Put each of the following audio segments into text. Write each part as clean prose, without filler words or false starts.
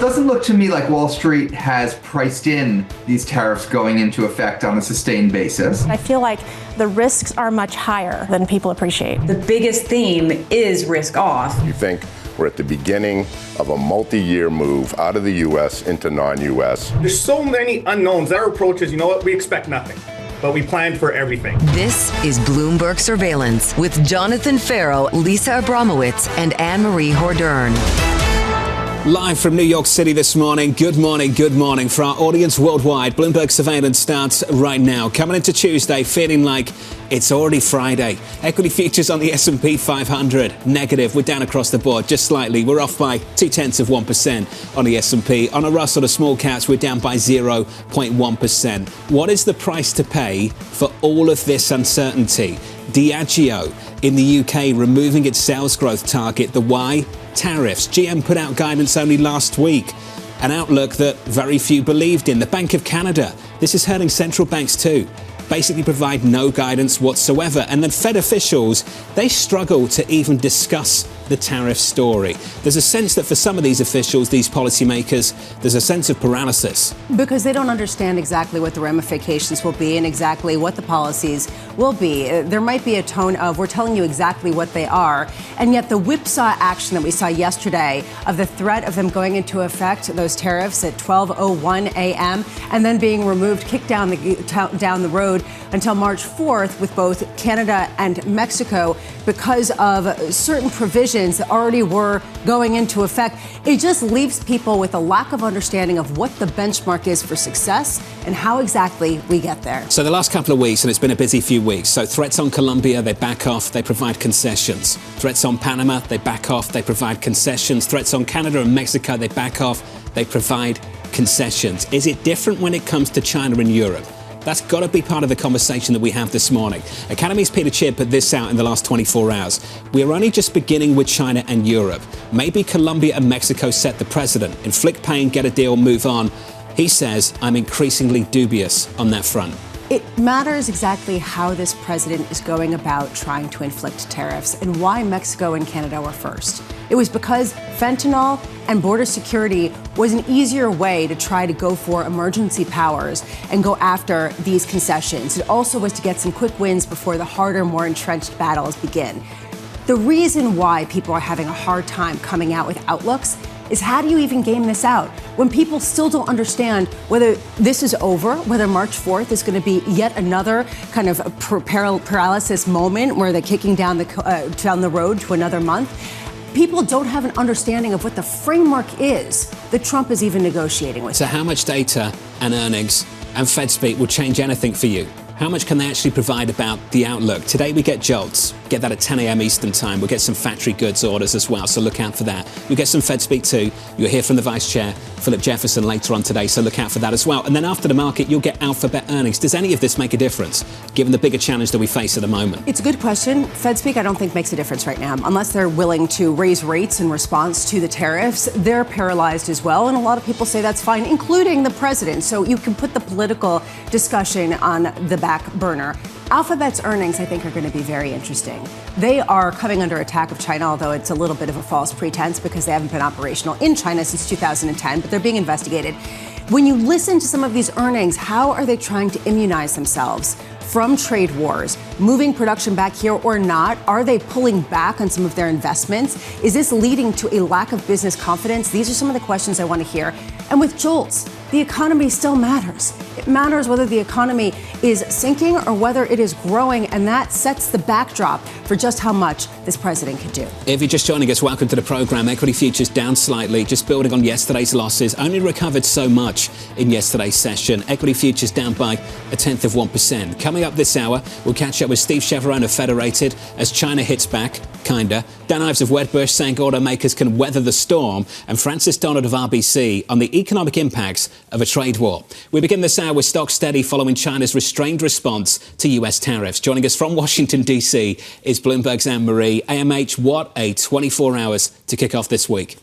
doesn't look to me like Wall Street has priced in these tariffs going into effect on a sustained basis. I feel like the risks are much higher than people appreciate. The biggest theme is risk off. You think we're at the beginning of a multi-year move out of the U.S. into non-U.S. There's so many unknowns. Our approach is, we expect nothing, but we plan for everything. This is Bloomberg Surveillance with Jonathan Ferro, Lisa Abramowicz, and Annmarie Hordern. Live from New York City this morning. Good morning, good morning. For our audience worldwide, Bloomberg Surveillance starts right now. Coming into Tuesday, feeling like it's already Friday. Equity futures on the S&P 500, negative. We're down across the board, just slightly. We're off by 0.2% on the S&P. On a Russell, the small caps, we're down by 0.1%. What is the price to pay for all of this uncertainty? Diageo in the UK removing its sales growth target. The why? Tariffs. GM put out guidance only last week, an outlook that very few believed in. The Bank of Canada, this is hurting central banks too, basically provide no guidance whatsoever. And then Fed officials, they struggle to even discuss the tariff story. There's a sense that for some of these officials, these policymakers, there's a sense of paralysis. Because they don't understand exactly what the ramifications will be and exactly what the policies will be. There might be a tone of, we're telling you exactly what they are, and yet the whipsaw action that we saw yesterday of the threat of them going into effect, those tariffs at 12:01 a.m., and then being removed, kicked down the road until March 4th with both Canada and Mexico because of certain provisions that already were going into effect. It just leaves people with a lack of understanding of what the benchmark is for success and how exactly we get there. So the last couple of weeks, and it's been a busy few weeks, so threats on Colombia, they back off, they provide concessions. Threats on Panama, they back off, they provide concessions. Threats on Canada and Mexico, they back off, they provide concessions. Is it different when it comes to China and Europe? That's got to be part of the conversation that we have this morning. Academy's Peter Chibb put this out in the last 24 hours. We are only just beginning with China and Europe. Maybe Colombia and Mexico set the precedent. Inflict pain, get a deal, move on. He says, I'm increasingly dubious on that front. It matters exactly how this president is going about trying to inflict tariffs and why Mexico and Canada were first. It was because fentanyl and border security was an easier way to try to go for emergency powers and go after these concessions. It also was to get some quick wins before the harder, more entrenched battles begin. The reason why people are having a hard time coming out with outlooks is how do you even game this out when people still don't understand whether this is over, whether March 4th is going to be yet another kind of paralysis moment where they're kicking down the road to another month. People don't have an understanding of what the framework is that Trump is even negotiating with. So how much data and earnings and Fed speak will change anything for you? How much can they actually provide about the outlook? Today we get jolts. Get that at 10 a.m. Eastern time. We'll get some factory goods orders as well, so look out for that. You'll get some Fed speak too. You'll hear from the Vice Chair, Philip Jefferson, later on today, so look out for that as well. And then after the market, you'll get Alphabet earnings. Does any of this make a difference, given the bigger challenge that we face at the moment? It's a good question. Fed speak, I don't think, makes a difference right now. Unless they're willing to raise rates in response to the tariffs, they're paralyzed as well. And a lot of people say that's fine, including the president. So you can put the political discussion on the back burner. Alphabet's earnings, I think, are going to be very interesting. They are coming under attack of China, although it's a little bit of a false pretense because they haven't been operational in China since 2010, but they're being investigated. When you listen to some of these earnings, how are they trying to immunize themselves from trade wars, moving production back here or not? Are they pulling back on some of their investments? Is this leading to a lack of business confidence? These are some of the questions I want to hear. And with jolts, the economy still matters. It matters whether the economy is sinking or whether it is growing, and that sets the backdrop for just how much this president can do. If you're just joining us, welcome to the program. Equity futures down slightly, just building on yesterday's losses. Only recovered so much in yesterday's session. Equity futures down by 0.1%. Coming up this hour, we'll catch up with Steve Chiavarone of Federated as China hits back, kinda. Dan Ives of Wedbush saying automakers can weather the storm, and Francis Donald of RBC on the economic impacts of a trade war. We begin this hour with stock steady following China's restrained response to US tariffs. Joining us from Washington, D.C. is Bloomberg's Annmarie. AMH, what a 24 hours to kick off this week.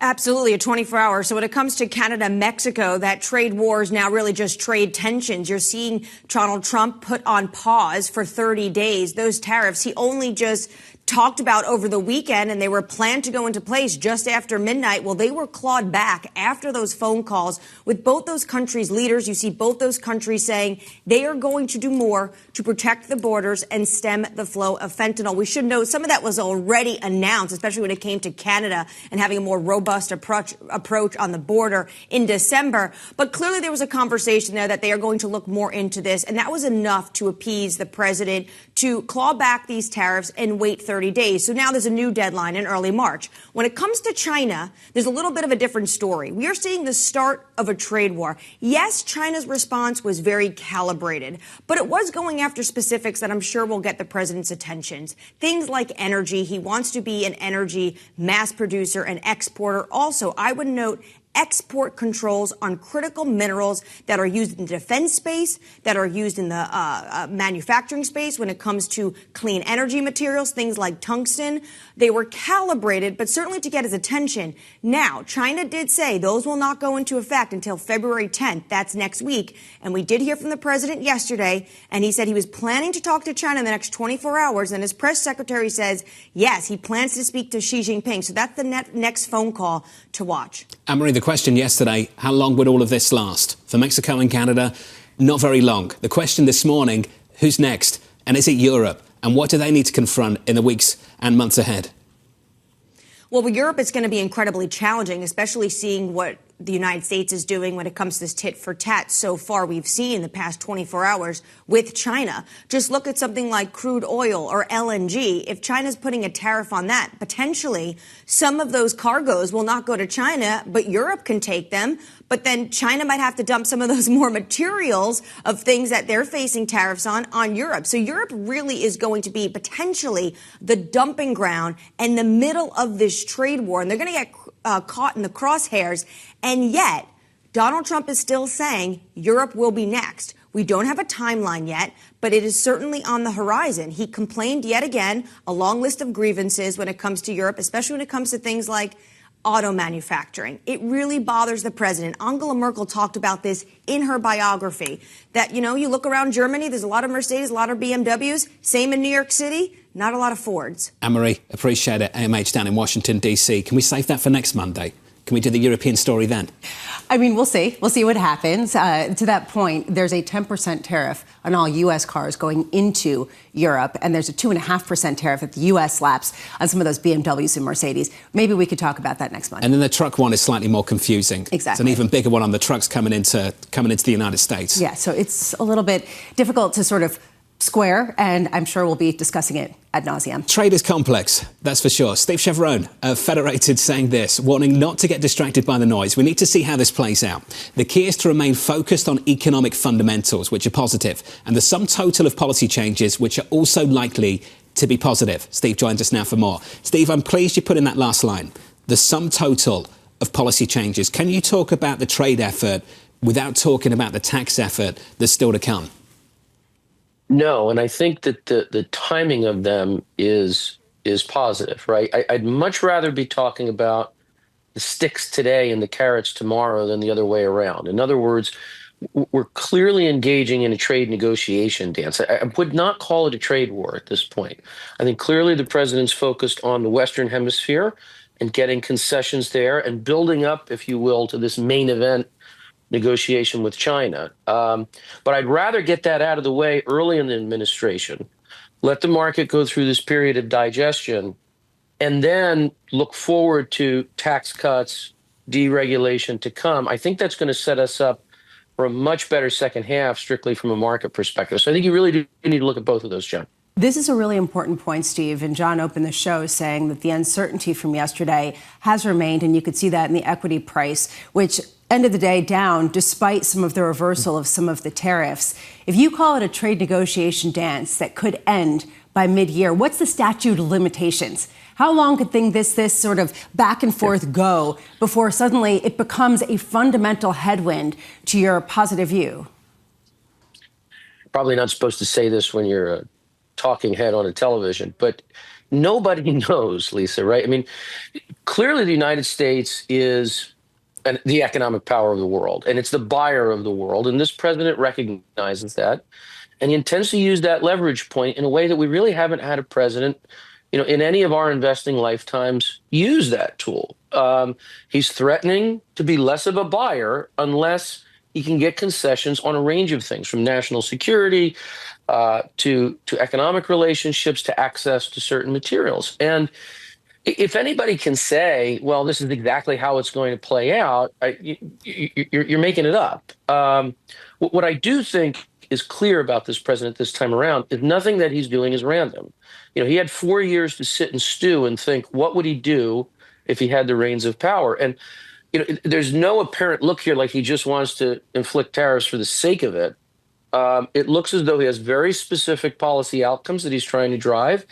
Absolutely, a 24 hours. So when it comes to Canada, Mexico, that trade war is now really just trade tensions. You're seeing Donald Trump put on pause for 30 days. Those tariffs, he only just talked about over the weekend, and they were planned to go into place just after midnight. Well, they were clawed back after those phone calls with both those countries' leaders. You see both those countries saying they are going to do more to protect the borders and stem the flow of fentanyl. We should know some of that was already announced, especially when it came to Canada and having a more robust approach on the border in December. But clearly there was a conversation there that they are going to look more into this, and that was enough to appease the president to claw back these tariffs and wait 30 days. So now there's a new deadline in early March. When it comes to China, there's a little bit of a different story. We are seeing the start of a trade war. Yes, China's response was very calibrated, but it was going after specifics that I'm sure will get the president's attention. Things like energy. He wants to be an energy mass producer and exporter. Also, I would note export controls on critical minerals that are used in the defense space, that are used in the manufacturing space when it comes to clean energy materials, things like tungsten. They were calibrated, but certainly to get his attention. Now, China did say those will not go into effect until February 10th. That's next week. And we did hear from the president yesterday, and he said he was planning to talk to China in the next 24 hours. And his press secretary says, yes, he plans to speak to Xi Jinping. So that's the next phone call to watch. Annmarie, the question yesterday, how long would all of this last? For Mexico and Canada, not very long. The question this morning, who's next? And is it Europe? And what do they need to confront in the weeks and months ahead? Well, with Europe, it's going to be incredibly challenging, especially seeing what the United States is doing when it comes to this tit for tat so far we've seen in the past 24 hours with China. Just look at something like crude oil or LNG. If China's putting a tariff on that, potentially some of those cargoes will not go to China, but Europe can take them. But then China might have to dump some of those more materials of things that they're facing tariffs on Europe. So Europe really is going to be potentially the dumping ground in the middle of this trade war. And they're going to get caught in the crosshairs. And yet, Donald Trump is still saying Europe will be next. We don't have a timeline yet, but it is certainly on the horizon. He complained yet again, a long list of grievances when it comes to Europe, especially when it comes to things like auto manufacturing. It really bothers the president. Angela Merkel talked about this in her biography, that, you look around Germany, there's a lot of Mercedes, a lot of BMWs. Same in New York City, not a lot of Fords. Annmarie, appreciate it. AMH down in Washington, D.C. Can we save that for next Monday? Can we do the European story then? I mean, we'll see. We'll see what happens. To that point, there's a 10% tariff on all U.S. cars going into Europe, and there's a 2.5% tariff that the U.S. slaps on some of those BMWs and Mercedes. Maybe we could talk about that next month. And then the truck one is slightly more confusing. Exactly. It's an even bigger one on the trucks coming into the United States. Yeah, so it's a little bit difficult to sort of square, and I'm sure we'll be discussing it ad nauseum. Trade is complex, that's for sure. Steve Chiavarone of Federated saying this, warning not to get distracted by the noise. We need to see how this plays out. The key is to remain focused on economic fundamentals, which are positive, and the sum total of policy changes, which are also likely to be positive. Steve joins us now for more. Steve, I'm pleased you put in that last line, the sum total of policy changes. Can you talk about the trade effort without talking about the tax effort that's still to come? No, and I think that the timing of them is positive, right? I'd much rather be talking about the sticks today and the carrots tomorrow than the other way around. In other words, we're clearly engaging in a trade negotiation dance. I would not call it a trade war at this point. I think clearly the president's focused on the Western Hemisphere and getting concessions there and building up, if you will, to this main event negotiation with China. But I'd rather get that out of the way early in the administration, let the market go through this period of digestion, and then look forward to tax cuts, deregulation to come. I think that's going to set us up for a much better second half, strictly from a market perspective. So I think you really do need to look at both of those, John. This is a really important point, Steve, and John opened the show saying that the uncertainty from yesterday has remained, and you could see that in the equity price, which end of the day down despite some of the reversal of some of the tariffs. If you call it a trade negotiation dance that could end by mid-year, what's the statute of limitations? How long could this sort of back and forth go before suddenly it becomes a fundamental headwind to your positive view? Probably not supposed to say this when you're a talking head on a television, but nobody knows, Lisa, right? I mean, clearly the United States is the economic power of the world, and it's the buyer of the world, and this president recognizes that, and he intends to use that leverage point in a way that we really haven't had a president in any of our investing lifetimes, use that tool. He's threatening to be less of a buyer unless he can get concessions on a range of things, from national security to economic relationships to access to certain materials. And if anybody can say, well, this is exactly how it's going to play out, you're making it up. What I do think is clear about this president this time around is nothing that he's doing is random. He had 4 years to sit and stew and think, what would he do if he had the reins of power? And there's no apparent look here like he just wants to inflict tariffs for the sake of it. It looks as though he has very specific policy outcomes that he's trying to drive.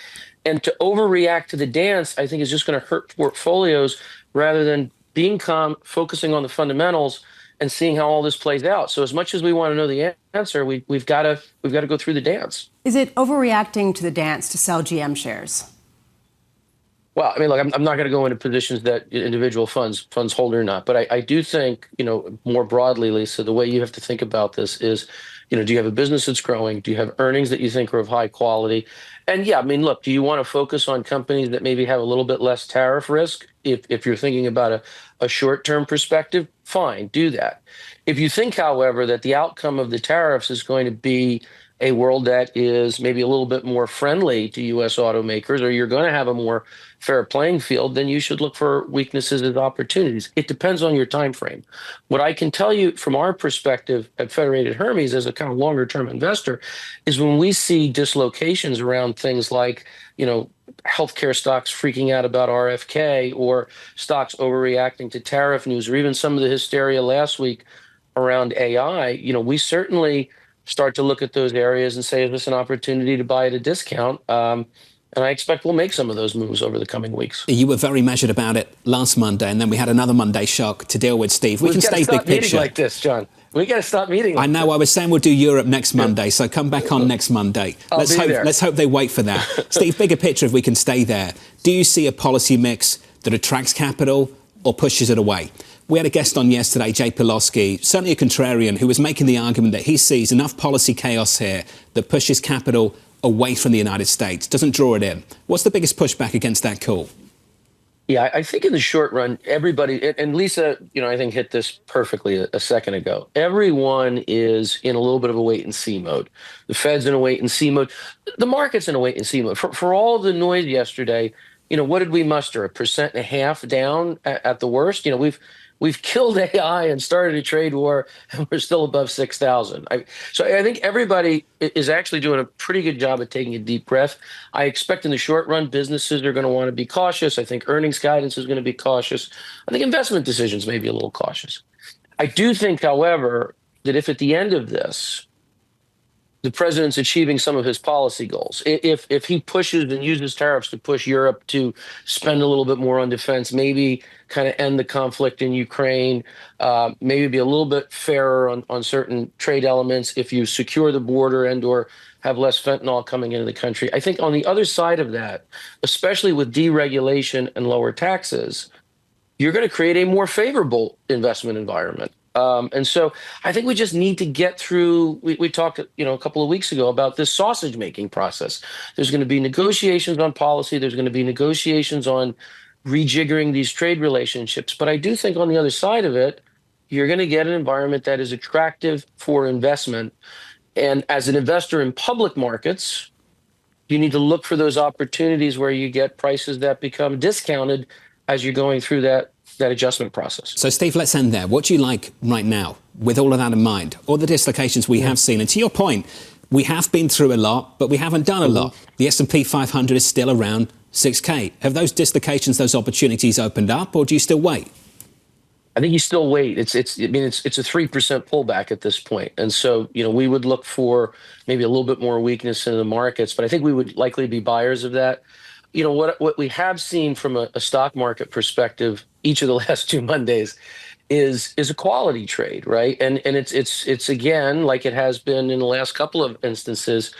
And to overreact to the dance, I think, is just going to hurt portfolios rather than being calm, focusing on the fundamentals and seeing how all this plays out. So as much as we want to know the answer, we've got to go through the dance. Is it overreacting to the dance to sell GM shares? Well, I mean, look, I'm not going to go into positions that individual funds hold or not, but I do think, more broadly, Lisa, the way you have to think about this is, do you have a business that's growing? Do you have earnings that you think are of high quality? And yeah, I mean, look, do you want to focus on companies that maybe have a little bit less tariff risk? If you're thinking about a short-term perspective, fine, do that. If you think, however, that the outcome of the tariffs is going to be a world that is maybe a little bit more friendly to U.S. automakers, or you're going to have a more fair playing field, then you should look for weaknesses as opportunities. It depends on your time frame. What I can tell you from our perspective at Federated Hermes as a kind of longer term investor is when we see dislocations around things like, healthcare stocks freaking out about RFK, or stocks overreacting to tariff news, or even some of the hysteria last week around AI, we certainly start to look at those areas and say, is this an opportunity to buy at a discount? And I expect we'll make some of those moves over the coming weeks. You were very measured about it last Monday, and then we had another Monday shock to deal with, Steve. We can stay big picture like this, John. We got to stop meeting. I know. I was saying we'll do Europe next Monday, so come back on next Monday. Let's hope they wait for that. Steve, bigger picture, if we can stay there. Do you see a policy mix that attracts capital or pushes it away? We had a guest on yesterday, Jay Pawlowski, certainly a contrarian, who was making the argument that he sees enough policy chaos here that pushes capital away from the United States, doesn't draw it in. What's the biggest pushback against that call? Yeah, I think in the short run, everybody, and Lisa, I think hit this perfectly a second ago. Everyone is in a little bit of a wait and see mode. The Fed's in a wait and see mode. The market's in a wait and see mode. For all the noise yesterday, what did we muster? 1.5% down at the worst? We've killed AI and started a trade war, and we're still above 6,000. So I think everybody is actually doing a pretty good job of taking a deep breath. I expect in the short run, businesses are going to want to be cautious. I think earnings guidance is going to be cautious. I think investment decisions may be a little cautious. I do think, however, that if at the end of this, the president's achieving some of his policy goals, if he pushes and uses tariffs to push Europe to spend a little bit more on defense, maybe kind of end the conflict in Ukraine, maybe be a little bit fairer on certain trade elements, if you secure the border and or have less fentanyl coming into the country. I think on the other side of that, especially with deregulation and lower taxes, you're going to create a more favorable investment environment. And so I think we just need to get through, we talked, a couple of weeks ago about this sausage making process. There's going to be negotiations on policy. There's going to be negotiations on rejiggering these trade relationships. But I do think on the other side of it, you're going to get an environment that is attractive for investment. And as an investor in public markets, you need to look for those opportunities where you get prices that become discounted as you're going through that adjustment process. So, Steve, let's end there. What do you like right now, with all of that in mind, all the dislocations we have seen? And to your point, we have been through a lot, but we haven't done a lot. The S&P 500 is still around 6K. Have those dislocations, those opportunities opened up, or do you still wait? I think you still wait. It's a 3% pullback at this point. And so, we would look for maybe a little bit more weakness in the markets, but I think we would likely be buyers of that. What we have seen from a stock market perspective each of the last 2 Mondays is a quality trade, right? And it's again, like it has been in the last couple of instances,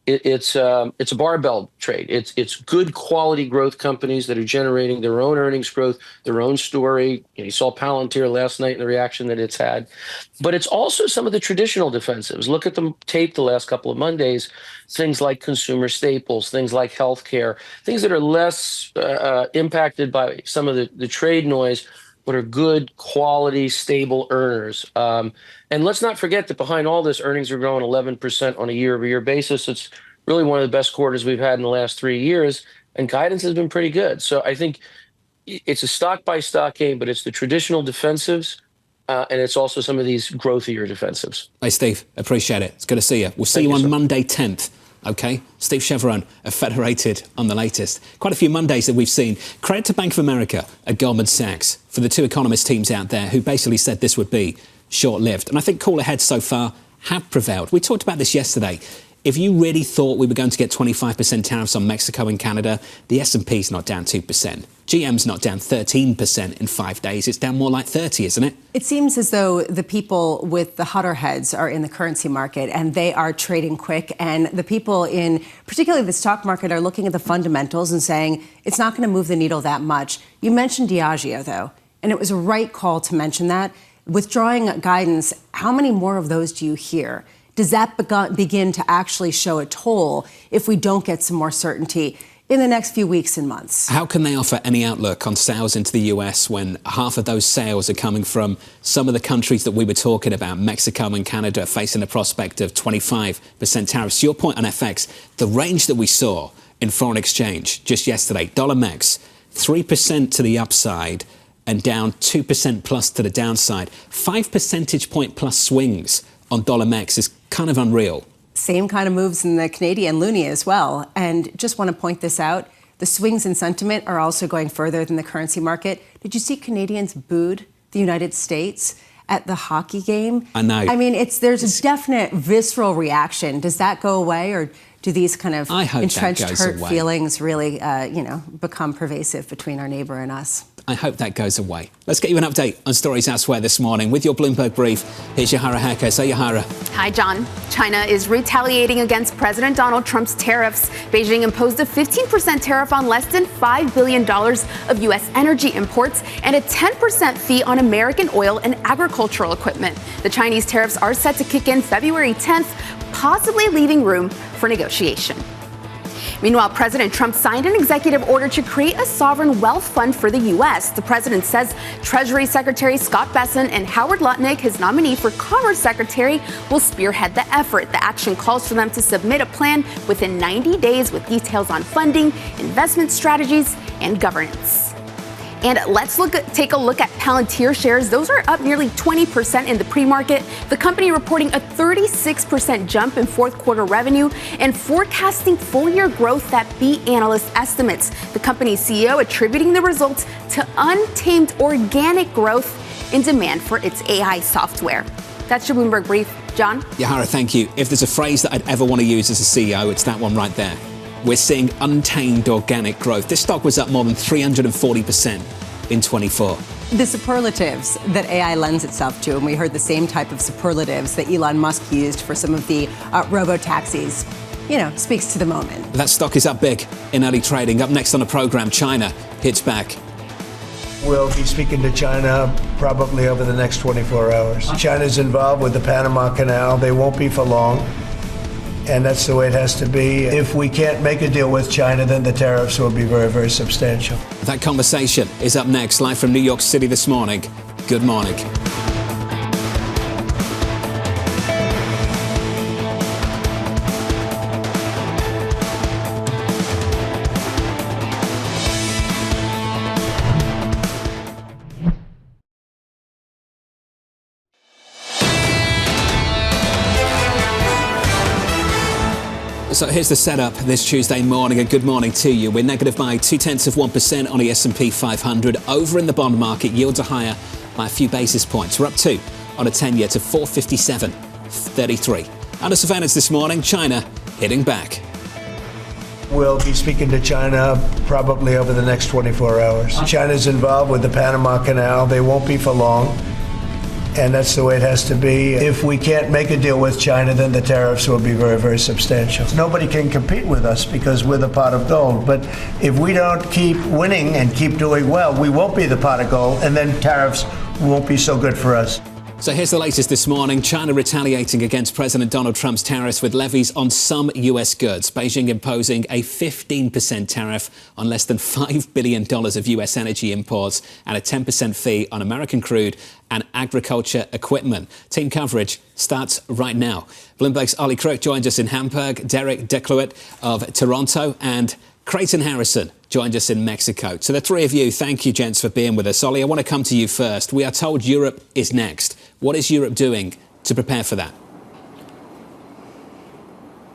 it's a barbell trade. It's good quality growth companies that are generating their own earnings growth, their own story. You saw Palantir last night and the reaction that it's had. But it's also some of the traditional defensives. Look at the tape the last couple of Mondays, things like consumer staples, things like healthcare, things that are less impacted by some of the trade noise, but are good, quality, stable earners. And let's not forget that behind all this, earnings are growing 11% on a year-over-year basis. It's really one of the best quarters we've had in the last 3 years, and guidance has been pretty good. So I think it's a stock-by-stock game, but it's the traditional defensives, and it's also some of these growthier defensives. Hey, Steve, appreciate it. It's good to see you. We'll see you on Monday 10th. Okay, Steve Chiavarone of Federated on the latest. Quite a few Mondays that we've seen. Credit to Bank of America at Goldman Sachs for the two economist teams out there who basically said this would be short-lived. And I think cooler heads so far have prevailed. We talked about this yesterday. If you really thought we were going to get 25% tariffs on Mexico and Canada, the S&P's not down 2%. GM's not down 13% in 5 days. It's down more like 30, isn't it? It seems as though the people with the hotter heads are in the currency market and they are trading quick. And the people in particularly the stock market are looking at the fundamentals and saying it's not going to move the needle that much. You mentioned Diageo, though, and it was a right call to mention that. Withdrawing guidance, how many more of those do you hear? Does that begin to actually show a toll if we don't get some more certainty in the next few weeks and months? How can they offer any outlook on sales into the US when half of those sales are coming from some of the countries that we were talking about, Mexico and Canada, facing the prospect of 25% tariffs? To your point on FX, the range that we saw in foreign exchange just yesterday, dollar mex, 3% to the upside and down 2% plus to the downside. 5 percentage point plus swings on dollar mex is kind of unreal. Same kind of moves in the Canadian loonie as well. And just want to point this out. The swings in sentiment are also going further than the currency market. Did you see Canadians booed the United States at the hockey game? I know. I mean, there's a definite visceral reaction. Does that go away, or do these kind of entrenched hurt feelings really, become pervasive between our neighbor and us? I hope that goes away. Let's get you an update on stories elsewhere this morning. With your Bloomberg brief, here's Yahara Hacker. Say, Yahara. Hi, John. China is retaliating against President Donald Trump's tariffs. Beijing imposed a 15% tariff on less than $5 billion of U.S. energy imports and a 10% fee on American oil and agricultural equipment. The Chinese tariffs are set to kick in February 10th, possibly leaving room for negotiation. Meanwhile, President Trump signed an executive order to create a sovereign wealth fund for the U.S. The president says Treasury Secretary Scott Bessent and Howard Lutnick, his nominee for Commerce Secretary, will spearhead the effort. The action calls for them to submit a plan within 90 days with details on funding, investment strategies, and governance. And let's take a look at Palantir shares. Those are up nearly 20% in the pre-market. The company reporting a 36% jump in fourth quarter revenue and forecasting full-year growth that beat analyst estimates. The company's CEO attributing the results to untamed organic growth in demand for its AI software. That's your Bloomberg brief. John? Yahara, thank you. If there's a phrase that I'd ever want to use as a CEO, it's that one right there. We're seeing untamed organic growth. This stock was up more than 340% in 24. The superlatives that AI lends itself to, and we heard the same type of superlatives that Elon Musk used for some of the robo-taxis, speaks to the moment. That stock is up big in early trading. Up next on the program, China hits back. We'll be speaking to China probably over the next 24 hours. China's involved with the Panama Canal. They won't be for long. And that's the way it has to be. If we can't make a deal with China, then the tariffs will be very, very substantial. That conversation is up next, live from New York City this morning. Good morning. So here's the setup this Tuesday morning, and good morning to you. We're negative by 0.2% on the S&P 500. Over in the bond market, yields are higher by a few basis points. We're up 2 on a 10-year to 457.33. Under surveillance this morning, China hitting back. We'll be speaking to China probably over the next 24 hours. China's involved with the Panama Canal. They won't be for long. and that's the way it has to be. If we can't make a deal with China, then the tariffs will be very, very substantial. Nobody can compete with us because we're the pot of gold. But if we don't keep winning and keep doing well, we won't be the pot of gold, and then tariffs won't be so good for us. So here's the latest this morning. China retaliating against President Donald Trump's tariffs with levies on some US goods. Beijing imposing a 15% tariff on less than $5 billion of US energy imports and a 10% fee on American crude and agriculture equipment. Team coverage starts right now. Bloomberg's Ollie Crook joins us in Hamburg, Derek Decloet of Toronto, and Creighton Harrison joined us in Mexico. To the three of you, thank you, gents, for being with us. Ollie, I want to come to you first. We are told Europe is next. What is Europe doing to prepare for that?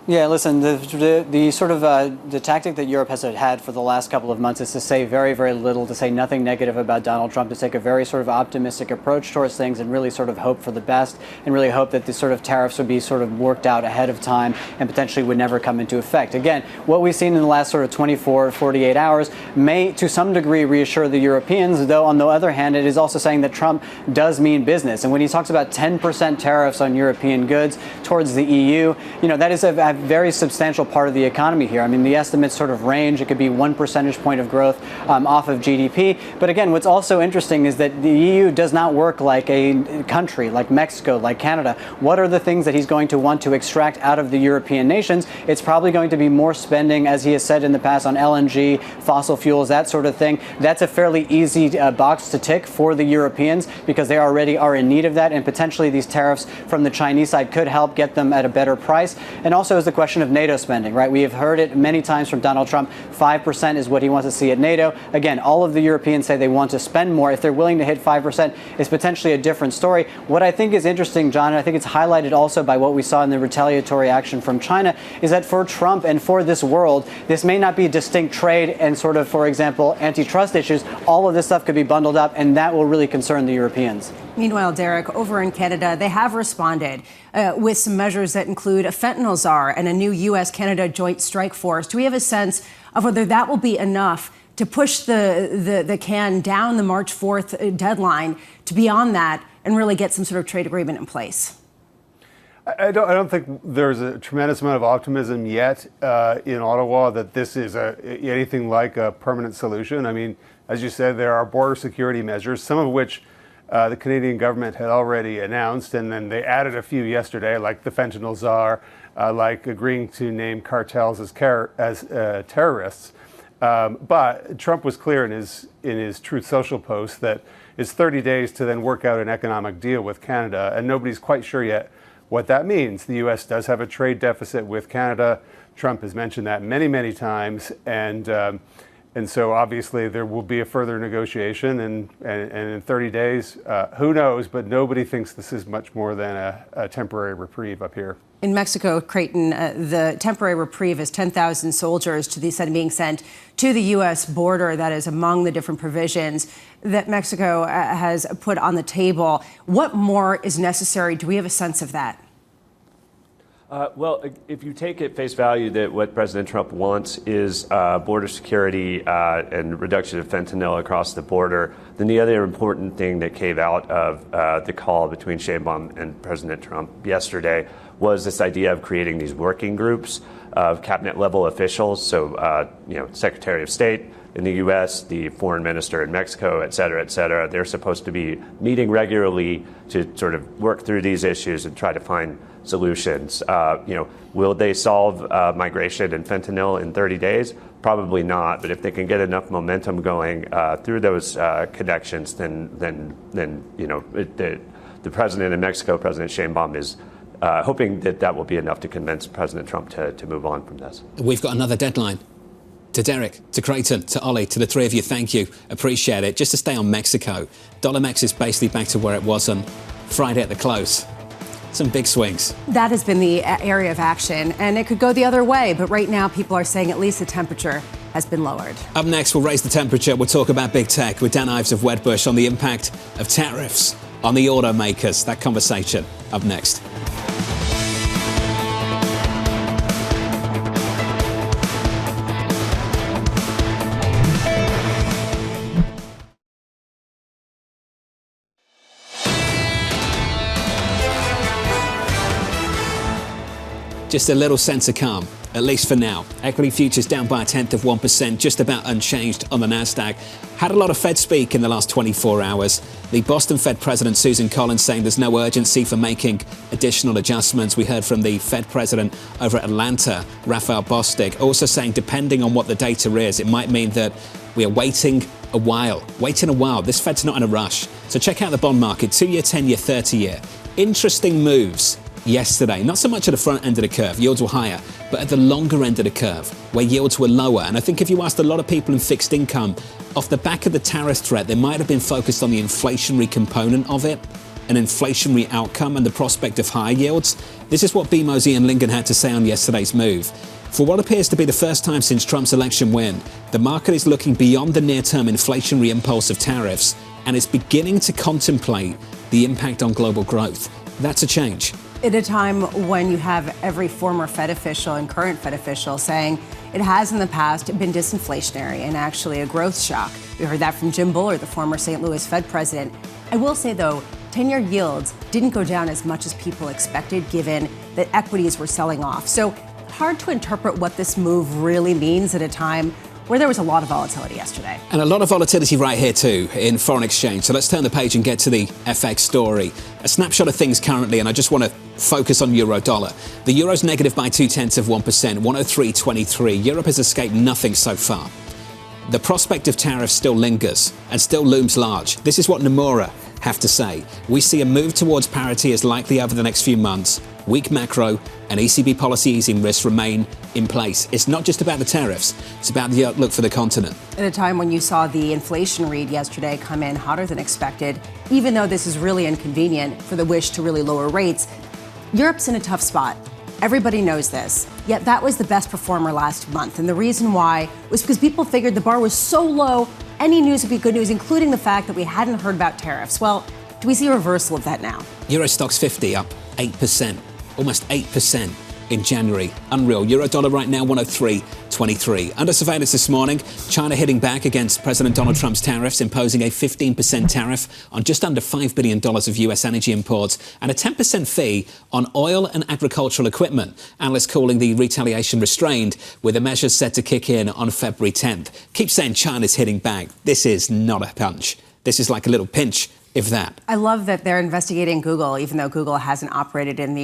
Yeah, listen, the sort of the tactic that Europe has had for the last couple of months is to say very, very little, to say nothing negative about Donald Trump, to take a very sort of optimistic approach towards things and really sort of hope for the best and really hope that the sort of tariffs would be sort of worked out ahead of time and potentially would never come into effect. Again, what we've seen in the last sort of 24, 48 hours may to some degree reassure the Europeans, though on the other hand, it is also saying that Trump does mean business. And when he talks about 10% tariffs on European goods towards the EU, you know, that is a very substantial part of the economy here. I mean, the estimates sort of range. It could be 1 percentage point of growth off of GDP. But again, what's also interesting is that the EU does not work like a country, like Mexico, like Canada. What are the things that he's going to want to extract out of the European nations? It's probably going to be more spending, as he has said in the past, on LNG, fossil fuels, that sort of thing. That's a fairly easy box to tick for the Europeans because they already are in need of that. And potentially these tariffs from the Chinese side could help get them at a better price. And also is the question of NATO spending, right? We have heard it many times from Donald Trump. 5% is what he wants to see at NATO. Again, all of the Europeans say they want to spend more. If they're willing to hit 5%, it's potentially a different story. What I think is interesting, John, and I think it's highlighted also by what we saw in the retaliatory action from China, is that for Trump and for this world, this may not be distinct trade and sort of, for example, antitrust issues. All of this stuff could be bundled up, and that will really concern the Europeans. Meanwhile, Derek, over in Canada, they have responded with some measures that include a fentanyl czar and a new U.S.-Canada joint strike force. Do we have a sense of whether that will be enough to push the can down the March 4th deadline to beyond that and really get some sort of trade agreement in place? I don't think there's a tremendous amount of optimism yet in Ottawa that this is anything like a permanent solution. I mean, as you said, there are border security measures, some of which the Canadian government had already announced, and then they added a few yesterday, like the fentanyl czar, like agreeing to name cartels as terrorists. But Trump was clear in his Truth Social post that it's 30 days to then work out an economic deal with Canada, and nobody's quite sure yet what that means. The U.S. does have a trade deficit with Canada. Trump has mentioned that many, many times, and so obviously there will be a further negotiation, and in 30 days, who knows, but nobody thinks this is much more than a temporary reprieve up here. In Mexico, Creighton, the temporary reprieve is 10,000 soldiers being sent to the U.S. border. That is among the different provisions that Mexico has put on the table. What more is necessary? Do we have a sense of that? Well, if you take at face value that what President Trump wants is border security and reduction of fentanyl across the border, then the other important thing that came out of the call between Sheinbaum and President Trump yesterday was this idea of creating these working groups of cabinet-level officials, so Secretary of State in the U.S., the foreign minister in Mexico, et cetera, et cetera. They're supposed to be meeting regularly to sort of work through these issues and try to find solutions. Will they solve migration and fentanyl in 30 days? Probably not. But if they can get enough momentum going through those connections, then the president in Mexico, President Sheinbaum, is hoping that will be enough to convince President Trump to move on from this. We've got another deadline. To Derek, to Creighton, to Ollie, to the three of you, thank you. Appreciate it. Just to stay on Mexico, dollar Mex is basically back to where it was on Friday at the close. Some big swings. That has been the area of action, and it could go the other way. But right now, people are saying at least the temperature has been lowered. Up next, we'll raise the temperature. We'll talk about big tech with Dan Ives of Wedbush on the impact of tariffs on the automakers. That conversation up next. just a little sense of calm, at least for now. Equity futures down by 0.1%, just about unchanged on the Nasdaq. Had a lot of Fed speak in the last 24 hours. The Boston Fed President Susan Collins saying there's no urgency for making additional adjustments. We heard from the Fed President over at Atlanta, Raphael Bostic, also saying depending on what the data is, it might mean that we are waiting a while. This Fed's not in a rush. So check out the bond market, 2-year, 10-year, 30-year. Interesting moves yesterday, not so much at the front end of the curve, yields were higher, but at the longer end of the curve, where yields were lower. And I think if you asked a lot of people in fixed income, off the back of the tariff threat, they might have been focused on the inflationary component of it, an inflationary outcome and the prospect of higher yields. This is what BMO's Ian Lingen had to say on yesterday's move. For what appears to be the first time since Trump's election win, the market is looking beyond the near-term inflationary impulse of tariffs and is beginning to contemplate the impact on global growth. That's a change. At a time when you have every former Fed official and current Fed official saying it has in the past been disinflationary and actually a growth shock. We heard that from Jim Bullard, the former St. Louis Fed president. I will say, though, 10-year yields didn't go down as much as people expected, given that equities were selling off. So hard to interpret what this move really means at a time where there was a lot of volatility yesterday. And a lot of volatility right here too in foreign exchange. So let's turn the page and get to the FX story. A snapshot of things currently, and I just want to focus on euro dollar. The euro's negative by 0.2%, 103.23. Europe has escaped nothing so far. The prospect of tariffs still lingers and still looms large. This is what Nomura have to say. We see a move towards parity is likely over the next few months. Weak macro and ECB policy easing risks remain in place. It's not just about the tariffs, it's about the outlook for the continent. At a time when you saw the inflation read yesterday come in hotter than expected, even though this is really inconvenient for the wish to really lower rates, Europe's in a tough spot. Everybody knows this. Yet that was the best performer last month. And the reason why was because people figured the bar was so low, any news would be good news, including the fact that we hadn't heard about tariffs. Well, do we see a reversal of that now? Euro Stoxx 50 up 8%, almost 8% in January. Unreal. Euro dollar right now 103.23. Under surveillance this morning, China hitting back against President Donald Trump's tariffs, imposing a 15% tariff on just under $5 billion of US energy imports and a 10% fee on oil and agricultural equipment. Analysts calling the retaliation restrained, with the measures set to kick in on February 10th. Keep saying China's hitting back. This is not a punch. This is like a little pinch, if that. I love that they're investigating Google, even though Google hasn't operated in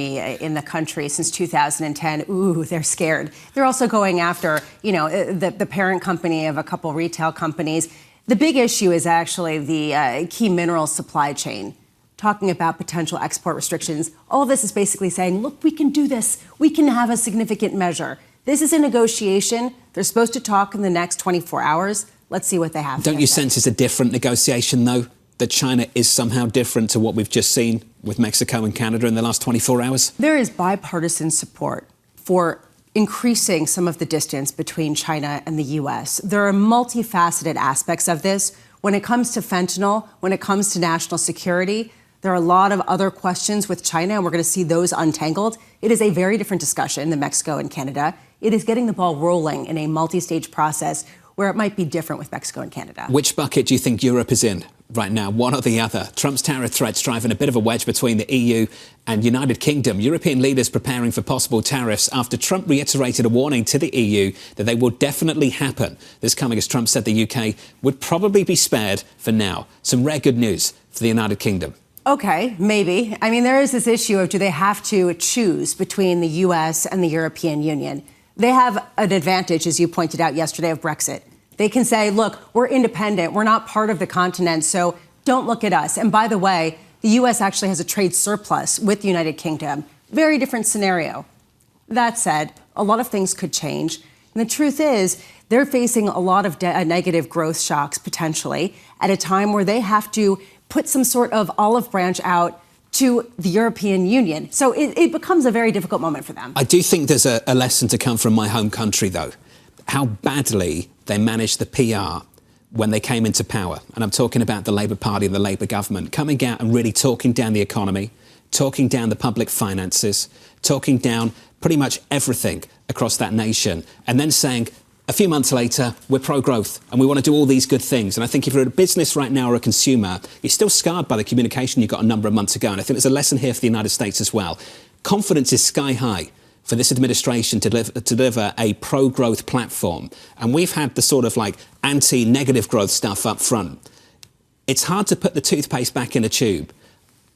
the country since 2010. Ooh, they're scared. They're also going after, the parent company of a couple retail companies. The big issue is actually the key mineral supply chain. Talking about potential export restrictions. All of this is basically saying, look, we can do this. We can have a significant measure. This is a negotiation. They're supposed to talk in the next 24 hours. Let's see what they have. Don't you sense it's a different negotiation, though? That China is somehow different to what we've just seen with Mexico and Canada in the last 24 hours? There is bipartisan support for increasing some of the distance between China and the U.S. There are multifaceted aspects of this. When it comes to fentanyl, when it comes to national security, there are a lot of other questions with China, and we're going to see those untangled. It is a very different discussion than Mexico and Canada. It is getting the ball rolling in a multi-stage process where it might be different with Mexico and Canada. Which bucket do you think Europe is in right now, one or the other? Trump's tariff threats driving a bit of a wedge between the EU and United Kingdom. European leaders preparing for possible tariffs after Trump reiterated a warning to the EU that they will definitely happen. This coming as Trump said the UK would probably be spared for now. Some rare good news for the United Kingdom. Okay, maybe. I mean, there is this issue of do they have to choose between the US and the European Union? They have an advantage, as you pointed out yesterday, of Brexit. They can say, look, we're independent. We're not part of the continent, so don't look at us. And by the way, the U.S. actually has a trade surplus with the United Kingdom. Very different scenario. That said, a lot of things could change. And the truth is, they're facing a lot of negative growth shocks, potentially, at a time where they have to put some sort of olive branch out to the European Union. So it becomes a very difficult moment for them. I do think there's a lesson to come from my home country, though. How badly they managed the PR when they came into power. And I'm talking about the Labour Party and the Labour government coming out and really talking down the economy, talking down the public finances, talking down pretty much everything across that nation, and then saying, a few months later, we're pro-growth and we want to do all these good things. And I think if you're a business right now or a consumer, you're still scarred by the communication you got a number of months ago. And I think there's a lesson here for the United States as well. Confidence is sky high for this administration to deliver a pro-growth platform, and we've had the sort of like anti-negative growth stuff up front, it's hard to put the toothpaste back in a tube.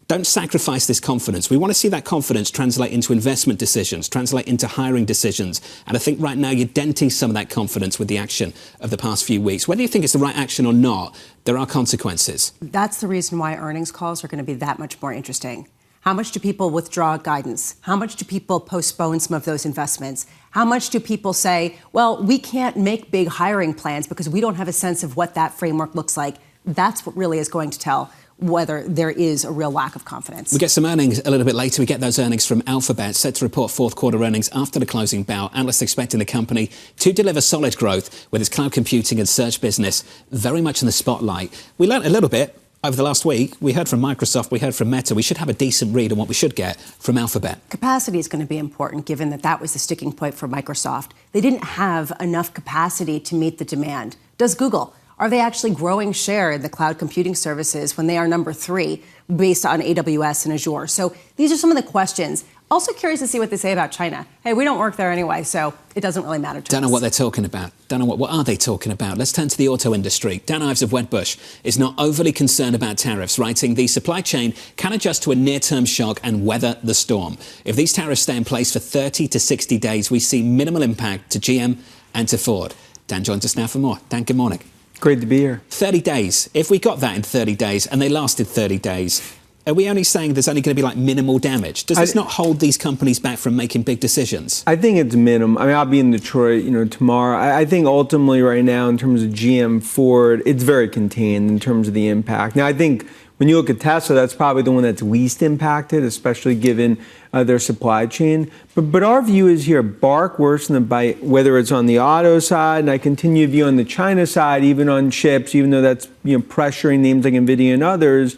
Don't sacrifice this confidence. We want to see that confidence translate into investment decisions, translate into hiring decisions. And I think right now you're denting some of that confidence with the action of the past few weeks. Whether you think it's the right action or not, there are consequences. That's the reason why earnings calls are going to be that much more interesting. How much do people withdraw guidance? How much do people postpone some of those investments? How much do people say, well, we can't make big hiring plans because we don't have a sense of what that framework looks like? That's what really is going to tell whether there is a real lack of confidence. We get some earnings a little bit later. We get those earnings from Alphabet, set to report fourth quarter earnings after the closing bell. Analysts expecting the company to deliver solid growth with its cloud computing and search business very much in the spotlight. We learned a little bit over the last week. We heard from Microsoft, we heard from Meta. We should have a decent read on what we should get from Alphabet. Capacity is going to be important, given that that was the sticking point for Microsoft. They didn't have enough capacity to meet the demand. Does Google? Are they actually growing share in the cloud computing services when they are number 3 based on AWS and Azure? So these are some of the questions. Also curious to see what they say about China. Hey, we don't work there anyway, so it doesn't really matter to us. Don't know what they're talking about. Don't know what are they talking about. Let's turn to the auto industry. Dan Ives of Wedbush is not overly concerned about tariffs, writing the supply chain can adjust to a near-term shock and weather the storm. If these tariffs stay in place for 30 to 60 days, we see minimal impact to GM and to Ford. Dan joins us now for more. Dan, good morning. Great to be here. 30 days. If we got that in 30 days and they lasted 30 days, are we only saying there's only going to be like minimal damage? Does this not hold these companies back from making big decisions? I think it's minimum. I mean, I'll be in Detroit, tomorrow. I think ultimately right now in terms of GM, Ford, it's very contained in terms of the impact. Now, I think when you look at Tesla, that's probably the one that's least impacted, especially given their supply chain. But our view is here, bark worse than the bite, whether it's on the auto side, and I continue to view on the China side, even on chips, even though that's pressuring names like NVIDIA and others.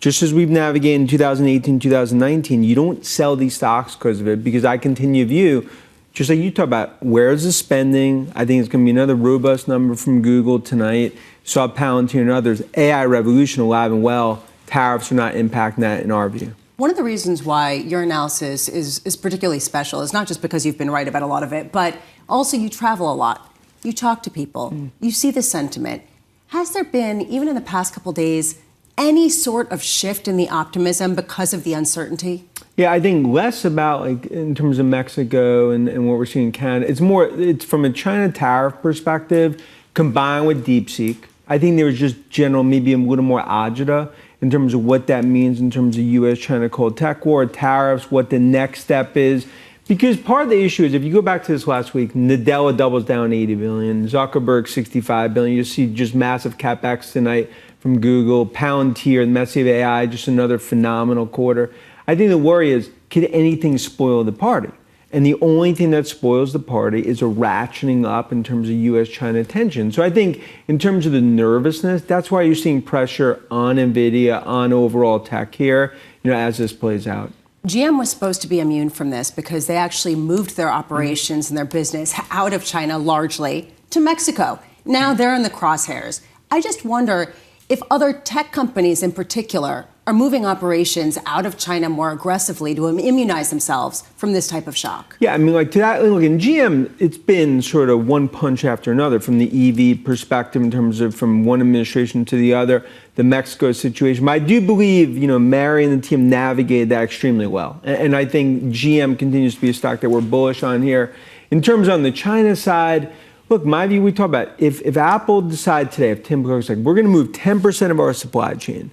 Just as we've navigated in 2018, 2019, you don't sell these stocks because of it, because I continue to view, just like you talk about, where's the spending? I think it's going to be another robust number from Google tonight. Saw Palantir and others. AI revolution alive and well. Tariffs are not impacting that in our view. One of the reasons why your analysis is particularly special is not just because you've been right about a lot of it, but also you travel a lot. You talk to people. You see the sentiment. Has there been, even in the past couple days, any sort of shift in the optimism because of the uncertainty? Yeah, I think less about like in terms of Mexico and what we're seeing in Canada. It's from a China tariff perspective combined with DeepSeek. I think there was just general, maybe a little more agita in terms of what that means in terms of U.S.-China cold tech war, tariffs, what the next step is. Because part of the issue is, if you go back to this last week, Nadella doubles down 80 billion, Zuckerberg 65 billion. You see just massive capex tonight from Google, Palantir, and massive AI, just another phenomenal quarter. I think the worry is, could anything spoil the party? And the only thing that spoils the party is a ratcheting up in terms of U.S.-China tension. So I think in terms of the nervousness, that's why you're seeing pressure on NVIDIA, on overall tech here, as this plays out. GM was supposed to be immune from this because they actually moved their operations and their business out of China largely to Mexico. Now they're in the crosshairs. I just wonder if other tech companies in particular are moving operations out of China more aggressively to immunize themselves from this type of shock. Yeah, I mean, like to that, look, in GM, it's been sort of one punch after another from the EV perspective in terms of from one administration to the other, the Mexico situation. But I do believe, Mary and the team navigated that extremely well. And I think GM continues to be a stock that we're bullish on here. In terms on the China side, look, my view, we talk about if Apple decide today, if Tim Cook's like, we're going to move 10% of our supply chain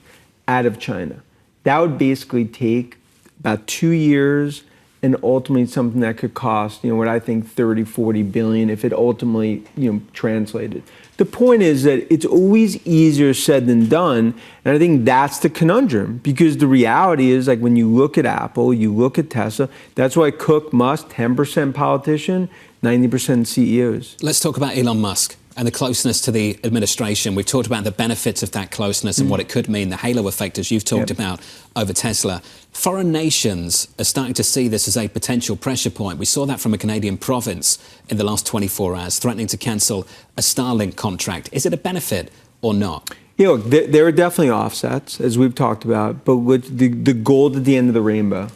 out of China, that would basically take about 2 years and ultimately something that could cost, what I think 30, 40 billion if it ultimately, translated. The point is that it's always easier said than done. And I think that's the conundrum, because the reality is, like, when you look at Apple, you look at Tesla, that's why Cook, Musk, 10% politician, 90% CEOs. Let's talk about Elon Musk and the closeness to the administration. We've talked about the benefits of that closeness and what it could mean, the halo effect, as you've talked about, over Tesla. Foreign nations are starting to see this as a potential pressure point. We saw that from a Canadian province in the last 24 hours, threatening to cancel a Starlink contract. Is it a benefit or not? Yeah, look, there are definitely offsets, as we've talked about, but the gold at the end of the rainbow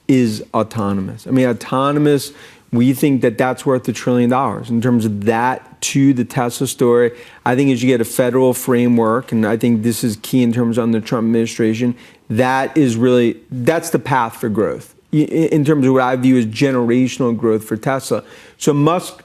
is autonomous. I mean, autonomous, we think that that's worth $1 trillion. In terms of that to the Tesla story, I think as you get a federal framework, and I think this is key in terms of the Trump administration, that's the path for growth. In terms of what I view as generational growth for Tesla. So Musk,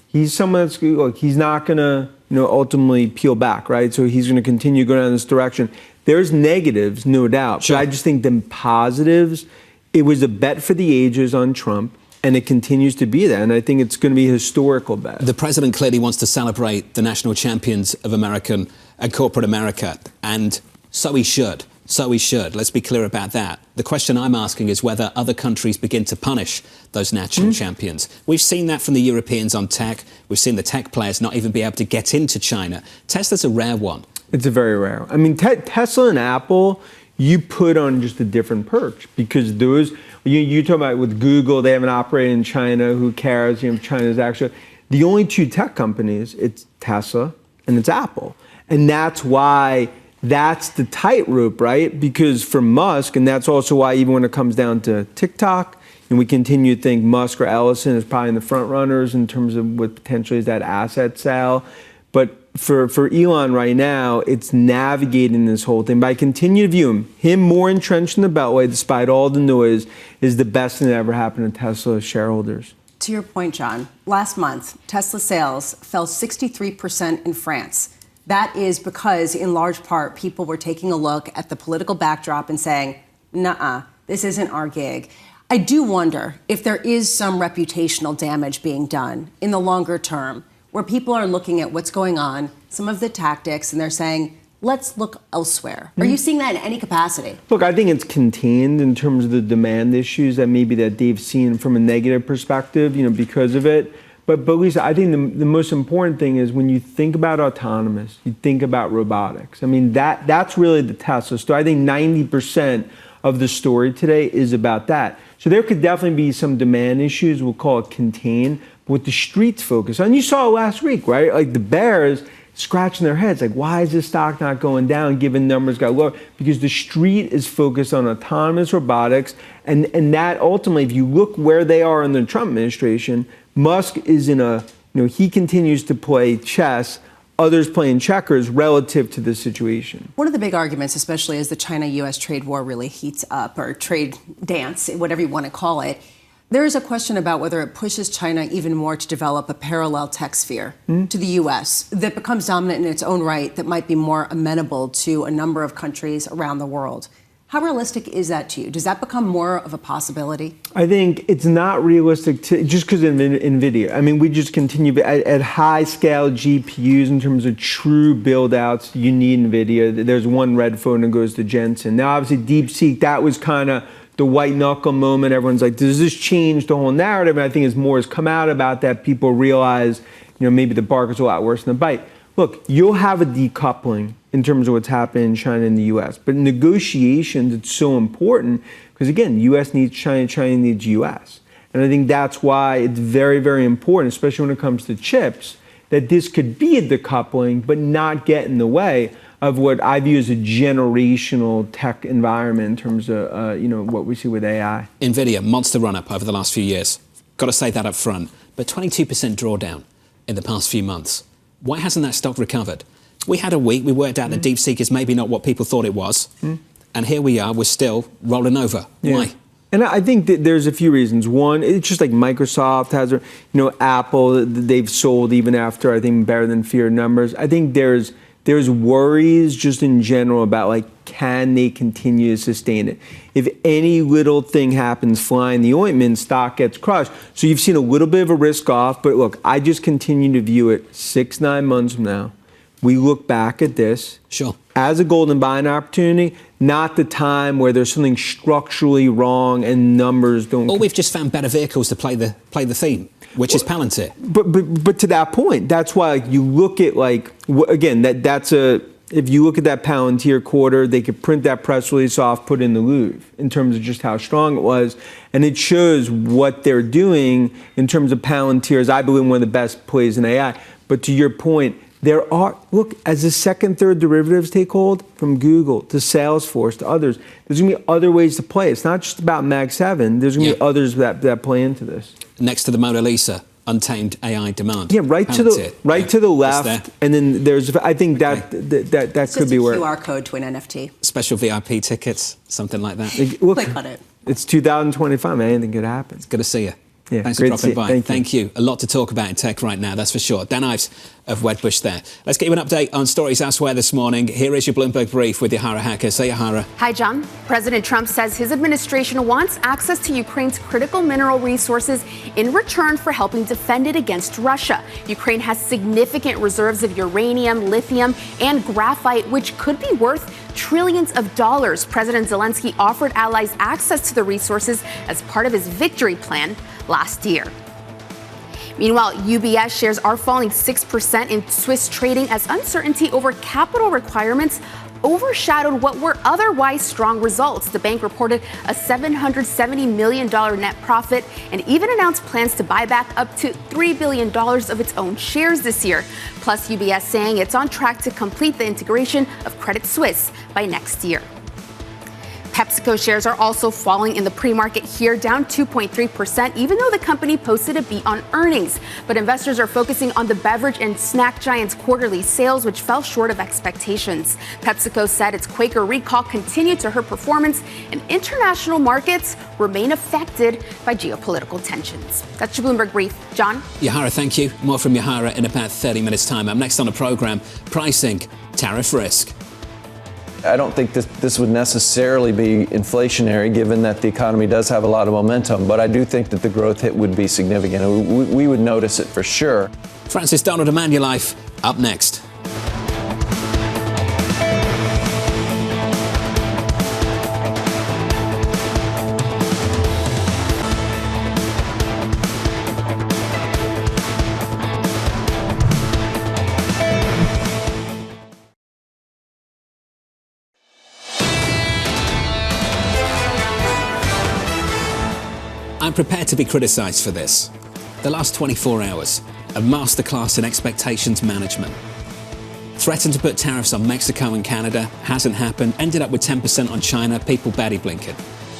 he's someone that's, look, he's not going to ultimately peel back, right? So he's going to continue going down this direction. There's negatives, no doubt. Sure. But I just think the positives, it was a bet for the ages on Trump, and it continues to be that. And I think it's going to be a historical bet. The president clearly wants to celebrate the national champions of American and corporate America, and so he should. So we should. Let's be clear about that. The question I'm asking is whether other countries begin to punish those national champions. We've seen that from the Europeans on tech. We've seen the tech players not even be able to get into China. Tesla's a rare one. It's a very rare one. I mean, Tesla and Apple, you put on just a different perch because those, you talk about with Google, they haven't operated in China. Who cares? China's actually, the only two tech companies, it's Tesla and it's Apple. And that's why that's the tightrope, right? Because for Musk, and that's also why even when it comes down to TikTok, and we continue to think Musk or Ellison is probably in the front runners in terms of what potentially is that asset sale. But for Elon right now, it's navigating this whole thing. But I continue to view him more entrenched in the Beltway, despite all the noise, is the best thing that ever happened to Tesla shareholders. To your point, John, last month, Tesla sales fell 63% in France. That is because, in large part, people were taking a look at the political backdrop and saying, nuh-uh, this isn't our gig. I do wonder if there is some reputational damage being done in the longer term, where people are looking at what's going on, some of the tactics, and they're saying, let's look elsewhere. Are you seeing that in any capacity? Look, I think it's contained in terms of the demand issues that maybe that they've seen from a negative perspective, because of it. But Lisa, I think the most important thing is when you think about autonomous, you think about robotics. I mean, that's really the Tesla story. I think 90% of the story today is about that. So there could definitely be some demand issues, we'll call it contained, but what the streets focus on. You saw it last week, right? Like the bears scratching their heads, like, why is this stock not going down given numbers got lower? Because the street is focused on autonomous robotics, and that ultimately, if you look where they are in the Trump administration, Musk is in he continues to play chess, others playing checkers relative to this situation. One of the big arguments, especially as the China-U.S. trade war really heats up, or trade dance, whatever you want to call it, there is a question about whether it pushes China even more to develop a parallel tech sphere to the U.S. that becomes dominant in its own right, that might be more amenable to a number of countries around the world. How realistic is that to you? Does that become more of a possibility? I think it's not realistic just because of NVIDIA. I mean, we just continue at high scale GPUs in terms of true build outs. You need NVIDIA. There's one red phone that goes to Jensen. Now, obviously, DeepSeek, that was kind of the white knuckle moment. Everyone's like, does this change the whole narrative? And I think as more has come out about that, people realize, maybe the bark is a lot worse than the bite. Look, you'll have a decoupling in terms of what's happening in China and the U.S. But negotiations, it's so important because, again, U.S. needs China, China needs U.S. And I think that's why it's very, very important, especially when it comes to chips, that this could be a decoupling but not get in the way of what I view as a generational tech environment in terms of, what we see with AI. NVIDIA, monster run-up over the last few years. Got to say that up front. But 22% drawdown in the past few months. Why hasn't that stock recovered? We had a week, we worked out that DeepSeek is maybe not what people thought it was. And here we are, we're still rolling over. Yeah. Why? And I think that there's a few reasons. One, it's just like Microsoft has, Apple, they've sold even after, I think, better than feared numbers. I think there's worries just in general about, can they continue to sustain it? If any little thing happens flying the ointment, stock gets crushed. So you've seen a little bit of a risk off, but look, I just continue to view it 6-9 months from now. We look back at this as a golden buying opportunity, not the time where there's something structurally wrong and numbers don't. Or we've just found better vehicles to play the theme, which is Palantir. But to that point, that's why you look at again if you look at that Palantir quarter, they could print that press release off, put it in the Louvre in terms of just how strong it was, and it shows what they're doing in terms of Palantir is, I believe, one of the best plays in AI. But to your point, There are, look, as the second, third derivatives take hold, from Google to Salesforce to others, there's going to be other ways to play. It's not just about Mag 7. There's going to be others that play into this. Next to the Mona Lisa, untamed AI demand. Yeah, right to the left, and then there's. I think that could be where. It's just a QR code to an NFT. Special VIP tickets, something like that. Click on it. It's 2025, man. Anything could happen. It's good to see you. Yeah, thanks for dropping by. Thank you. A lot to talk about in tech right now, that's for sure. Dan Ives of Wedbush there. Let's get you an update on stories elsewhere this morning. Here is your Bloomberg brief with Yahara Hacker. Say, Yahara. Hi, John. President Trump says his administration wants access to Ukraine's critical mineral resources in return for helping defend it against Russia. Ukraine has significant reserves of uranium, lithium, and graphite, which could be worth trillions of dollars. President Zelensky offered allies access to the resources as part of his victory plan last year. Meanwhile, UBS shares are falling 6% in Swiss trading as uncertainty over capital requirements overshadowed what were otherwise strong results. The bank reported a $770 million net profit and even announced plans to buy back up to $3 billion of its own shares this year. Plus, UBS saying it's on track to complete the integration of Credit Suisse by next year. PepsiCo shares are also falling in the pre-market here, down 2.3%, even though the company posted a beat on earnings. But investors are focusing on the beverage and snack giant's quarterly sales, which fell short of expectations. PepsiCo said its Quaker recall continued to hurt performance, and international markets remain affected by geopolitical tensions. That's your Bloomberg brief. John? Yahara, thank you. More from Yahara in about 30 minutes' time. I'm next on the program, pricing tariff risk. I don't think this would necessarily be inflationary, given that the economy does have a lot of momentum, but I do think that the growth hit would be significant. We would notice it for sure. Francis Donald of Manulife, up next. I'm prepared to be criticised for this. The last 24 hours, a masterclass in expectations management. Threatened to put tariffs on Mexico and Canada, hasn't happened, ended up with 10% on China, people barely blinking.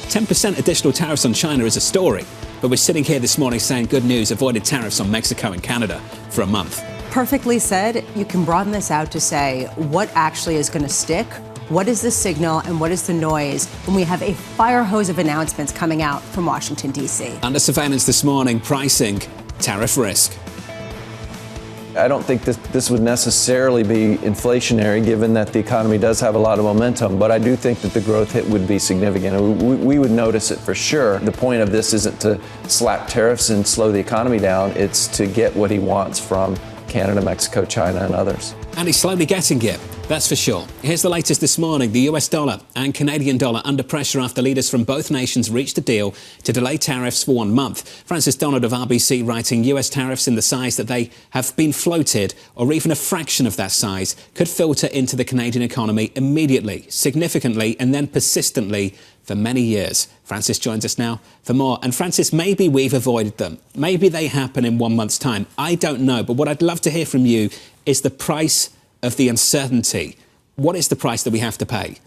10% additional tariffs on China is a story, but we're sitting here this morning saying good news, avoided tariffs on Mexico and Canada for a month. Perfectly said. You can broaden this out to say what actually is going to stick. What is the signal and what is the noise when we have a fire hose of announcements coming out from Washington, D.C.? Under surveillance this morning, pricing tariff risk. I don't think this would necessarily be inflationary, given that the economy does have a lot of momentum, but I do think that the growth hit would be significant. We would notice it for sure. The point of this isn't to slap tariffs and slow the economy down. It's to get what he wants from Canada, Mexico, China, and others. And he's slowly getting it, that's for sure. Here's the latest this morning. The US dollar and Canadian dollar under pressure after leaders from both nations reached a deal to delay tariffs for 1 month. Francis Donald of RBC writing US tariffs in the size that they have been floated, or even a fraction of that size, could filter into the Canadian economy immediately, significantly, and then persistently for many years. Francis joins us now for more. And Francis, maybe we've avoided them. Maybe they happen in 1 month's time. I don't know. But what I'd love to hear from you is the price of the uncertainty. What is the price that we have to pay?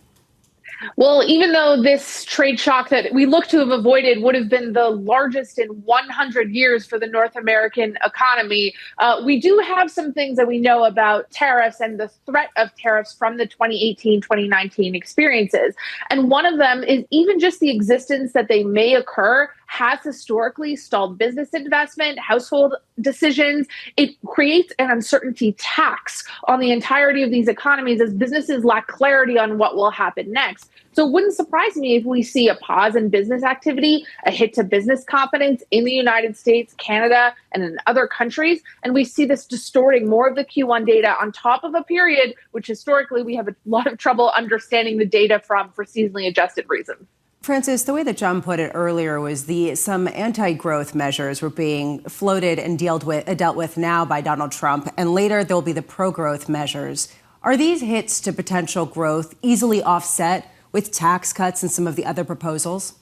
Well, even though this trade shock that we look to have avoided would have been the largest in 100 years for the North American economy, we do have some things that we know about tariffs and the threat of tariffs from the 2018-2019 experiences. And one of them is even just the existence that they may occur has historically stalled business investment, household decisions. It creates an uncertainty tax on the entirety of these economies as businesses lack clarity on what will happen next. So it wouldn't surprise me if we see a pause in business activity, a hit to business confidence in the United States, Canada, and in other countries. And we see this distorting more of the Q1 data on top of a period which historically we have a lot of trouble understanding the data from for seasonally adjusted reasons. Francis, the way that John put it earlier was some anti-growth measures were being floated and dealt with now by Donald Trump, and later there'll be the pro-growth measures. Are these hits to potential growth easily offset with tax cuts and some of the other proposals?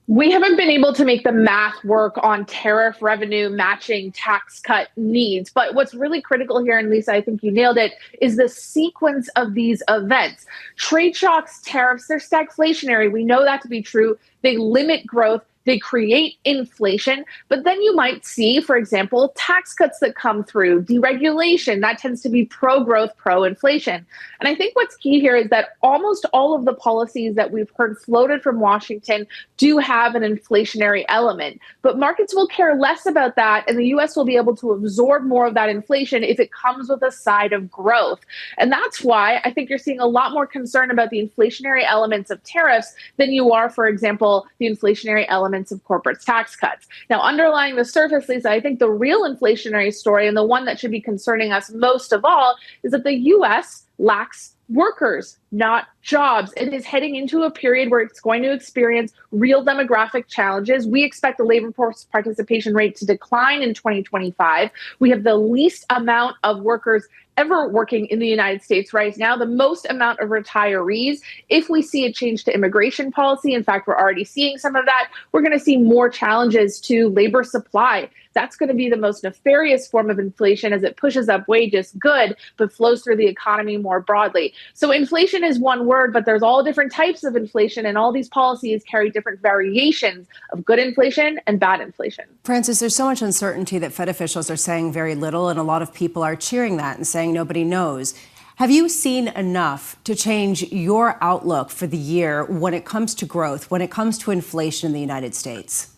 We haven't been able to make the math work on tariff revenue matching tax cut needs. But what's really critical here, and Lisa, I think you nailed it, is the sequence of these events. Trade shocks, tariffs, they're stagflationary. We know that to be true. They limit growth. They create inflation, but then you might see, for example, tax cuts that come through, deregulation, that tends to be pro-growth, pro-inflation. And I think what's key here is that almost all of the policies that we've heard floated from Washington do have an inflationary element, but markets will care less about that, and the U.S. will be able to absorb more of that inflation if it comes with a side of growth. And that's why I think you're seeing a lot more concern about the inflationary elements of tariffs than you are, for example, the inflationary elements of corporate tax cuts. Now, underlying the surface, Lisa, I think the real inflationary story, and the one that should be concerning us most of all, is that the U.S. lacks workers, not jobs. It is heading into a period where it's going to experience real demographic challenges. We expect the labor force participation rate to decline in 2025. We have the least amount of workers ever working in the United States right now, the most amount of retirees. If we see a change to immigration policy, in fact, we're already seeing some of that, we're going to see more challenges to labor supply. That's going to be the most nefarious form of inflation as it pushes up wages, good, but flows through the economy more broadly. So inflation is one word, but there's all different types of inflation, and all these policies carry different variations of good inflation and bad inflation. Francis, there's so much uncertainty that Fed officials are saying very little, and a lot of people are cheering that and saying nobody knows. Have you seen enough to change your outlook for the year when it comes to growth, when it comes to inflation in the United States?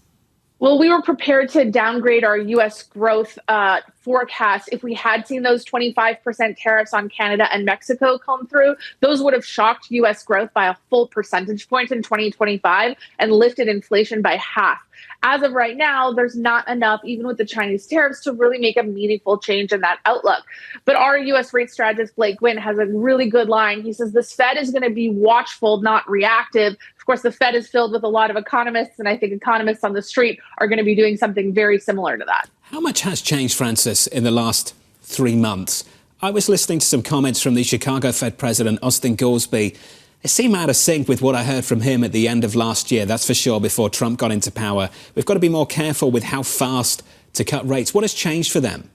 Well, we were prepared to downgrade our U.S. growth forecast if we had seen those 25% tariffs on Canada and Mexico come through. Those would have shocked U.S. growth by a full percentage point in 2025 and lifted inflation by half. As of right now, there's not enough, even with the Chinese tariffs, to really make a meaningful change in that outlook. But our U.S. rate strategist, Blake Gwynn, has a really good line. He says this Fed is going to be watchful, not reactive. Of course, the Fed is filled with a lot of economists, and I think economists on the street are going to be doing something very similar to that. How much has changed, Francis, in the last 3 months? I was listening to some comments from the Chicago Fed President, Austin Goolsbee. It seemed out of sync with what I heard from him at the end of last year, that's for sure, before Trump got into power. We've got to be more careful with how fast to cut rates. What has changed for them?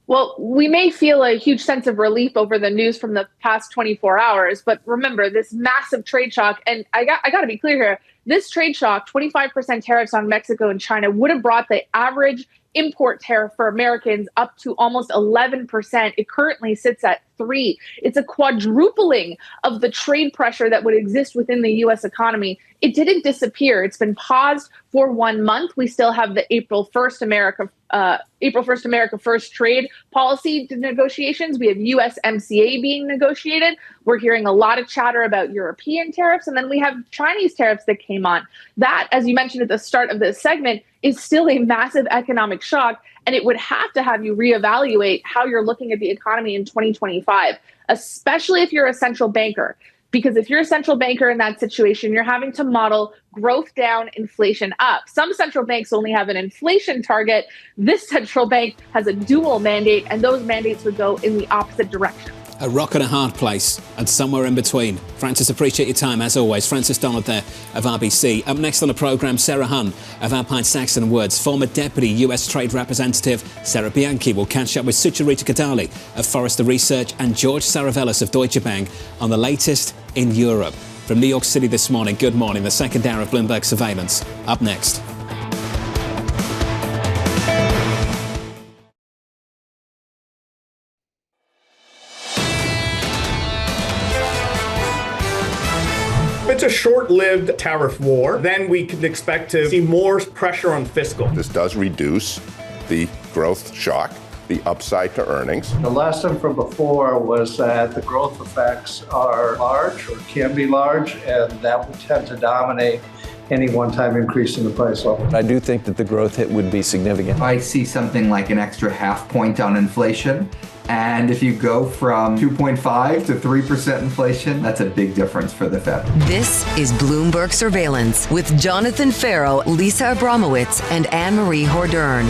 Well, we may feel a huge sense of relief over the news from the past 24 hours, but remember this massive trade shock, and I got to be clear here, this trade shock, 25% tariffs on Mexico and China, would have brought the average import tariff for Americans up to almost 11%. It currently sits at 3%. It's a quadrupling of the trade pressure that would exist within the U.S. economy. It didn't disappear. It's been paused for 1 month. We still have the April 1st America First trade policy negotiations. We have USMCA being negotiated. We're hearing a lot of chatter about European tariffs, and then we have Chinese tariffs that came on. That, as you mentioned at the start of this segment, is still a massive economic shock, and it would have to have you reevaluate how you're looking at the economy in 2025, especially if you're a central banker. Because if you're a central banker in that situation, you're having to model growth down, inflation up. Some central banks only have an inflation target. This central bank has a dual mandate, and those mandates would go in the opposite direction. A rock and a hard place, and somewhere in between. Francis, appreciate your time, as always. Francis Donald there of RBC. Up next on the programme, Sarah Hunn of Alpine, Saxon & Words. Former Deputy US Trade Representative Sarah Bianchi will catch up with Sucharita Kodali of Forrester Research and George Saravelos of Deutsche Bank on the latest in Europe. From New York City this morning, good morning. The second hour of Bloomberg Surveillance. Up next. It's a short-lived tariff war. Then we can expect to see more pressure on fiscal. This does reduce the growth shock, the upside to earnings. The lesson from before was that the growth effects are large or can be large, and that will tend to dominate any one-time increase in the price level. I do think that the growth hit would be significant. I see something like an extra half point on inflation. And if you go from 2.5 to 3% inflation, that's a big difference for the Fed. This is Bloomberg Surveillance with Jonathan Ferro, Lisa Abramowicz, and Annmarie Hordern.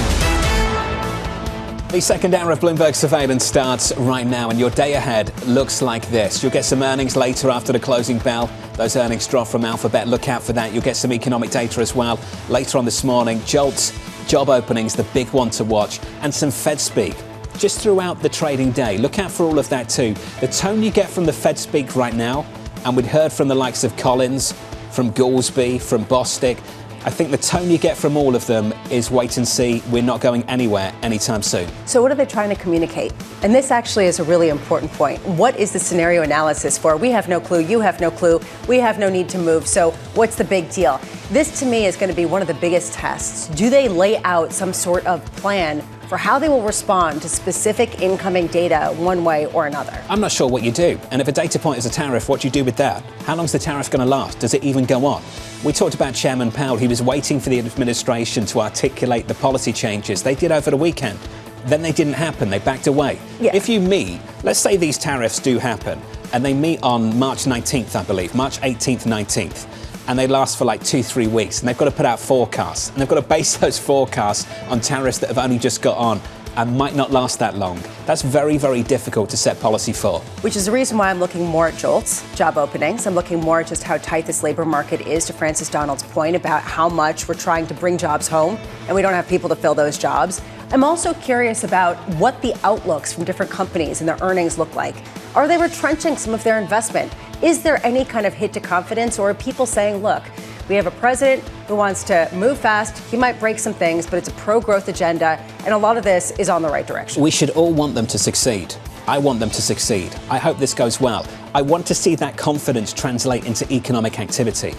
The second hour of Bloomberg Surveillance starts right now, and your day ahead looks like this. You'll get some earnings later after the closing bell. Those earnings drop from Alphabet. Look out for that. You'll get some economic data as well later on this morning. JOLTS, job openings, the big one to watch, and some Fed speak just throughout the trading day. Look out for all of that too. The tone you get from the Fed speak right now, and we'd heard from the likes of Collins, from Goolsby, from Bostic. I think the tone you get from all of them is wait and see. We're not going anywhere anytime soon. So what are they trying to communicate? And this actually is a really important point. What is the scenario analysis for? We have no clue. You have no clue. We have no need to move. So what's the big deal? This, to me, is going to be one of the biggest tests. Do they lay out some sort of plan for how they will respond to specific incoming data one way or another? I'm not sure what you do. And if a data point is a tariff, what do you do with that? How long is the tariff going to last? Does it even go on? We talked about Chairman Powell. He was waiting for the administration to articulate the policy changes. They did over the weekend. Then they didn't happen. They backed away. Yeah. If you meet, let's say these tariffs do happen, and they meet on March 19th, I believe, March 18th, 19th. And they last for like 2-3 weeks, and they've got to put out forecasts, and they've got to base those forecasts on tariffs that have only just got on and might not last that long. That's very, very difficult to set policy for. Which is the reason why I'm looking more at JOLTS, job openings. I'm looking more at just how tight this labor market is, to Francis Donald's point about how much we're trying to bring jobs home, and we don't have people to fill those jobs. I'm also curious about what the outlooks from different companies and their earnings look like. Are they retrenching some of their investment? Is there any kind of hit to confidence, or are people saying, look, we have a president who wants to move fast, he might break some things, but it's a pro-growth agenda, and a lot of this is on the right direction? We should all want them to succeed. I want them to succeed. I hope this goes well. I want to see that confidence translate into economic activity.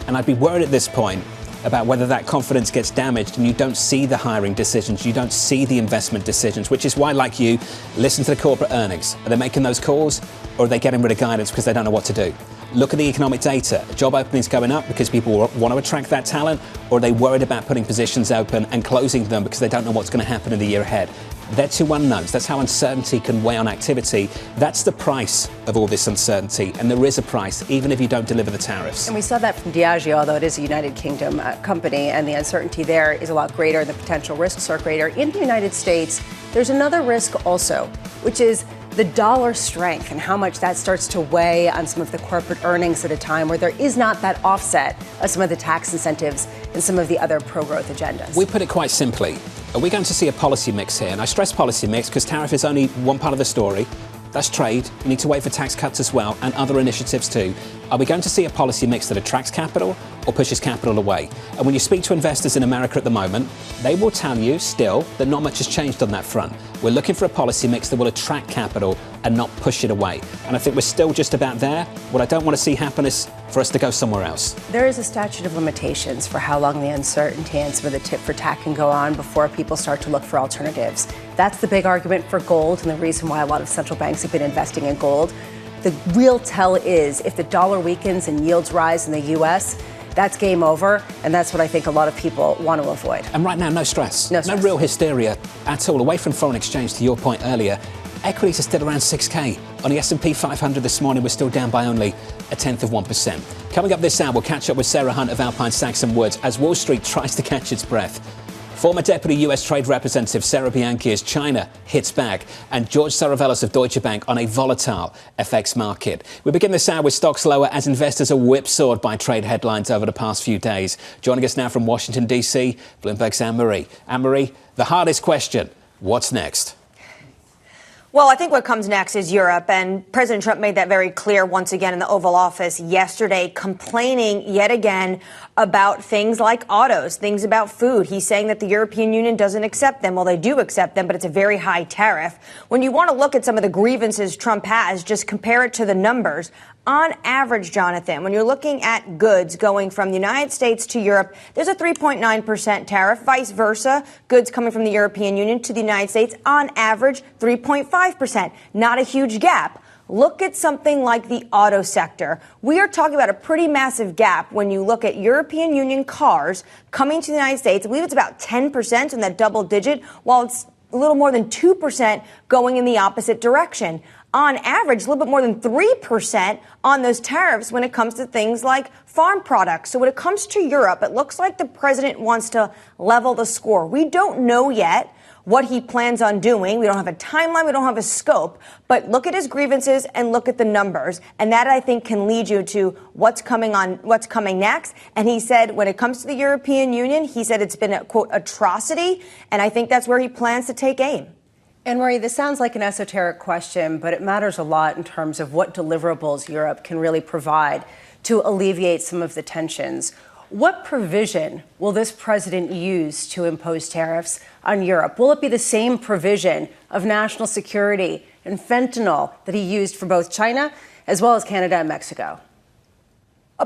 And I'd be worried at this point about whether that confidence gets damaged and you don't see the hiring decisions, you don't see the investment decisions, which is why, like you, listen to the corporate earnings. Are they making those calls, or are they getting rid of guidance because they don't know what to do? Look at the economic data. Job openings going up because people want to attract that talent, or are they worried about putting positions open and closing them because they don't know what's going to happen in the year ahead? They're two unknowns. That's how uncertainty can weigh on activity. That's the price of all this uncertainty. And there is a price, even if you don't deliver the tariffs. And we saw that from Diageo, although it is a United Kingdom company, and the uncertainty there is a lot greater, the potential risks are greater. In the United States, there's another risk also, which is the dollar strength and how much that starts to weigh on some of the corporate earnings at a time where there is not that offset of some of the tax incentives and some of the other pro-growth agendas. We put it quite simply. Are we going to see a policy mix here? And I stress policy mix because tariff is only one part of the story. That's trade. We need to wait for tax cuts as well, and other initiatives too. Are we going to see a policy mix that attracts capital or pushes capital away? And when you speak to investors in America at the moment, they will tell you still that not much has changed on that front. We're looking for a policy mix that will attract capital and not push it away. And I think we're still just about there. What I don't want to see happen is for us to go somewhere else. There is a statute of limitations for how long the uncertainty and some of the tit for tat can go on before people start to look for alternatives. That's the big argument for gold, and the reason why a lot of central banks have been investing in gold. The real tell is if the dollar weakens and yields rise in the U.S., that's game over, and that's what I think a lot of people want to avoid. And right now, no stress. No stress. No real hysteria at all. Away from foreign exchange, to your point earlier, equities are still around 6K. On the S&P 500 this morning, we're still down by only 0.1%. Coming up this hour, we'll catch up with Sarah Hunt of Alpine Saxon Woods as Wall Street tries to catch its breath. Former Deputy US Trade Representative Sarah Bianchi as China hits back, and George Saravelos of Deutsche Bank on a volatile FX market. We begin this hour with stocks lower as investors are whipsawed by trade headlines over the past few days. Joining us now from Washington, D.C., Bloomberg's Annmarie. Annmarie, the hardest question, what's next? Well, I think what comes next is Europe, and President Trump made that very clear once again in the Oval Office yesterday, complaining yet again about things like autos, things about food. He's saying that the European Union doesn't accept them. Well, they do accept them, but it's a very high tariff. When you want to look at some of the grievances Trump has, just compare it to the numbers. On average, Jonathan, when you're looking at goods going from the United States to Europe, there's a 3.9% tariff. Vice versa, goods coming from the European Union to the United States, on average, 3.5%. Not a huge gap. Look at something like the auto sector. We are talking about a pretty massive gap when you look at European Union cars coming to the United States. I believe it's about 10% in that double digit, while it's a little more than 2% going in the opposite direction. On average, a little bit more than 3% on those tariffs when it comes to things like farm products. So when it comes to Europe, it looks like the president wants to level the score. We don't know yet what he plans on doing. We don't have a timeline. We don't have a scope. But look at his grievances and look at the numbers. And that, I think, can lead you to what's coming next. And he said when it comes to the European Union, he said it's been a, quote, atrocity. And I think that's where he plans to take aim. Annmarie, this sounds like an esoteric question, but it matters a lot in terms of what deliverables Europe can really provide to alleviate some of the tensions. What provision will this president use to impose tariffs on Europe? Will it be the same provision of national security and fentanyl that he used for both China as well as Canada and Mexico?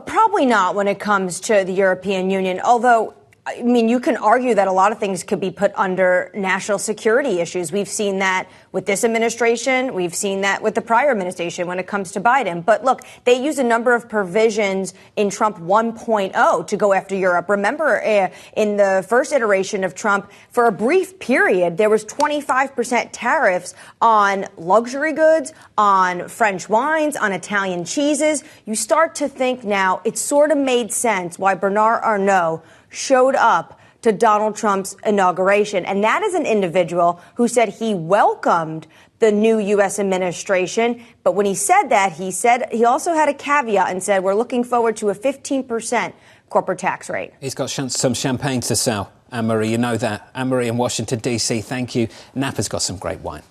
Probably not when it comes to the European Union, although I mean, you can argue that a lot of things could be put under national security issues. We've seen that with this administration. We've seen that with the prior administration when it comes to Biden. But look, they use a number of provisions in Trump 1.0 to go after Europe. Remember, in the first iteration of Trump, for a brief period, there was 25% tariffs on luxury goods, on French wines, on Italian cheeses. You start to think now it sort of made sense why Bernard Arnault showed up to Donald Trump's inauguration. And that is an individual who said he welcomed the new U.S. administration. But when he said that, he also had a caveat and said, we're looking forward to a 15% corporate tax rate. He's got some champagne to sell, Annmarie. You know that. Annmarie in Washington, D.C., thank you. Napa's got some great wine.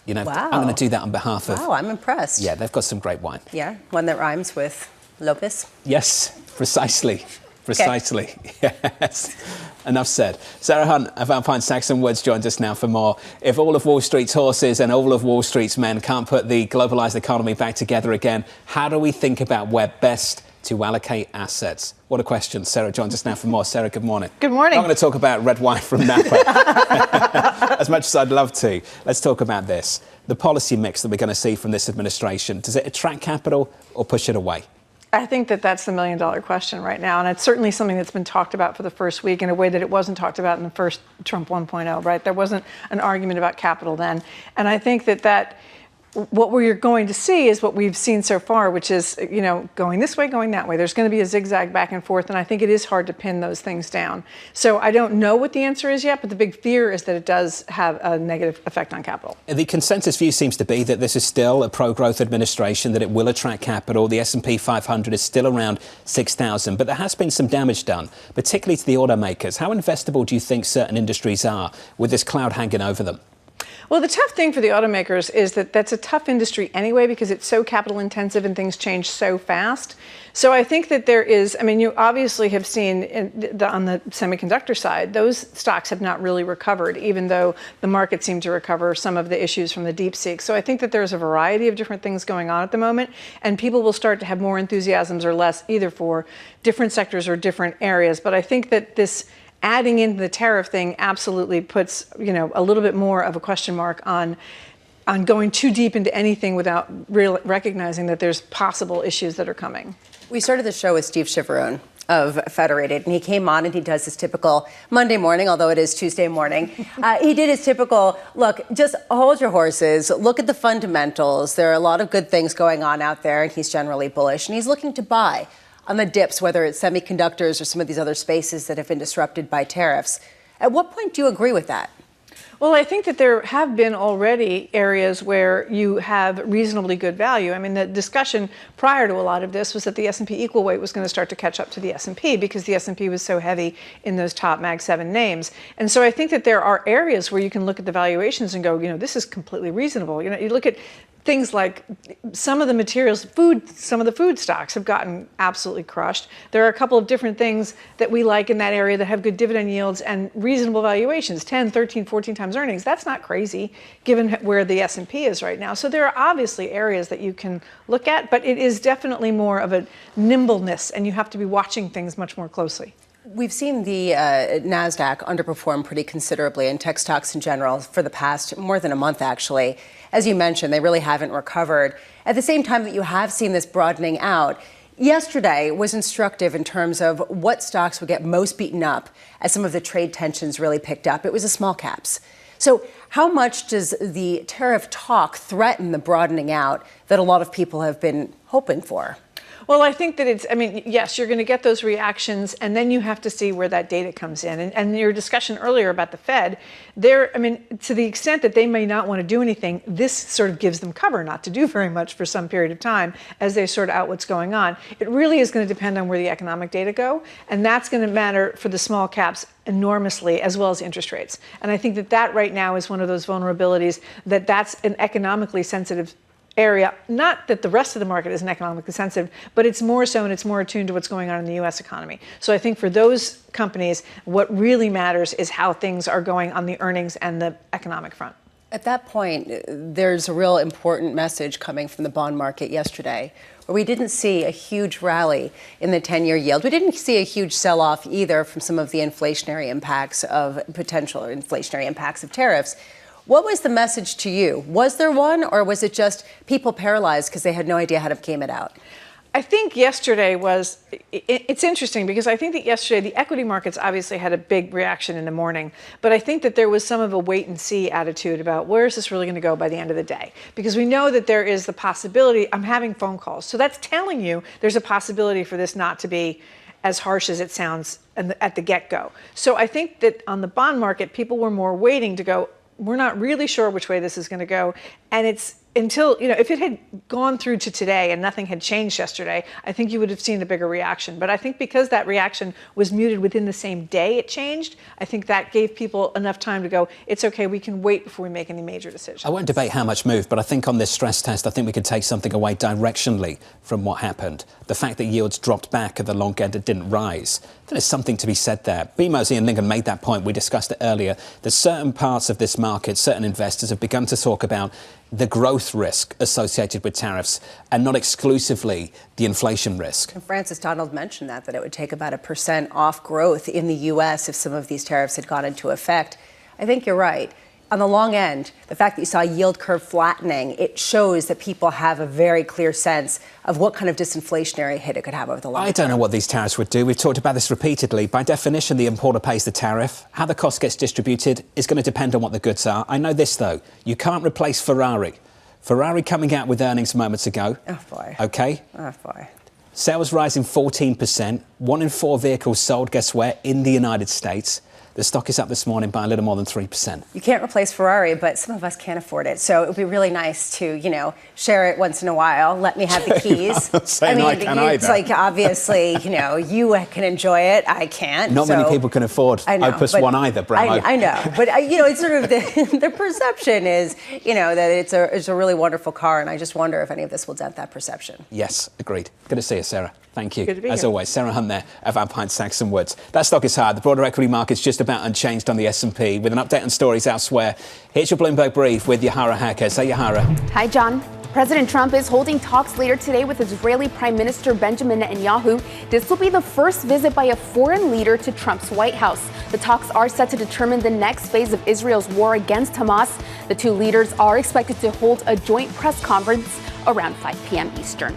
You know, wow. I'm going to do that on behalf of... Wow, I'm impressed. Yeah, they've got some great wine. Yeah, one that rhymes with Lopez. Yes, precisely. Precisely. Okay. Yes. Enough said. Sarah Hunt of Alpine Saxon Woods joins us now for more. If all of Wall Street's horses and all of Wall Street's men can't put the globalised economy back together again, how do we think about where best to allocate assets? What a question. Sarah joins us now for more. Sarah, good morning. Good morning. I'm going to talk about red wine from Napa. As much as I'd love to. Let's talk about this. The policy mix that we're going to see from this administration. Does it attract capital or push it away? I think that that's the million-dollar question right now. And it's certainly something that's been talked about for the first week in a way that it wasn't talked about in the first Trump 1.0, right? There wasn't an argument about capital then. And I think that what we're going to see is what we've seen so far, which is, you know, going this way, going that way. There's going to be a zigzag back and forth, and I think it is hard to pin those things down. So I don't know what the answer is yet, but the big fear is that it does have a negative effect on capital. The consensus view seems to be that this is still a pro-growth administration, that it will attract capital. The S&P 500 is still around 6,000, but there has been some damage done, particularly to the automakers. How investable do you think certain industries are with this cloud hanging over them? Well, the tough thing for the automakers is that that's a tough industry anyway because it's so capital intensive and things change so fast. So I think that there is, I mean, you obviously have seen on the semiconductor side, those stocks have not really recovered, even though the market seemed to recover some of the issues from the DeepSeek. So I think that there's a variety of different things going on at the moment, and people will start to have more enthusiasms or less either for different sectors or different areas. But I think that this adding in the tariff thing absolutely puts, you know, a little bit more of a question mark on going too deep into anything without recognizing that there's possible issues that are coming. We started the show with Steve Chiavarone of Federated, and he came on and he does his typical Monday morning, although it is Tuesday morning. He did his typical, look, just hold your horses, look at the fundamentals. There are a lot of good things going on out there, and he's generally bullish, and he's looking to buy on the dips, whether it's semiconductors or some of these other spaces that have been disrupted by tariffs. At what point do you agree with that? Well, I think that there have been already areas where you have reasonably good value. I mean, the discussion prior to a lot of this was that the S&P equal weight was going to start to catch up to the S&P because the S&P was so heavy in those top Mag 7 names. And so I think that there are areas where you can look at the valuations and go, you know, this is completely reasonable. You know, you look at things like some of the materials, some of the food stocks have gotten absolutely crushed. There are a couple of different things that we like in that area that have good dividend yields and reasonable valuations, 10, 13, 14 times earnings. That's not crazy given where the S&P is right now. So there are obviously areas that you can look at, but it is definitely more of a nimbleness and you have to be watching things much more closely. We've seen the NASDAQ underperform pretty considerably, and tech stocks in general, for the past more than a month, actually. As you mentioned, they really haven't recovered. At the same time that you have seen this broadening out, yesterday was instructive in terms of what stocks would get most beaten up as some of the trade tensions really picked up. It was the small caps. So how much does the tariff talk threaten the broadening out that a lot of people have been hoping for? Well, I think that yes, you're going to get those reactions, and then you have to see where that data comes in. And your discussion earlier about the Fed, to the extent that they may not want to do anything, this sort of gives them cover not to do very much for some period of time as they sort out what's going on. It really is going to depend on where the economic data go, and that's going to matter for the small caps enormously, as well as interest rates. And I think that right now is one of those vulnerabilities that's an economically sensitive area. Not that the rest of the market isn't economically sensitive, but it's more so, and it's more attuned to what's going on in the U.S. economy. So I think for those companies, what really matters is how things are going on the earnings and the economic front. At that point, there's a real important message coming from the bond market yesterday, where we didn't see a huge rally in the 10-year yield. We didn't see a huge sell-off either from some of the inflationary impacts of potential inflationary impacts of tariffs. What was the message to you? Was there one, or was it just people paralyzed because they had no idea how to game it out? I think yesterday it's interesting because I think that yesterday the equity markets obviously had a big reaction in the morning, but I think that there was some of a wait and see attitude about where is this really going to go by the end of the day? Because we know that there is the possibility, I'm having phone calls, so that's telling you there's a possibility for this not to be as harsh as it sounds at the get-go. So I think that on the bond market, people were more waiting to go, we're not really sure which way this is going to go. And it's until, if it had gone through to today and nothing had changed yesterday, I think you would have seen a bigger reaction. But I think because that reaction was muted within the same day it changed, I think that gave people enough time to go, it's okay, we can wait before we make any major decisions. I won't debate how much moved, but I think on this stress test, I think we could take something away directionally from what happened. The fact that yields dropped back at the long end and didn't rise, there's something to be said there. BMO's Ian Lincoln made that point. We discussed it earlier. That certain parts of this market, certain investors have begun to talk about the growth risk associated with tariffs and not exclusively the inflation risk. And Francis Donald mentioned that it would take about 1% off growth in the U.S. if some of these tariffs had gone into effect. I think you're right. On the long end, the fact that you saw a yield curve flattening, it shows that people have a very clear sense of what kind of disinflationary hit it could have over the long term. I don't know what these tariffs would do. We've talked about this repeatedly. By definition, the importer pays the tariff. How the cost gets distributed is going to depend on what the goods are. I know this, though. You can't replace Ferrari. Ferrari coming out with earnings moments ago. Oh, boy. OK? Oh, boy. Sales rising 14%. 1 in 4 vehicles sold, guess where? In the United States. The stock is up this morning by a little more than 3%. You can't replace Ferrari, but some of us can't afford it. So it would be really nice to, share it once in a while. Let me have the keys. It's like, obviously, you can enjoy it. I can't. Not many people can afford Opus One either, Bravo. I know. But, it's sort of the perception is, that it's a really wonderful car. And I just wonder if any of this will dent that perception. Yes, agreed. Good to see you, Sarah. Thank you. Good to be As here. always, Sarah Hunt there of Alpine Saxon Woods. That stock is higher. The broader equity market's just about unchanged on the S&P. With an update on stories elsewhere, here's your Bloomberg Brief with Yahara Hacker. Say, Yahara. Hi, John. President Trump is holding talks later today with Israeli Prime Minister Benjamin Netanyahu. This will be the first visit by a foreign leader to Trump's White House. The talks are set to determine the next phase of Israel's war against Hamas. The two leaders are expected to hold a joint press conference around 5 p.m. Eastern.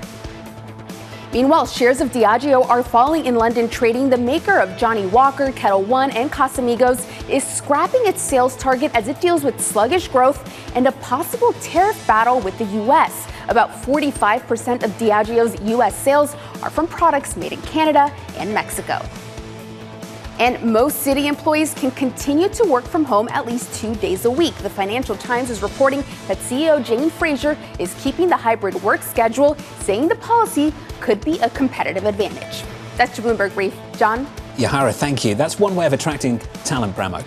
Meanwhile, shares of Diageo are falling in London trading. The maker of Johnny Walker, Kettle One, and Casamigos is scrapping its sales target as it deals with sluggish growth and a possible tariff battle with the U.S. About 45% of Diageo's U.S. sales are from products made in Canada and Mexico. And most city employees can continue to work from home at least 2 days a week. The Financial Times is reporting that CEO Jane Fraser is keeping the hybrid work schedule, saying the policy could be a competitive advantage. That's your Bloomberg Brief. John? Yahara, thank you. That's one way of attracting talent, Bramo.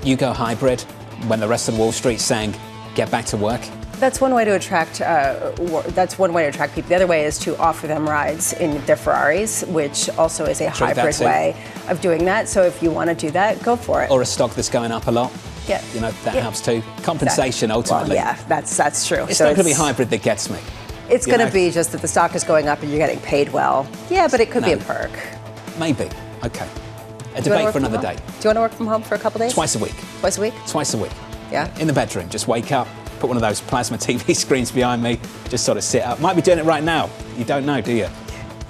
You go hybrid when the rest of Wall Street's saying, get back to work. That's one way to attract. That's one way to attract people. The other way is to offer them rides in their Ferraris, which also is a hybrid way of doing that. So if you want to do that, go for it. Or a stock that's going up a lot. Yeah, that helps too. Compensation ultimately. Well, yeah, that's true. It's not going to be hybrid that gets me. It's going to be just that the stock is going up and you're getting paid well. Yeah, but it could be a perk. Maybe. Okay. A debate for another day. Do you want to work from home for a couple days? Twice a week. Twice a week? Twice a week. Yeah. In the bedroom. Just wake up, put one of those plasma TV screens behind me, just sort of sit up. Might be doing it right now. You don't know, do you?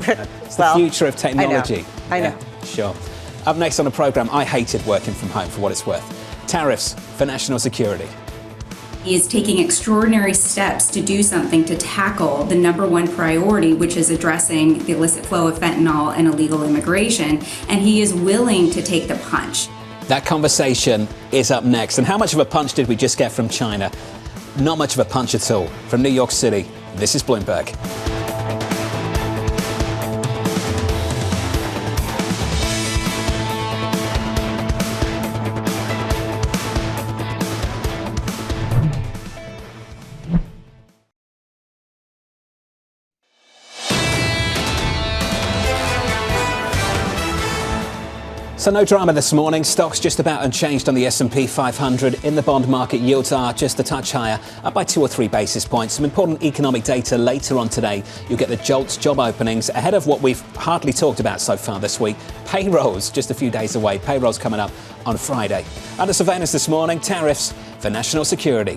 It's the future of technology. I know. Sure. Up next on the programme, I hated working from home for what it's worth. Tariffs for national security. He is taking extraordinary steps to do something to tackle the number one priority, which is addressing the illicit flow of fentanyl and illegal immigration, and he is willing to take the punch. That conversation is up next. And how much of a punch did we just get from China? Not much of a punch at all. From New York City, this is Bloomberg. So no drama this morning. Stocks just about unchanged on the S&P 500. In the bond market, yields are just a touch higher, up by 2 or 3 basis points. Some important economic data later on today. You'll get the JOLTS job openings ahead of what we've hardly talked about so far this week. Payrolls just a few days away. Payrolls coming up on Friday. Under surveillance this morning, tariffs for national security.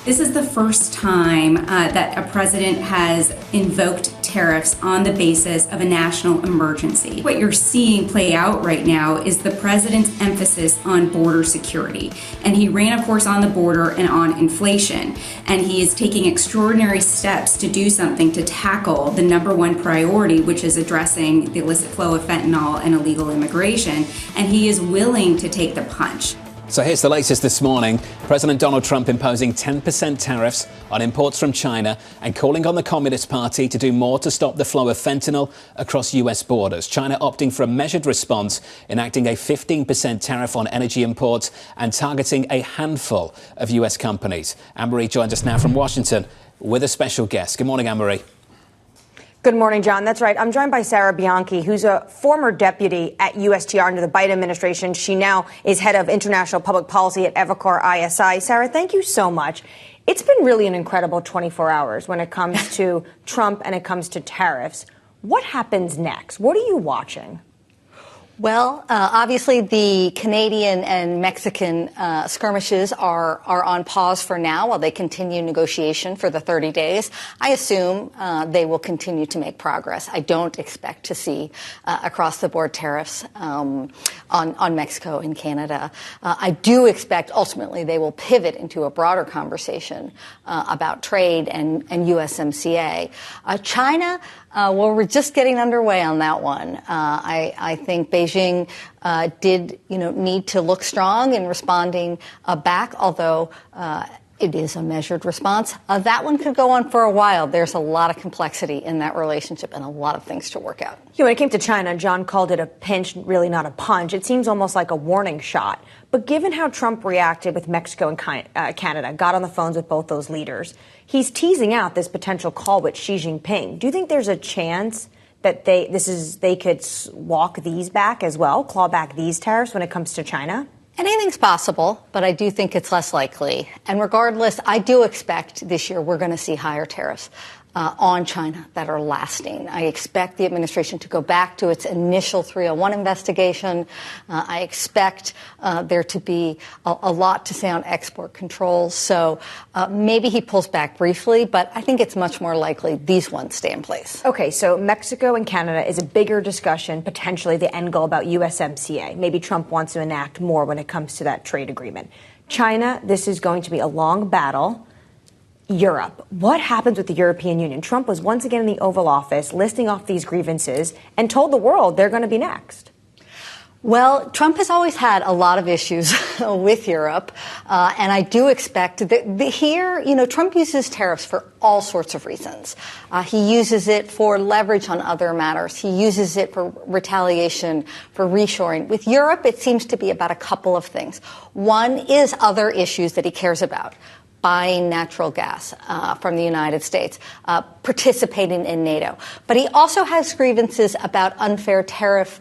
This is the first time that a president has invoked tariffs on the basis of a national emergency. What you're seeing play out right now is the president's emphasis on border security. And he ran, of course, on the border and on inflation. And he is taking extraordinary steps to do something to tackle the number one priority, which is addressing the illicit flow of fentanyl and illegal immigration. And he is willing to take the punch. So here's the latest this morning. President Donald Trump imposing 10% tariffs on imports from China and calling on the Communist Party to do more to stop the flow of fentanyl across U.S. borders. China opting for a measured response, enacting a 15% tariff on energy imports and targeting a handful of U.S. companies. Annmarie joins us now from Washington with a special guest. Good morning, Annmarie. Good morning, John. That's right. I'm joined by Sarah Bianchi, who's a former deputy at USTR under the Biden administration. She now is head of international public policy at Evercore ISI. Sarah, thank you so much. It's been really an incredible 24 hours when it comes to Trump and it comes to tariffs. What happens next? What are you watching? Well, obviously the Canadian and Mexican skirmishes are on pause for now while they continue negotiation for the 30 days. I assume they will continue to make progress. I don't expect to see across-the-board tariffs on Mexico and Canada. I do expect ultimately they will pivot into a broader conversation about trade and USMCA. China, well, we're just getting underway on that one. I think Beijing did, need to look strong in responding back, although it is a measured response. That one could go on for a while. There's a lot of complexity in that relationship and a lot of things to work out. When it came to China, John called it a pinch, really not a punch. It seems almost like a warning shot. But given how Trump reacted with Mexico and Canada, got on the phones with both those leaders, he's teasing out this potential call with Xi Jinping. Do you think there's a chance that they could walk these back as well, claw back these tariffs when it comes to China? Anything's possible, but I do think it's less likely. And regardless, I do expect this year we're going to see higher tariffs on China that are lasting. I expect the administration to go back to its initial 301 investigation. I expect there to be a lot to say on export controls. So maybe he pulls back briefly, but I think it's much more likely these ones stay in place. Okay, so Mexico and Canada is a bigger discussion, potentially the end goal about USMCA. Maybe Trump wants to enact more when it comes to that trade agreement. China, this is going to be a long battle. Europe. What happens with the European Union? Trump was once again in the Oval Office listing off these grievances and told the world they're going to be next. Well, Trump has always had a lot of issues with Europe, and I do expect that here, Trump uses tariffs for all sorts of reasons. He uses it for leverage on other matters. He uses it for retaliation, for reshoring. With Europe, it seems to be about a couple of things. One is other issues that he cares about. Buying natural gas from the United States, participating in NATO. But he also has grievances about unfair tariff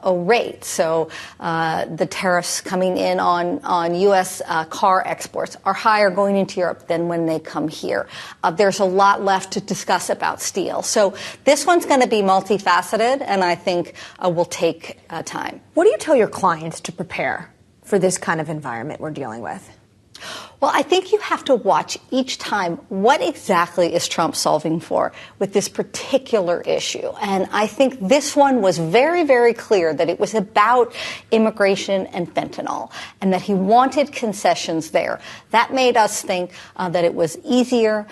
rates. So the tariffs coming in on U.S. car exports are higher going into Europe than when they come here. There's a lot left to discuss about steel. So this one's going to be multifaceted, and I think will take time. What do you tell your clients to prepare for this kind of environment we're dealing with? Well, I think you have to watch each time what exactly is Trump solving for with this particular issue. And I think this one was very, very clear that it was about immigration and fentanyl and that he wanted concessions there. That made us think that it was easier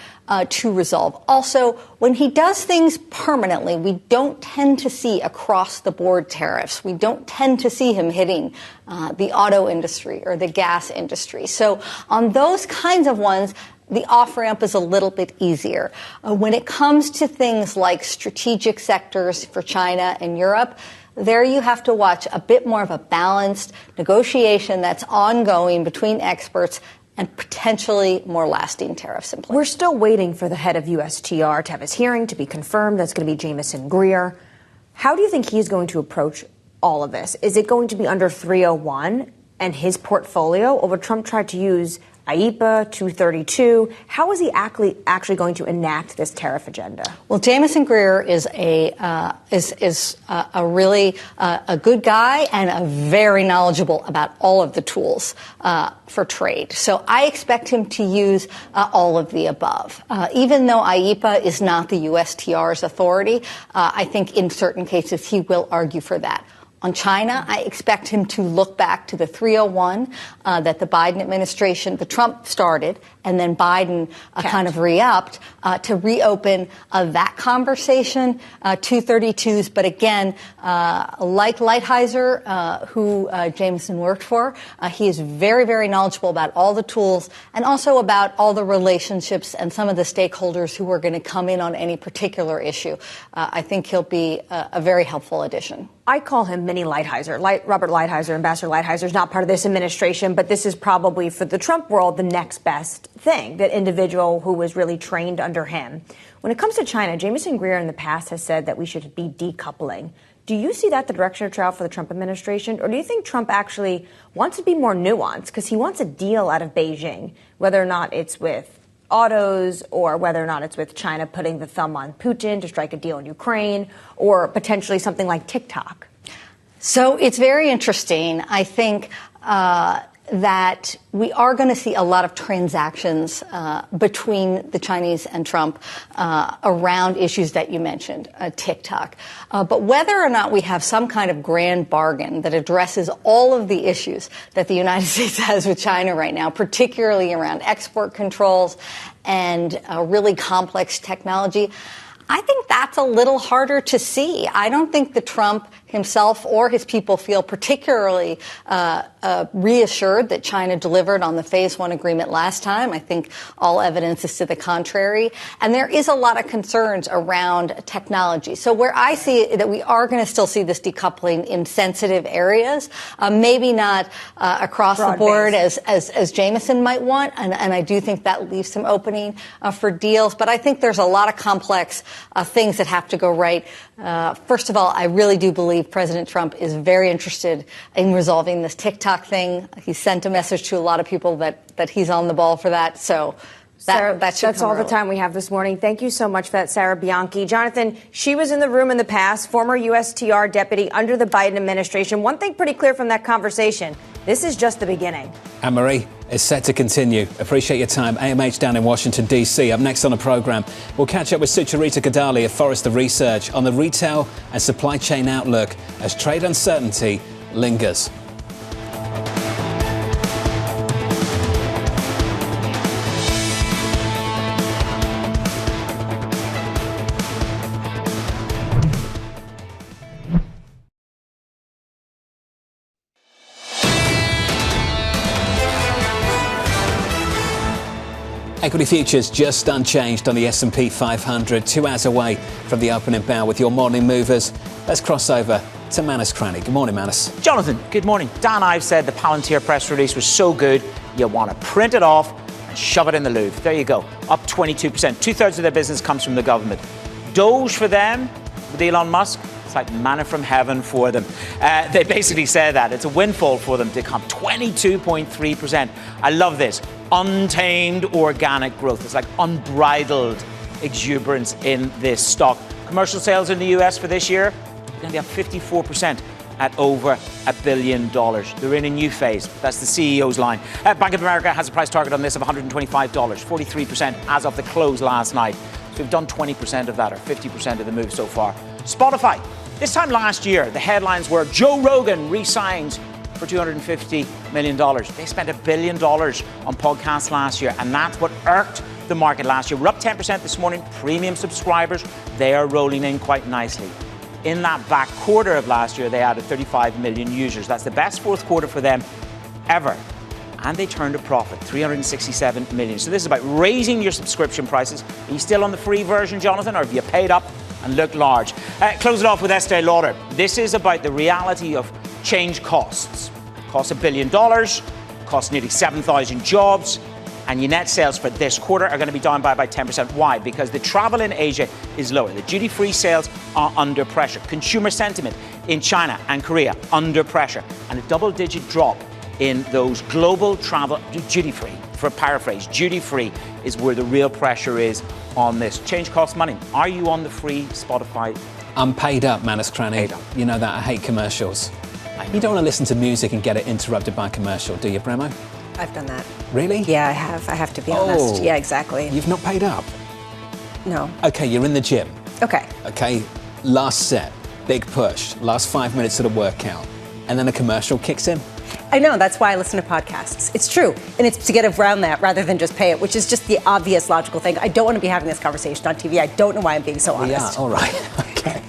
to resolve. Also, when he does things permanently, we don't tend to see across-the-board tariffs. We don't tend to see him hitting the auto industry or the gas industry. So on those kinds of ones, the off-ramp is a little bit easier. When it comes to things like strategic sectors for China and Europe, there you have to watch a bit more of a balanced negotiation that's ongoing between experts and potentially more lasting tariffs in place. We're still waiting for the head of USTR to have his hearing to be confirmed. That's going to be Jamieson Greer. How do you think he's going to approach all of this? Is it going to be under 301 and his portfolio, or would Trump try to use IEEPA, 232? How is he actually going to enact this tariff agenda? Well, Jamieson Greer is a really good guy and a very knowledgeable about all of the tools for trade. So I expect him to use all of the above. Even though IEEPA is not the USTR's authority, I think in certain cases he will argue for that. On China, I expect him to look back to the 301 that the Biden administration, the Trump started, and then Biden kind of re-upped to reopen that conversation, 232s. But again, like Lighthizer, who Jamieson worked for, he is very, very knowledgeable about all the tools and also about all the relationships and some of the stakeholders who are going to come in on any particular issue. I think he'll be a very helpful addition. I call him Mini Lighthizer. Robert Lighthizer, Ambassador Lighthizer, is not part of this administration, but this is probably for the Trump world the next best thing, that individual who was really trained under him. When it comes to China, Jamieson Greer in the past has said that we should be decoupling. Do you see that the direction of travel for the Trump administration, or do you think Trump actually wants to be more nuanced because he wants a deal out of Beijing, whether or not it's with autos or whether or not it's with China putting the thumb on Putin to strike a deal in Ukraine, or potentially something like TikTok? So it's very interesting. I think that we are going to see a lot of transactions between the Chinese and Trump around issues that you mentioned, TikTok. But whether or not we have some kind of grand bargain that addresses all of the issues that the United States has with China right now, particularly around export controls and really complex technology, I think that's a little harder to see. I don't think that Trump himself or his people feel particularly reassured that China delivered on the Phase 1 agreement last time. I think all evidence is to the contrary. And there is a lot of concerns around technology. So where I see that we are going to still see this decoupling in sensitive areas, maybe not across the board as Jamieson might want. And I do think that leaves some opening for deals. But I think there's a lot of complex things that have to go right. First of all, I really do believe President Trump is very interested in resolving this TikTok thing. He sent a message to a lot of people that he's on the ball for that. So Sarah, that's all the time we have this morning. Thank you so much for that, Sarah Bianchi. Jonathan, she was in the room in the past, former USTR deputy under the Biden administration. One thing pretty clear from that conversation, this is just the beginning. Annmarie is set to continue. Appreciate your time. AMH down in Washington, D.C. Up next on the programme, we'll catch up with Sucharita Kodali of Forrester Research on the retail and supply chain outlook as trade uncertainty lingers. Equity futures just unchanged on the S&P 500, 2 hours away from the opening bell with your morning movers. Let's cross over to Manus Cranny. Good morning, Manus. Jonathan, good morning. Dan Ives said the Palantir press release was so good, you want to print it off and shove it in the Louvre. There you go, up 22%. Two-thirds of their business comes from the government. Doge for them, with Elon Musk, it's like manna from heaven for them. They basically said that. It's a windfall for them to come 22.3%. I love this. Untamed organic growth. It's like unbridled exuberance in this stock. Commercial sales in the US for this year are going to be up 54%. at over $1 billion. They're in a new phase. That's the CEO's line. Bank of America has a price target on this of $125, 43% as of the close last night. So we've done 20% of that, or 50% of the move so far. Spotify. This time last year, the headlines were Joe Rogan re-signs for $250 million. They spent $1 billion on podcasts last year, and that's what irked the market last year. We're up 10% this morning. Premium subscribers, they are rolling in quite nicely. In that back quarter of last year, they added 35 million users. That's the best fourth quarter for them ever. And they turned a profit, 367 million. So this is about raising your subscription prices. Are you still on the free version, Jonathan, or have you paid up and looked large? Close it off with Estee Lauder. This is about the reality of change costs. Costs $1 billion, costs nearly 7,000 jobs, and your net sales for this quarter are going to be down by about 10%. Why? Because the travel in Asia is lower. The duty-free sales are under pressure. Consumer sentiment in China and Korea under pressure, and a double-digit drop in those global travel duty-free. For paraphrase, duty-free is where the real pressure is on this. Change costs money. Are you on the free Spotify? I'm paid up, Manus Cranny. You know that I hate commercials. You don't want to listen to music and get it interrupted by a commercial, do you, Bremo? I've done that. Really? Yeah, I have. I have to be honest. Yeah, exactly. You've not paid up? No. Okay, you're in the gym. Okay. Okay, last set, big push, last 5 minutes of the workout, and then a commercial kicks in. I know, that's why I listen to podcasts. It's true, and it's to get around that rather than just pay it, which is just the obvious logical thing. I don't want to be having this conversation on TV. I don't know why I'm being so honest. Yeah, all right. Okay.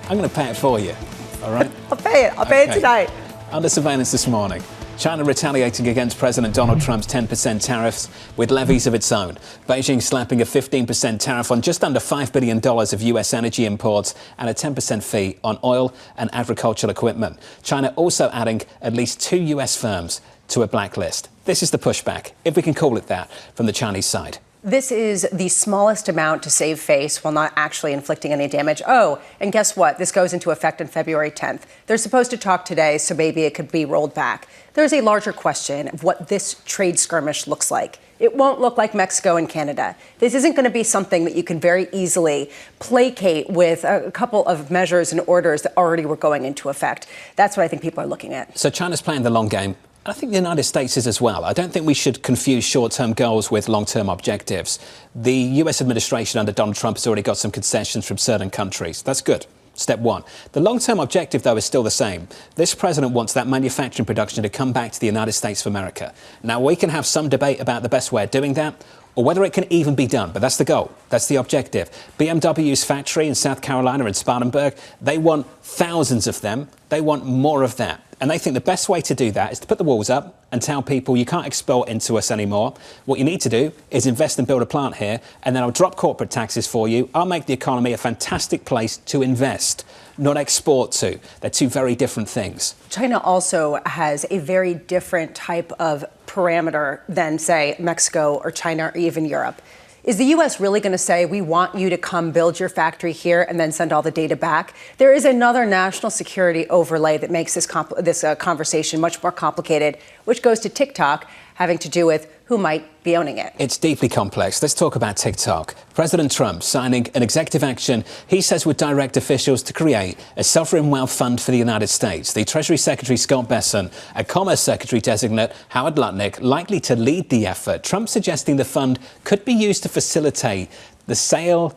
I'm going to pay it for you, all right? I'll pay it. I'll pay it tonight. Under surveillance this morning. China retaliating against President Donald Trump's 10% tariffs with levies of its own. Beijing slapping a 15% tariff on just under $5 billion of US energy imports and a 10% fee on oil and agricultural equipment. China also adding at least 2 US firms to a blacklist. This is the pushback, if we can call it that, from the Chinese side. This is the smallest amount to save face while not actually inflicting any damage. Oh, and guess what? This goes into effect on February 10th. They're supposed to talk today, so maybe it could be rolled back. There's a larger question of what this trade skirmish looks like. It won't look like Mexico and Canada. This isn't going to be something that you can very easily placate with a couple of measures and orders that already were going into effect. That's what I think people are looking at. So China's playing the long game. I think the United States is as well. I don't think we should confuse short-term goals with long-term objectives. The US administration under Donald Trump has already got some concessions from certain countries. That's good. Step one. The long-term objective, though, is still the same. This president wants that manufacturing production to come back to the United States of America. Now, we can have some debate about the best way of doing that, or whether it can even be done, but that's the goal. That's the objective. BMW's factory in South Carolina in Spartanburg, they want thousands of them. They want more of that. And they think the best way to do that is to put the walls up and tell people you can't export into us anymore. What you need to do is invest and build a plant here, and then I'll drop corporate taxes for you. I'll make the economy a fantastic place to invest, not export to. They're two very different things. China also has a very different type of parameter than, say, Mexico or China or even Europe. Is the U.S. really going to say, we want you to come build your factory here and then send all the data back? There is another national security overlay that makes this conversation much more complicated, which goes to TikTok, having to do with who might be owning it. It's deeply complex. Let's talk about TikTok. President Trump signing an executive action he says would direct officials to create a sovereign wealth fund for the United States. The Treasury Secretary Scott Bessent, a Commerce Secretary designate Howard Lutnick, likely to lead the effort. Trump suggesting the fund could be used to facilitate the sale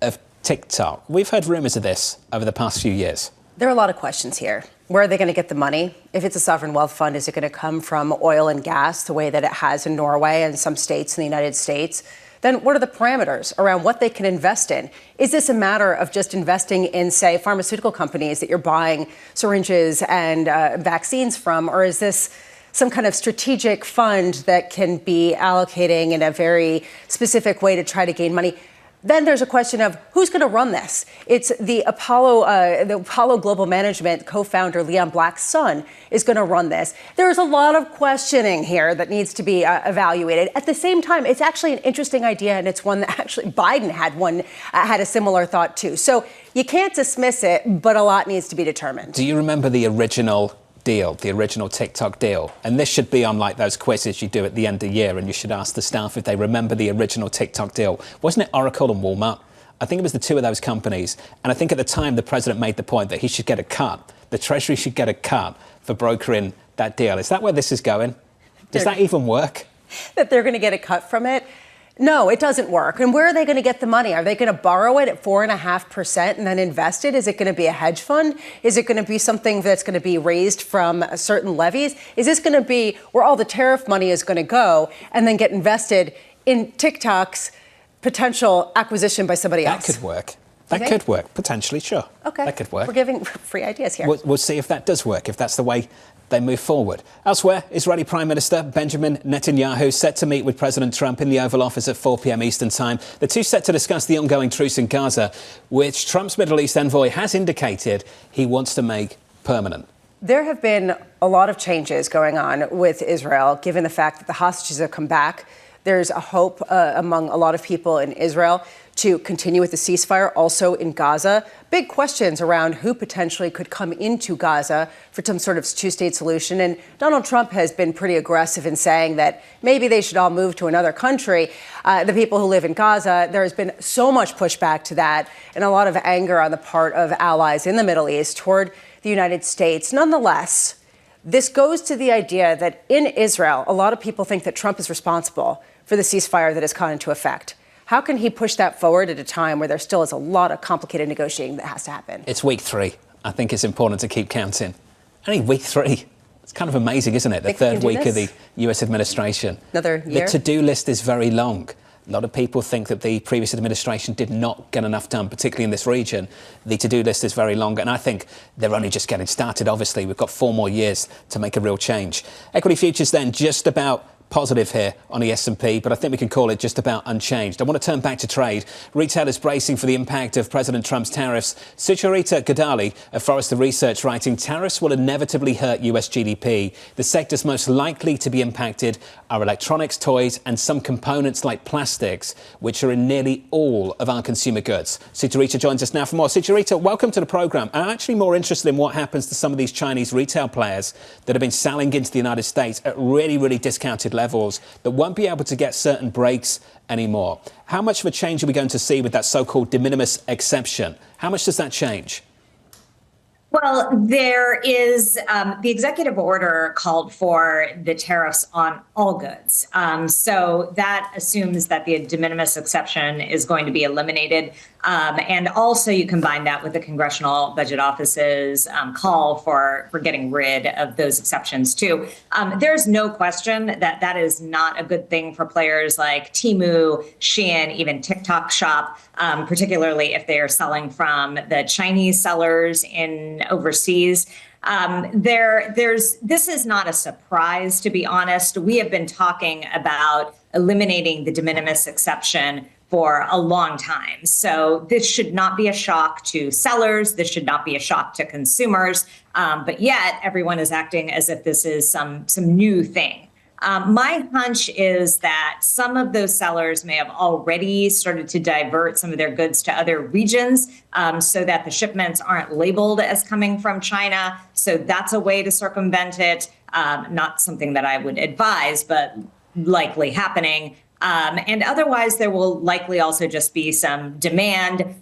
of TikTok. We've heard rumours of this over the past few years. There are a lot of questions here. Where are they going to get the money? If it's a sovereign wealth fund, is it going to come from oil and gas the way that it has in Norway and some states in the United States? Then what are the parameters around what they can invest in? Is this a matter of just investing in, say, pharmaceutical companies that you're buying syringes and vaccines from? Or is this some kind of strategic fund that can be allocating in a very specific way to try to gain money? Then there's a question of who's going to run this. It's the Apollo Global Management co-founder Leon Black's son is going to run this. There's a lot of questioning here that needs to be evaluated. At the same time, it's actually an interesting idea, and it's one that actually Biden had a similar thought too. So you can't dismiss it, but a lot needs to be determined. Do you remember the original deal, the original TikTok deal? And this should be on like those quizzes you do at the end of the year, and you should ask the staff if they remember the original TikTok deal. Wasn't it Oracle and Walmart? I think it was the two of those companies. And I think at the time the president made the point that he should get a cut. The Treasury should get a cut for brokering that deal. Is that where this is going? Does that even work? That they're going to get a cut from it? No, it doesn't work. And where are they going to get the money? Are they going to borrow it at 4.5% and then invest it? Is it going to be a hedge fund? Is it going to be something that's going to be raised from certain levies? Is this going to be where all the tariff money is going to go and then get invested in TikTok's potential acquisition by somebody else? That could work. That could work, potentially, sure. Okay. That could work. We're giving free ideas here. We'll see if that does work, if that's the way they move forward. Elsewhere, Israeli Prime Minister Benjamin Netanyahu set to meet with President Trump in the Oval Office at 4 p.m. Eastern Time. The two set to discuss the ongoing truce in Gaza, which Trump's Middle East envoy has indicated he wants to make permanent. There have been a lot of changes going on with Israel, given the fact that the hostages have come back. There's a hope among a lot of people in Israel to continue with the ceasefire, also in Gaza. Big questions around who potentially could come into Gaza for some sort of two-state solution. And Donald Trump has been pretty aggressive in saying that maybe they should all move to another country. The people who live in Gaza, there has been so much pushback to that and a lot of anger on the part of allies in the Middle East toward the United States. Nonetheless, this goes to the idea that in Israel, a lot of people think that Trump is responsible for the ceasefire that has gone into effect. How can he push that forward at a time where there still is a lot of complicated negotiating that has to happen? It's week 3. I think it's important to keep counting. Only week 3. It's kind of amazing, isn't it? The third week of the US administration. Another year? The to-do list is very long. A lot of people think that the previous administration did not get enough done, particularly in this region. The to-do list is very long, and I think they're only just getting started, obviously. We've got 4 more years to make a real change. Equity futures then just about positive here on the S&P, but I think we can call it just about unchanged. I want to turn back to trade. Retailers bracing for the impact of President Trump's tariffs. Sucharita Kodali of Forrester Research writing, tariffs will inevitably hurt US GDP. The sectors most likely to be impacted are electronics, toys, and some components like plastics, which are in nearly all of our consumer goods. Sucharita joins us now for more. Sucharita, welcome to the program. I'm actually more interested in what happens to some of these Chinese retail players that have been selling into the United States at really, really discounted levels that won't be able to get certain breaks anymore. How much of a change are we going to see with that so-called de minimis exception? How much does that change? Well, there is the executive order called for the tariffs on all goods. So that assumes that the de minimis exception is going to be eliminated. And also you combine that with the Congressional Budget Office's call for getting rid of those exceptions, too. There's no question that that is not a good thing for players like Temu, Shein, even TikTok Shop, particularly if they are selling from the Chinese sellers in overseas. This is not a surprise, to be honest. We have been talking about eliminating the de minimis exception for a long time. So this should not be a shock to sellers. This should not be a shock to consumers. But yet everyone is acting as if this is some new thing. My hunch is that some of those sellers may have already started to divert some of their goods to other regions so that the shipments aren't labeled as coming from China. So that's a way to circumvent it. Not something that I would advise, but likely happening. And otherwise, there will likely also just be some demand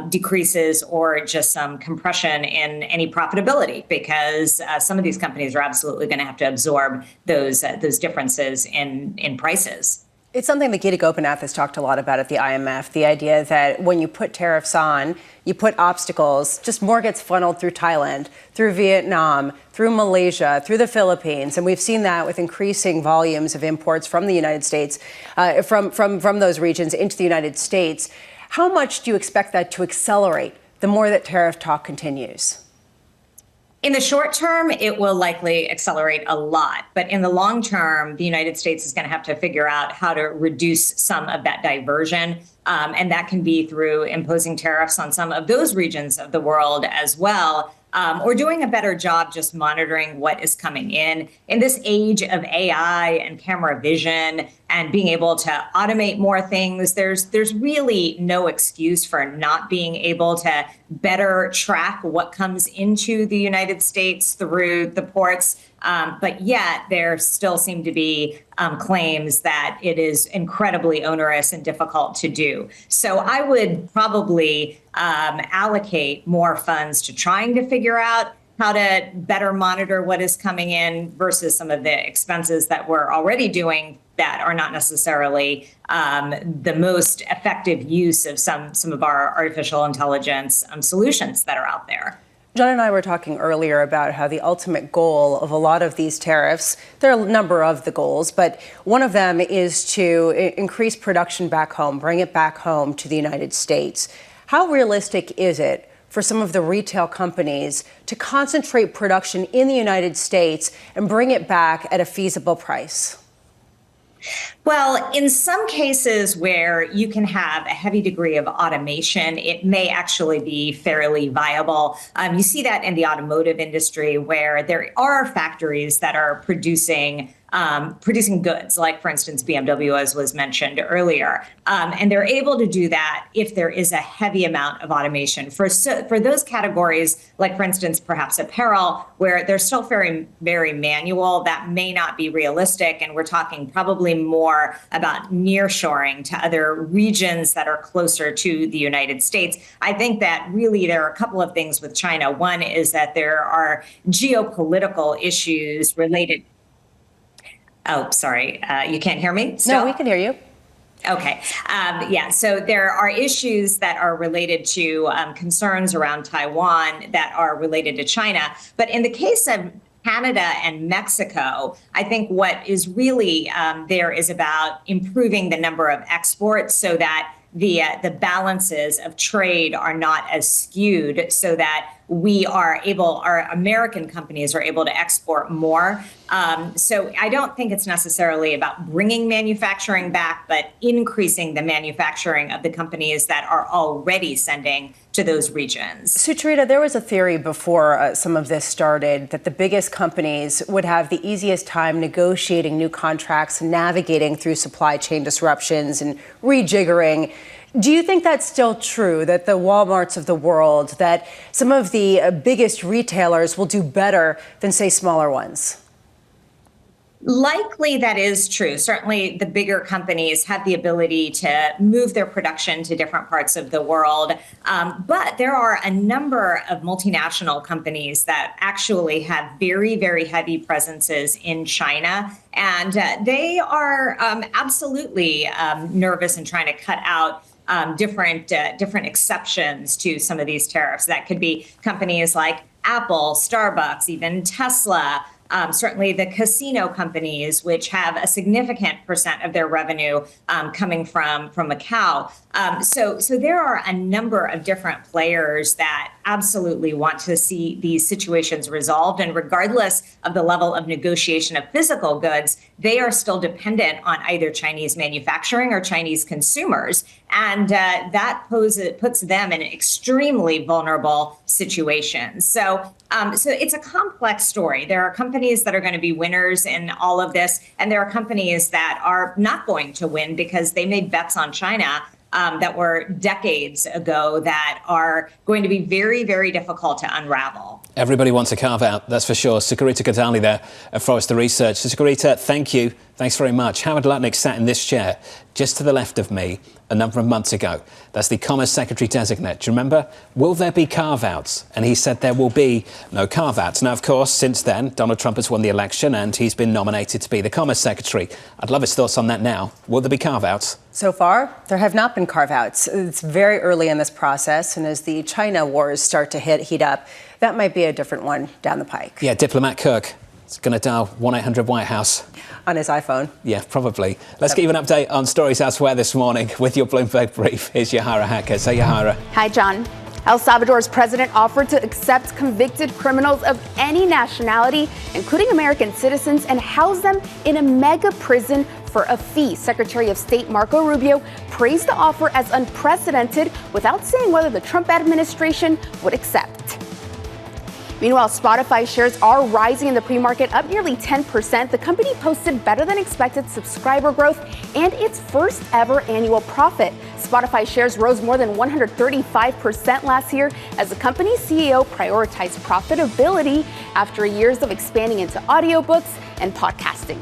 decreases or just some compression in any profitability, because some of these companies are absolutely going to have to absorb those differences in prices. It's something that Gita Gopinath has talked a lot about at the IMF, the idea that when you put tariffs on, you put obstacles, just more gets funneled through Thailand, through Vietnam, through Malaysia, through the Philippines. And we've seen that with increasing volumes of imports from the United States, from those regions into the United States. How much do you expect that to accelerate the more that tariff talk continues? In the short term, it will likely accelerate a lot. But in the long term, the United States is going to have to figure out how to reduce some of that diversion. And that can be through imposing tariffs on some of those regions of the world as well, or doing a better job just monitoring what is coming in. In this age of AI and camera vision and being able to automate more things. There's really no excuse for not being able to better track what comes into the United States through the ports. But yet there still seem to be claims that it is incredibly onerous and difficult to do. So I would probably allocate more funds to trying to figure out how to better monitor what is coming in versus some of the expenses that we're already doing that are not necessarily the most effective use of some of our artificial intelligence solutions that are out there. John and I were talking earlier about how the ultimate goal of a lot of these tariffs, there are a number of the goals, but one of them is to increase production back home, bring it back home to the United States. How realistic is it for some of the retail companies to concentrate production in the United States and bring it back at a feasible price? Well, in some cases where you can have a heavy degree of automation, it may actually be fairly viable. You see that in the automotive industry where there are factories that are producing goods, like, for instance, BMW, as was mentioned earlier. And they're able to do that if there is a heavy amount of automation. For those categories, like, for instance, perhaps apparel, where they're still very, very manual, that may not be realistic. And we're talking probably more about nearshoring to other regions that are closer to the United States. I think that really there are a couple of things with China. One is that there are geopolitical issues related. Oh, sorry. You can't hear me? Still? No, we can hear you. Okay. So there are issues that are related to concerns around Taiwan that are related to China. But in the case of Canada and Mexico, I think what is really there is about improving the number of exports so that the balances of trade are not as skewed, so that our American companies are able to export more. So I don't think it's necessarily about bringing manufacturing back, but increasing the manufacturing of the companies that are already sending to those regions. Sucharita, there was a theory before some of this started that the biggest companies would have the easiest time negotiating new contracts, navigating through supply chain disruptions and rejiggering. Do you think that's still true, that the Walmarts of the world, that some of the biggest retailers will do better than, say, smaller ones? Likely that is true. Certainly the bigger companies have the ability to move their production to different parts of the world. But there are a number of multinational companies that actually have very, very heavy presences in China. And they are absolutely nervous and trying to cut out different exceptions to some of these tariffs. That could be companies like Apple, Starbucks, even Tesla. Certainly the casino companies, which have a significant percent of their revenue coming from Macau. So there are a number of different players that absolutely want to see these situations resolved. And regardless of the level of negotiation of physical goods, they are still dependent on either Chinese manufacturing or Chinese consumers. And that puts them in an extremely vulnerable situation. So it's a complex story. There are companies that are going to be winners in all of this, and there are companies that are not going to win because they made bets on China that were decades ago that are going to be very, very difficult to unravel. Everybody wants a carve out, that's for sure. Sucharita Kodali there at Forrester Research. Sucharita, thank you. Thanks very much. Howard Lutnick sat in this chair just to the left of me a number of months ago. That's the Commerce Secretary Designate. Do you remember? Will there be carve-outs? And he said there will be no carve-outs. Now, of course, since then, Donald Trump has won the election and he's been nominated to be the Commerce Secretary. I'd love his thoughts on that now. Will there be carve-outs? So far, there have not been carve-outs. It's very early in this process, and as the China wars start to heat up, that might be a different one down the pike. Yeah, Diplomat Kirk is going to dial 1-800-White-House. On his iPhone. Yeah, probably. Let's give you an update on stories elsewhere this morning with your Bloomberg Brief. Here's Yahara Hacker. Say, Yahara. Hi, John. El Salvador's president offered to accept convicted criminals of any nationality, including American citizens, and house them in a mega prison for a fee. Secretary of State Marco Rubio praised the offer as unprecedented without saying whether the Trump administration would accept. Meanwhile, Spotify shares are rising in the pre-market, up nearly 10%. The company posted better than expected subscriber growth and its first ever annual profit. Spotify shares rose more than 135% last year as the company's CEO prioritized profitability after years of expanding into audiobooks and podcasting.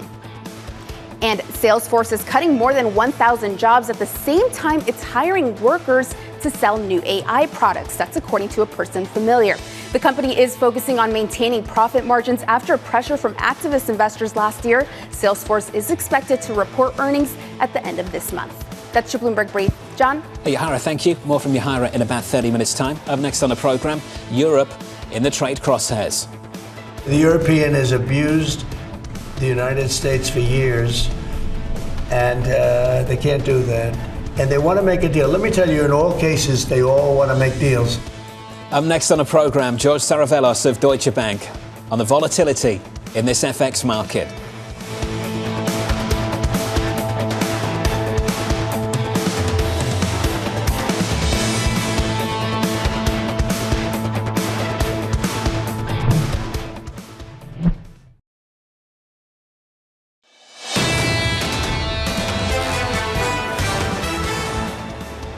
And Salesforce is cutting more than 1,000 jobs at the same time it's hiring workers to sell new AI products. That's according to a person familiar. The company is focusing on maintaining profit margins after pressure from activist investors last year. Salesforce is expected to report earnings at the end of this month. That's your Bloomberg Brief. John? Hey, Yahara, thank you. More from Yahara in about 30 minutes' time. Up next on the programme, Europe in the trade crosshairs. The European has abused the United States for years, and they can't do that. And they want to make a deal. Let me tell you, in all cases, they all want to make deals. Up next on the programme, George Saravelos of Deutsche Bank on the volatility in this FX market.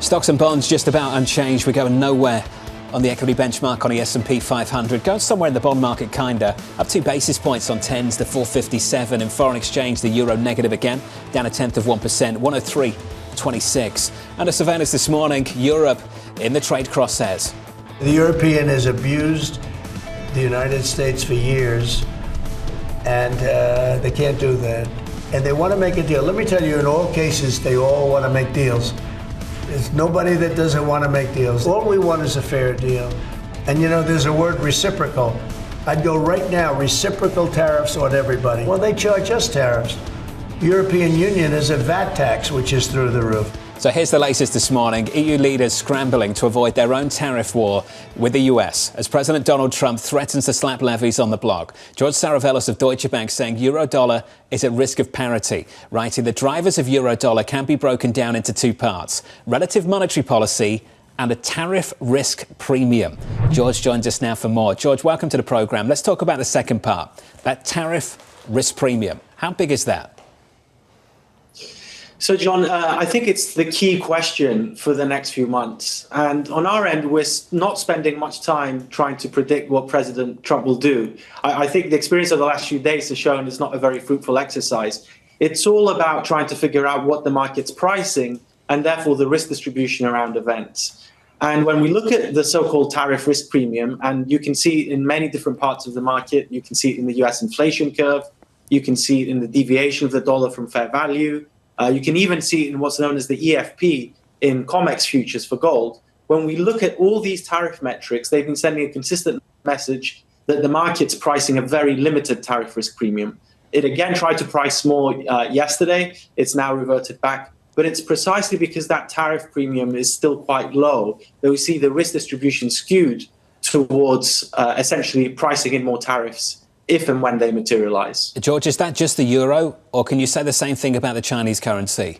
Stocks and bonds just about unchanged. We're going nowhere on the equity benchmark on the S&P 500. Going somewhere in the bond market, kinda. Up 2 basis points on 10s to 457. In foreign exchange, the euro negative again, down 0.1%, 103.26. Under surveillance this morning, Europe in the trade crosshairs. The European has abused the United States for years, and they can't do that. And they want to make a deal. Let me tell you, in all cases, they all want to make deals. There's nobody that doesn't want to make deals. All we want is a fair deal. And you know, there's a word reciprocal. I'd go right now, reciprocal tariffs on everybody. Well, they charge us tariffs. The European Union has a VAT tax, which is through the roof. So here's the latest this morning. EU leaders scrambling to avoid their own tariff war with the US as President Donald Trump threatens to slap levies on the bloc. George Saravelos of Deutsche Bank saying euro-dollar is at risk of parity, writing the drivers of euro-dollar can be broken down into 2 parts: relative monetary policy and a tariff risk premium. George joins us now for more. George, welcome to the programme. Let's talk about the second part, that tariff risk premium. How big is that? So, John, I think it's the key question for the next few months. And on our end, we're not spending much time trying to predict what President Trump will do. I think the experience of the last few days has shown it's not a very fruitful exercise. It's all about trying to figure out what the market's pricing and therefore the risk distribution around events. And when we look at the so-called tariff risk premium, and you can see it in many different parts of the market, you can see it in the US inflation curve, you can see it in the deviation of the dollar from fair value, you can even see it in what's known as the EFP in COMEX futures for gold. When we look at all these tariff metrics, they've been sending a consistent message that the market's pricing a very limited tariff risk premium. It again tried to price more yesterday. It's now reverted back. But it's precisely because that tariff premium is still quite low that we see the risk distribution skewed towards essentially pricing in more tariffs if and when they materialize. George, is that just the euro, or can you say the same thing about the Chinese currency?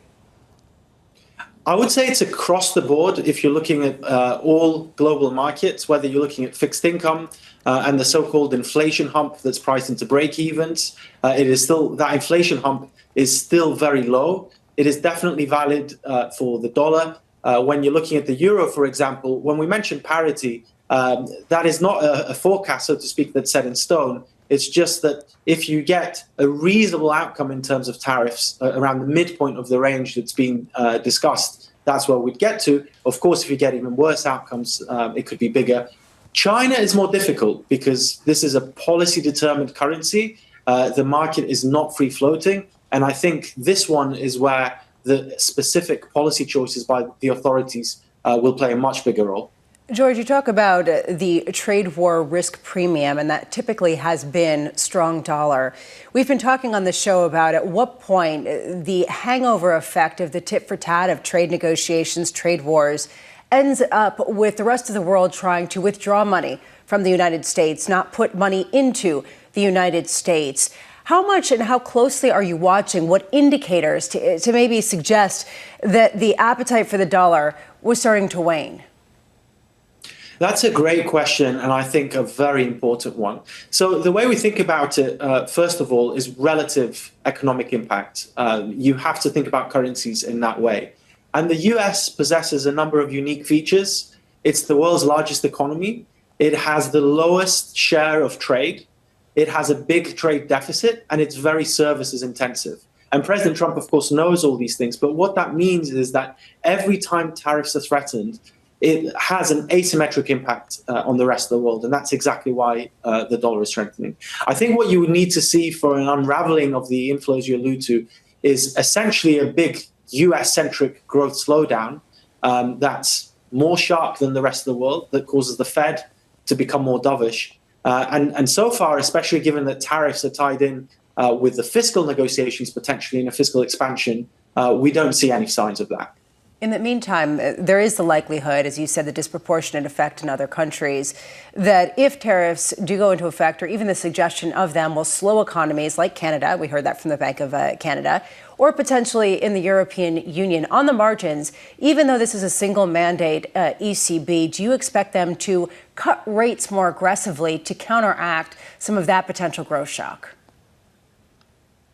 I would say it's across the board. If you're looking at all global markets, whether you're looking at fixed income and the so-called inflation hump that's priced into break-evens, it is still, that inflation hump is still very low. It is definitely valid for the dollar. When you're looking at the euro, for example, when we mention parity, that is not a forecast, so to speak, that's set in stone. It's just that if you get a reasonable outcome in terms of tariffs around the midpoint of the range that's been discussed, that's where we'd get to. Of course, if you get even worse outcomes, it could be bigger. China is more difficult because this is a policy-determined currency. The market is not free-floating. And I think this one is where the specific policy choices by the authorities will play a much bigger role. George, you talk about the trade war risk premium, and that typically has been strong dollar. We've been talking on the show about at what point the hangover effect of the tit for tat of trade negotiations, trade wars, ends up with the rest of the world trying to withdraw money from the United States, not put money into the United States. How much and how closely are you watching? What indicators to maybe suggest that the appetite for the dollar was starting to wane? That's a great question, and I think a very important one. So the way we think about it, first of all, is relative economic impact. You have to think about currencies in that way. And the US possesses a number of unique features. It's the world's largest economy. It has the lowest share of trade. It has a big trade deficit, and it's very services intensive. And President Trump, of course, knows all these things. But what that means is that every time tariffs are threatened, it has an asymmetric impact on the rest of the world. And that's exactly why the dollar is strengthening. I think what you would need to see for an unraveling of the inflows you allude to is essentially a big US-centric growth slowdown that's more sharp than the rest of the world, that causes the Fed to become more dovish. And so far, especially given that tariffs are tied in with the fiscal negotiations, potentially in a fiscal expansion, we don't see any signs of that. In the meantime, there is the likelihood, as you said, the disproportionate effect in other countries, that if tariffs do go into effect, or even the suggestion of them will slow economies like Canada, we heard that from the Bank of Canada, or potentially in the European Union. On the margins, even though this is a single mandate ECB, do you expect them to cut rates more aggressively to counteract some of that potential growth shock?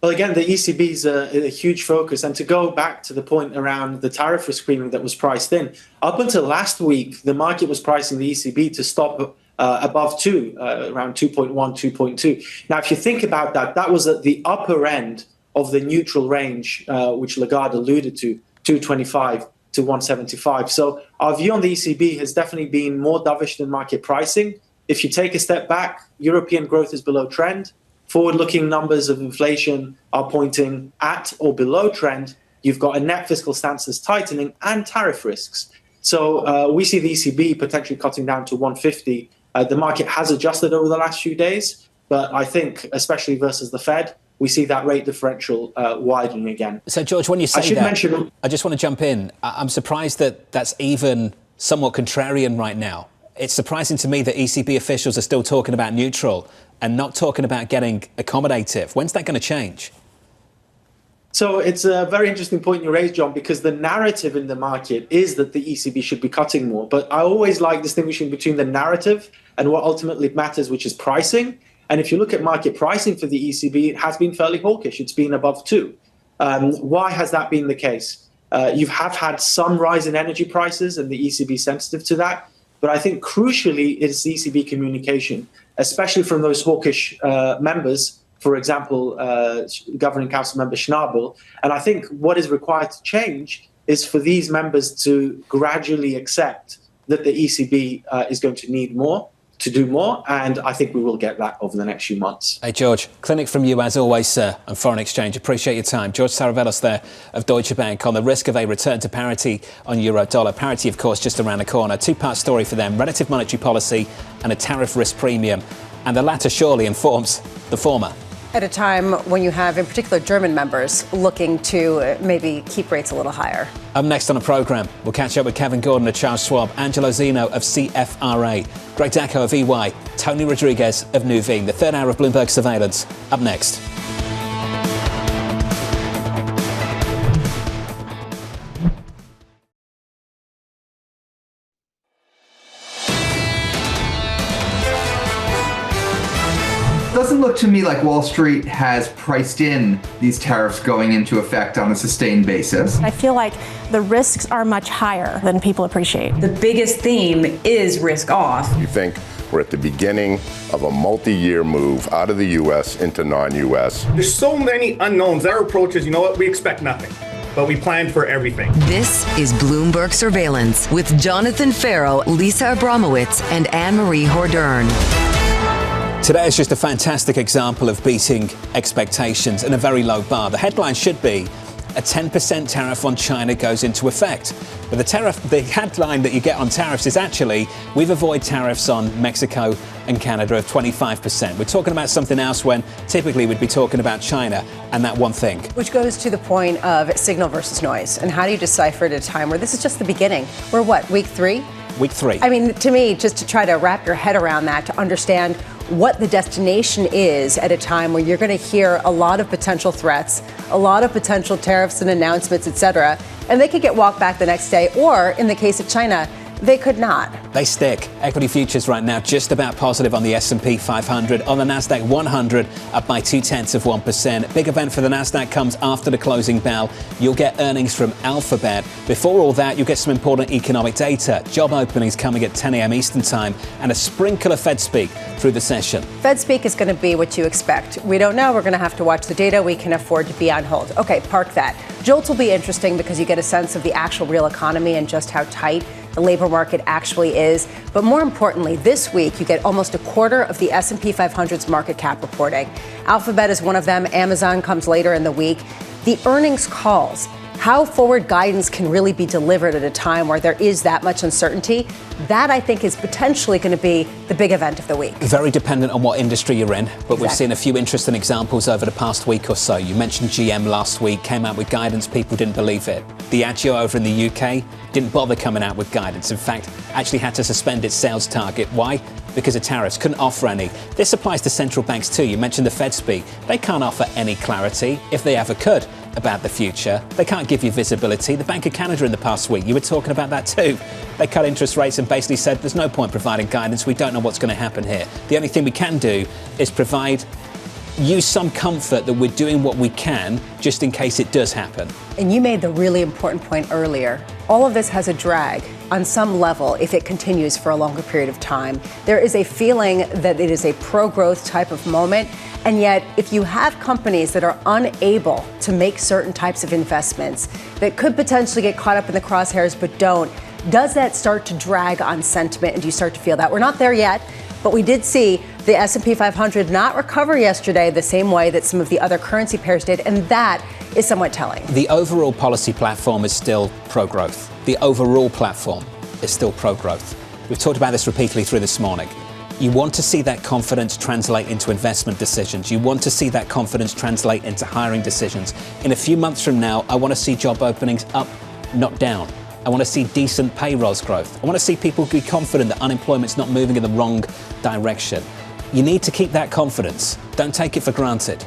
Well, again, the ECB is a huge focus. And to go back to the point around the tariff risk premium that was priced in, up until last week, the market was pricing the ECB to stop above 2, around 2.1, 2.2. Now, if you think about that, that was at the upper end of the neutral range, which Lagarde alluded to, 225 to 175. So our view on the ECB has definitely been more dovish than market pricing. If you take a step back, European growth is below trend. Forward-looking numbers of inflation are pointing at or below trend. You've got a net fiscal stance that's tightening and tariff risks. So we see the ECB potentially cutting down to 150. The market has adjusted over the last few days, but I think, especially versus the Fed, we see that rate differential widening again. So, George, when you say that, I just want to jump in. I'm surprised that that's even somewhat contrarian right now. It's surprising to me that ECB officials are still talking about neutral and not talking about getting accommodative. When's that going to change? So it's a very interesting point you raised, John, because the narrative in the market is that the ECB should be cutting more. But I always like distinguishing between the narrative and what ultimately matters, which is pricing. And if you look at market pricing for the ECB, it has been fairly hawkish. It's been above 2. Why has that been the case? You have had some rise in energy prices, and the ECB is sensitive to that. But I think crucially is ECB communication, especially from those hawkish members, for example, Governing Council member Schnabel. And I think what is required to change is for these members to gradually accept that the ECB is going to need more, to do more, and I think we will get that over the next few months. Hey, George, clinic from you as always, sir, on foreign exchange. Appreciate your time. George Saravelos there of Deutsche Bank on the risk of a return to parity on euro-dollar. Parity, of course, just around the corner. Two-part story for them, relative monetary policy and a tariff risk premium. And the latter surely informs the former. At a time when you have, in particular, German members looking to maybe keep rates a little higher. Up next on the programme, we'll catch up with Kevin Gordon of Charles Schwab, Angelo Zino of CFRA, Greg Daco of EY, Tony Rodriguez of Nuveen. The third hour of Bloomberg Surveillance, up next. Doesn't look to me like Wall Street has priced in these tariffs going into effect on a sustained basis. I feel like the risks are much higher than people appreciate. The biggest theme is risk off. You think we're at the beginning of a multi-year move out of the U.S. into non-U.S. There's so many unknowns. Our approach is, you know what, we expect nothing, but we plan for everything. This is Bloomberg Surveillance with Jonathan Ferro, Lisa Abramowicz, and Annmarie Hordern. Today is just a fantastic example of beating expectations and a very low bar. The headline should be a 10% tariff on China goes into effect. But the headline that you get on tariffs is actually, we've avoided tariffs on Mexico and Canada of 25%. We're talking about something else when typically we'd be talking about China and that one thing. Which goes to the point of signal versus noise. And how do you decipher at a time where this is just the beginning? We're what, week 3? Week 3. I mean, to me, just to try to wrap your head around that, to understand what the destination is at a time where you're going to hear a lot of potential threats, a lot of potential tariffs and announcements, et cetera, and they could get walked back the next day. Or in the case of China, They could not. They stick. Equity futures right now just about positive on the S&P 500. On the Nasdaq 100, up by 0.2%. Big event for the Nasdaq comes after the closing bell. You'll get earnings from Alphabet. Before all that, you'll get some important economic data. Job openings coming at 10 a.m. Eastern Time, and a sprinkle of Fed speak through the session. Fed speak is going to be what you expect. We don't know. We're going to have to watch the data. We can afford to be on hold. Okay, park that. JOLTS will be interesting because you get a sense of the actual real economy and just how tight the labor market actually is. But more importantly, this week, you get almost a quarter of the S&P 500's market cap reporting. Alphabet is one of them. Amazon comes later in the week. The earnings calls, how forward guidance can really be delivered at a time where there is that much uncertainty, that I think is potentially going to be the big event of the week. Very dependent on what industry you're in, but We've seen a few interesting examples over the past week or so. You mentioned GM last week, came out with guidance, people didn't believe it. Diageo over in the UK didn't bother coming out with guidance. In fact, actually had to suspend its sales target. Why? Because of tariffs, couldn't offer any. This applies to central banks too. You mentioned the Fed speak. They can't offer any clarity, if they ever could, about the future. They can't give you visibility. The Bank of Canada in the past week, you were talking about that too. They cut interest rates and basically said there's no point providing guidance. We don't know what's going to happen here. The only thing we can do is provide you some comfort that we're doing what we can just in case it does happen. And you made the really important point earlier. All of this has a drag on some level if it continues for a longer period of time. There is a feeling that it is a pro-growth type of moment. And yet, if you have companies that are unable to make certain types of investments that could potentially get caught up in the crosshairs but don't, does that start to drag on sentiment? And do you start to feel that? We're not there yet, but we did see the S&P 500 not recover yesterday the same way that some of the other currency pairs did, and that is somewhat telling. The overall policy platform is still pro-growth. The overall platform is still pro-growth. We've talked about this repeatedly through this morning. You want to see that confidence translate into investment decisions. You want to see that confidence translate into hiring decisions. In a few months from now, I want to see job openings up, not down. I want to see decent payrolls growth. I want to see people be confident that unemployment's not moving in the wrong direction. You need to keep that confidence. Don't take it for granted.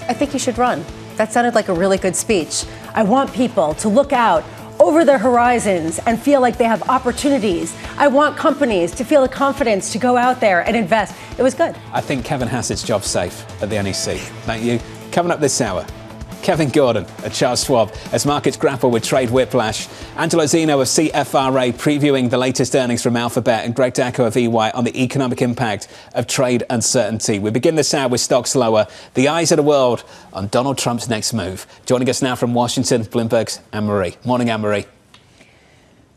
I think you should run. That sounded like a really good speech. I want people to look out over their horizons and feel like they have opportunities. I want companies to feel the confidence to go out there and invest. It was good. I think Kevin Hassett's job safe at the NEC. Thank you. Coming up this hour, Kevin Gordon at Charles Schwab as markets grapple with trade whiplash. Angelo Zino of CFRA previewing the latest earnings from Alphabet, and Greg Daco of EY on the economic impact of trade uncertainty. We begin this hour with stocks lower. The eyes of the world on Donald Trump's next move. Joining us now from Washington, Bloomberg's Annmarie. Morning, Annmarie.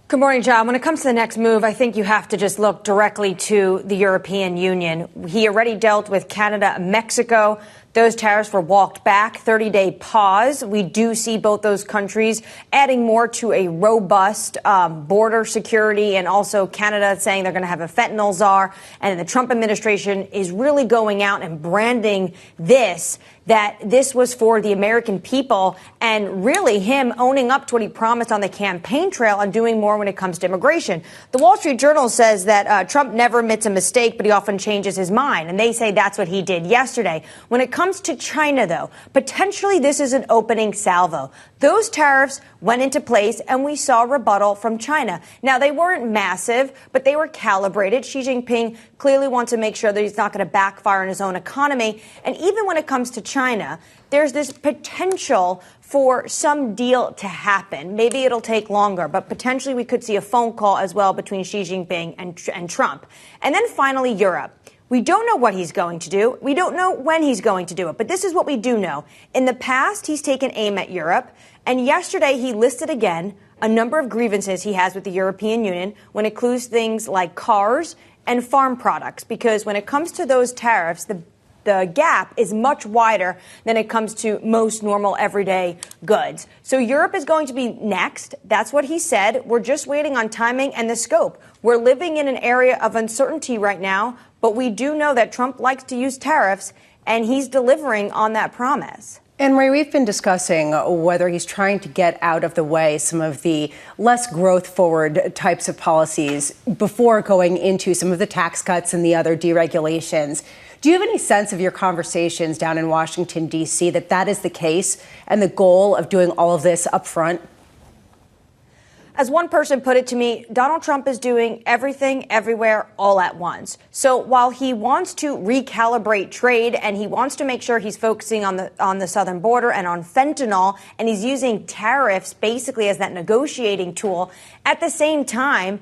Good morning, John. When it comes to the next move, I think you have to just look directly to the European Union. He already dealt with Canada and Mexico. Those tariffs were walked back, 30-day pause. We do see both those countries adding more to a robust border security, and also Canada saying they're going to have a fentanyl czar. And the Trump administration is really going out and branding that this was for the American people, and really him owning up to what he promised on the campaign trail and doing more when it comes to immigration. The Wall Street Journal says that Trump never admits a mistake, but he often changes his mind. And they say that's what he did yesterday. When it comes to China, though, potentially this is an opening salvo. Those tariffs went into place and we saw rebuttal from China. Now, they weren't massive, but they were calibrated. Xi Jinping clearly wants to make sure that he's not going to backfire on his own economy. And even when it comes to China, there's this potential for some deal to happen. Maybe it'll take longer, but potentially we could see a phone call as well between Xi Jinping and Trump. And then finally, Europe. We don't know what he's going to do. We don't know when he's going to do it. But this is what we do know. In the past, he's taken aim at Europe. And yesterday, he listed again a number of grievances he has with the European Union when it includes things like cars and farm products. Because when it comes to those tariffs, the gap is much wider than it comes to most normal everyday goods. So Europe is going to be next. That's what he said. We're just waiting on timing and the scope. We're living in an area of uncertainty right now, but we do know that Trump likes to use tariffs, and he's delivering on that promise. Annmarie, we've been discussing whether he's trying to get out of the way some of the less growth-forward types of policies before going into some of the tax cuts and the other deregulations. Do you have any sense of your conversations down in Washington, D.C., that is the case and the goal of doing all of this up front? As one person put it to me, Donald Trump is doing everything, everywhere, all at once. So while he wants to recalibrate trade and he wants to make sure he's focusing on the southern border and on fentanyl, and he's using tariffs basically as that negotiating tool, at the same time,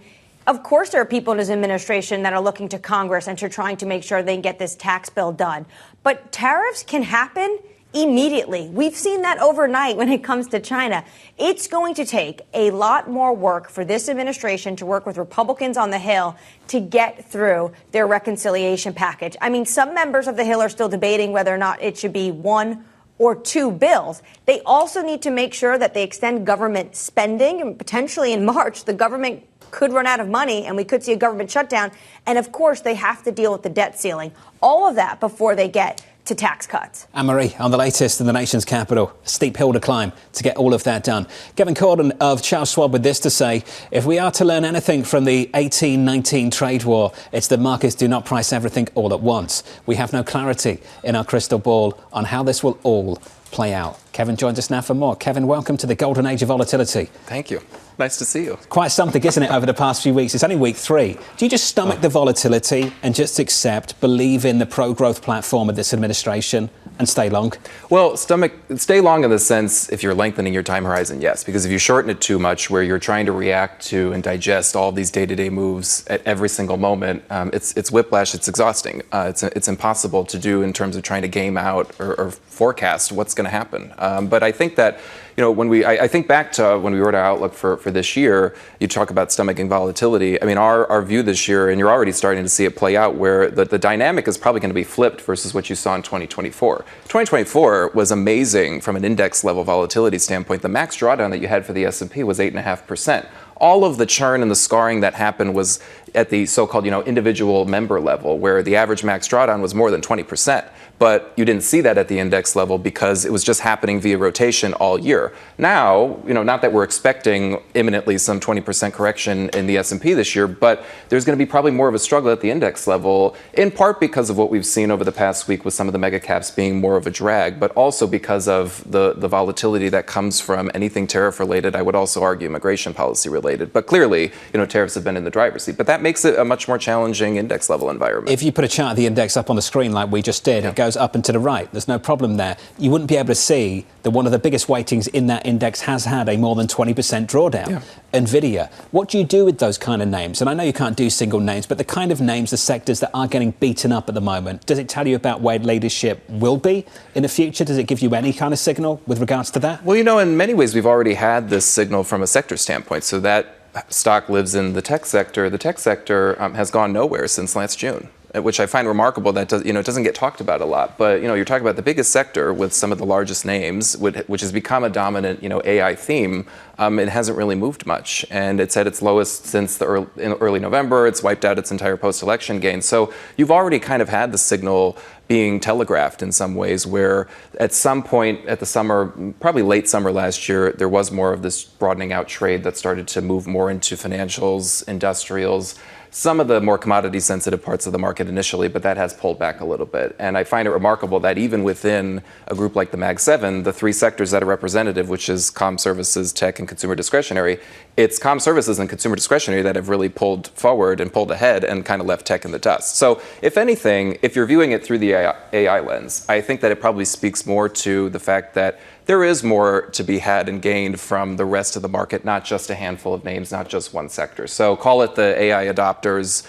of course, there are people in his administration that are looking to Congress and to trying to make sure they can get this tax bill done. But tariffs can happen immediately. We've seen that overnight when it comes to China. It's going to take a lot more work for this administration to work with Republicans on the Hill to get through their reconciliation package. I mean, some members of the Hill are still debating whether or not it should be one or two bills. They also need to make sure that they extend government spending, and potentially in March, the government could run out of money and we could see a government shutdown. And of course, they have to deal with the debt ceiling. All of that before they get to tax cuts. Annmarie, on the latest in the nation's capital, a steep hill to climb to get all of that done. Kevin Hordern of Charles Schwab with this to say, if we are to learn anything from the 1819 trade war, it's that markets do not price everything all at once. We have no clarity in our crystal ball on how this will all play out. Kevin joins us now for more. Kevin, welcome to the golden age of volatility. Thank you. Nice to see you. Quite something, isn't it, over the past few weeks? It's only week 3. Do you just stomach the volatility and just accept, believe in the pro-growth platform of this administration and stay long? Well, stay long in the sense, if you're lengthening your time horizon, yes. Because if you shorten it too much, where you're trying to react to and digest all these day-to-day moves at every single moment, it's whiplash, it's exhausting. It's impossible to do in terms of trying to game out or forecast what's going to happen. But I think that, I think back to when we wrote our outlook for this year, you talk about stomaching volatility. I mean, our view this year, and you're already starting to see it play out, where the dynamic is probably going to be flipped versus what you saw in 2024. 2024 was amazing from an index level volatility standpoint. The max drawdown that you had for the S&P was 8.5%. All of the churn and the scarring that happened was at the so-called, individual member level, where the average max drawdown was more than 20%. But you didn't see that at the index level because it was just happening via rotation all year. Now, not that we're expecting imminently some 20% correction in the S&P this year, but there's going to be probably more of a struggle at the index level, in part because of what we've seen over the past week with some of the mega caps being more of a drag, but also because of the volatility that comes from anything tariff related. I would also argue immigration policy related. But clearly, tariffs have been in the driver's seat. But that makes it a much more challenging index level environment. If you put a chart of the index up on the screen like we just did, it goes up and to the right. There's no problem there. You wouldn't be able to see that one of the biggest weightings in that index has had a more than 20% drawdown. Nvidia. What do you do with those kind of names? And I know you can't do single names, but the kind of names, the sectors that are getting beaten up at the moment, does it tell you about where leadership will be in the future? Does it give you any kind of signal with regards to that? Well, in many ways, we've already had this signal from a sector standpoint. So that stock lives in the tech sector. The tech sector has gone nowhere since last June, which I find remarkable. That it doesn't get talked about a lot. But you're talking about the biggest sector with some of the largest names, which has become a dominant AI theme. It hasn't really moved much, and it's at its lowest since early November. It's wiped out its entire post-election gain. So you've already kind of had the signal being telegraphed in some ways, where at some point at the summer, probably late summer last year, there was more of this broadening out trade that started to move more into financials, industrials, some of the more commodity-sensitive parts of the market initially, but that has pulled back a little bit. And I find it remarkable that even within a group like the Mag 7, the 3 sectors that are representative, which is comm services, tech, and consumer discretionary, it's comm services and consumer discretionary that have really pulled forward and pulled ahead and kind of left tech in the dust. So if anything, if you're viewing it through the AI lens, I think that it probably speaks more to the fact that there is more to be had and gained from the rest of the market, not just a handful of names, not just one sector. So call it the AI adopters,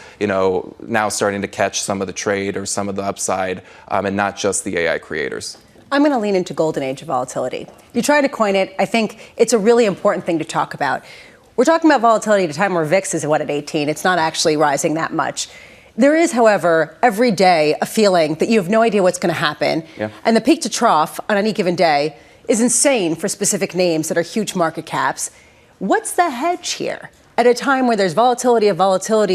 now starting to catch some of the trade or some of the upside, and not just the AI creators. I'm going to lean into golden age of volatility. You try to coin it. I think it's a really important thing to talk about. We're talking about volatility at a time where VIX is at 18. It's not actually rising that much. There is, however, every day a feeling that you have no idea what's going to happen. And the peak to trough on any given day is insane for specific names that are huge market caps. What's the hedge here? At a time where there's volatility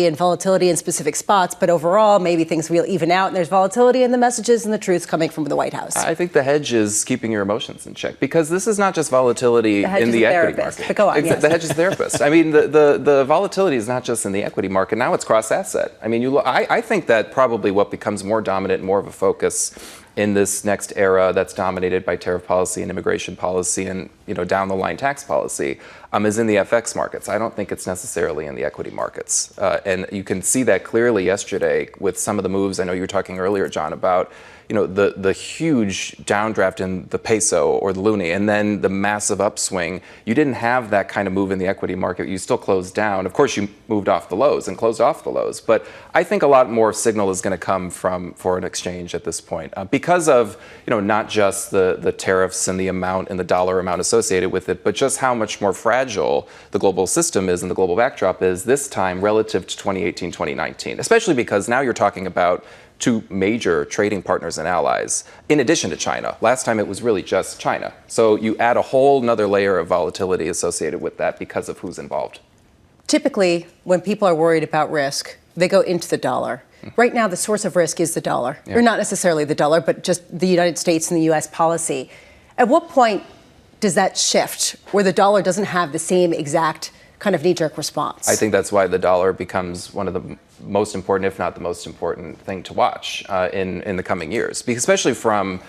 in specific spots, but overall, maybe things will even out and there's volatility in the messages and the truths coming from the White House. I think the hedge is keeping your emotions in check, because this is not just volatility in the equity market. But go on, yes. The hedge is a therapist. I mean, the volatility is not just in the equity market. Now it's cross-asset. I mean, I think that probably what becomes more dominant, more of a focus in this next era that's dominated by tariff policy and immigration policy and, down the line tax policy, is in the FX markets. I don't think it's necessarily in the equity markets. And you can see that clearly yesterday with some of the moves. I know you were talking earlier, John, about the huge downdraft in the peso or the loonie, and then the massive upswing. You didn't have that kind of move in the equity market. You still closed down. Of course, you moved off the lows and closed off the lows. But I think a lot more signal is going to come from foreign exchange at this point because of, not just the tariffs and the amount and the dollar amount associated with it, but just how much more fragile the global system is and the global backdrop is this time relative to 2018, 2019, especially because now you're talking about two major trading partners and allies, in addition to China. Last time it was really just China. So you add a whole nother layer of volatility associated with that because of who's involved. Typically, when people are worried about risk, they go into the dollar. Right now, the source of risk is the dollar. Yeah. Or not necessarily the dollar, but just the United States and the U.S. policy. At what point does that shift where the dollar doesn't have the same exact kind of knee-jerk response? I think that's why the dollar becomes one of the most important, if not the most important thing to watch in the coming years, because especially from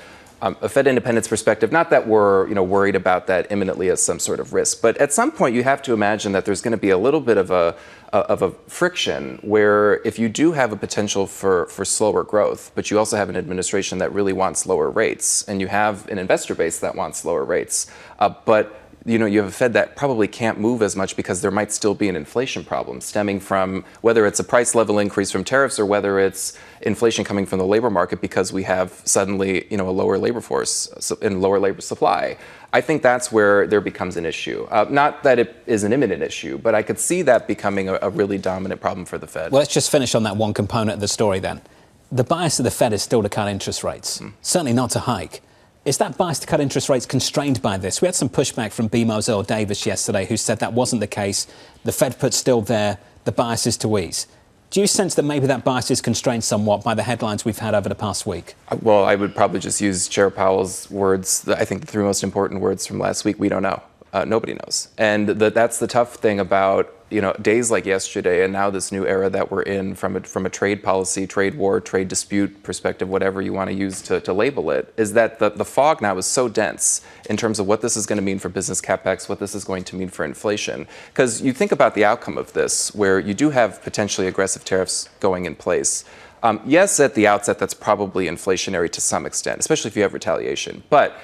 a Fed independence perspective, not that we're worried about that imminently as some sort of risk, but at some point you have to imagine that there's going to be a little bit of a friction where if you do have a potential for slower growth, but you also have an administration that really wants lower rates, and you have an investor base that wants lower rates, but you have a Fed that probably can't move as much because there might still be an inflation problem stemming from whether it's a price level increase from tariffs or whether it's inflation coming from the labor market because we have suddenly, a lower labor force and lower labor supply. I think that's where there becomes an issue. Not that it is an imminent issue, but I could see that becoming a really dominant problem for the Fed. Well, let's just finish on that one component of the story then. The bias of the Fed is still to cut interest rates, certainly not to hike. Is that bias to cut interest rates constrained by this? We had some pushback from BMO's Earl Davis yesterday, who said that wasn't the case. The Fed put still there, the bias is to ease. Do you sense that maybe that bias is constrained somewhat by the headlines we've had over the past week? Well, I would probably just use Chair Powell's words. I think the three most important words from last week: we don't know. Nobody knows. And that's the tough thing about days like yesterday and now this new era that we're in from a trade policy, trade war, trade dispute perspective, whatever you want to use to label it, is that the fog now is so dense in terms of what this is going to mean for business capex, what this is going to mean for inflation. Because you think about the outcome of this, where you do have potentially aggressive tariffs going in place. Yes, at the outset, that's probably inflationary to some extent, especially if you have retaliation. But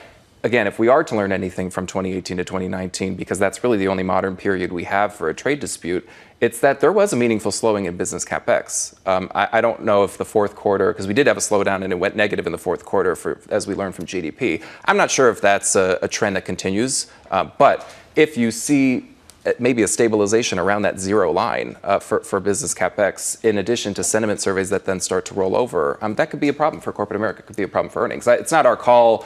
again, if we are to learn anything from 2018 to 2019, because that's really the only modern period we have for a trade dispute, it's that there was a meaningful slowing in business capex. I don't know if the fourth quarter, because we did have a slowdown and it went negative in the fourth quarter, as we learned from GDP. I'm not sure if that's a trend that continues, but if you see maybe a stabilization around that zero line for business capex, in addition to sentiment surveys that then start to roll over, that could be a problem for corporate America. It could be a problem for earnings. It's not our call,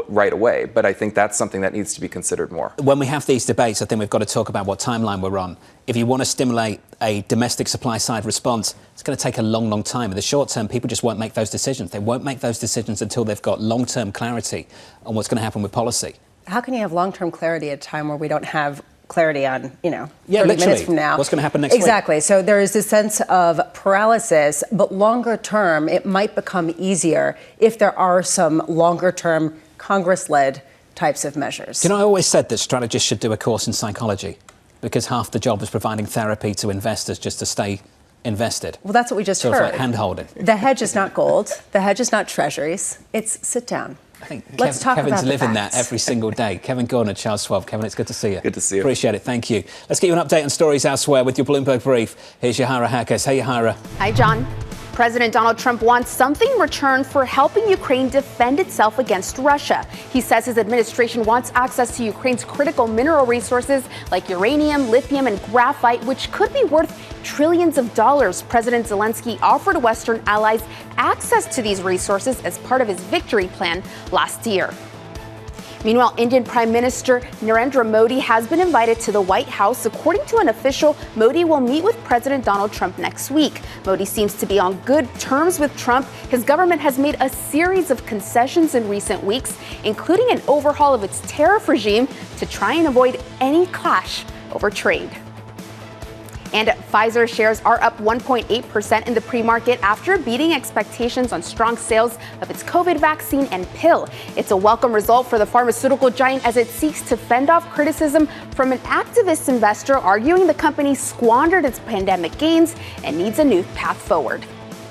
right away, but I think that's something that needs to be considered more. When we have these debates, I think we've got to talk about what timeline we're on. If you want to stimulate a domestic supply side response, it's going to take a long, long time. In the short term, people just won't make those decisions. They won't make those decisions until they've got long-term clarity on what's going to happen with policy. How can you have long-term clarity at a time where we don't have clarity on, 30 literally. minutes from now? What's going to happen next week? Exactly. So there is this sense of paralysis, but longer term, it might become easier if there are some longer term Congress-led types of measures. I always said that strategists should do a course in psychology because half the job is providing therapy to investors just to stay invested. Well, that's what we just heard. Like hand-holding. The hedge is not gold. The hedge is not treasuries. It's sit down. I think Let's talk Kevin's about living that every single day. Kevin Gordon, Charles Schwab. Kevin, it's good to see you. Good to see you. Appreciate it. Thank you. Let's get you an update on stories elsewhere with your Bloomberg Brief. Here's Yahara Hackers. Hey, Yahara. Hi, John. President Donald Trump wants something in return for helping Ukraine defend itself against Russia. He says his administration wants access to Ukraine's critical mineral resources like uranium, lithium, and graphite, which could be worth trillions of dollars. President Zelensky offered Western allies access to these resources as part of his victory plan last year. Meanwhile, Indian Prime Minister Narendra Modi has been invited to the White House. According to an official, Modi will meet with President Donald Trump next week. Modi seems to be on good terms with Trump. His government has made a series of concessions in recent weeks, including an overhaul of its tariff regime to try and avoid any clash over trade. And Pfizer shares are up 1.8% in the pre-market after beating expectations on strong sales of its COVID vaccine and pill. It's a welcome result for the pharmaceutical giant as it seeks to fend off criticism from an activist investor arguing the company squandered its pandemic gains and needs a new path forward.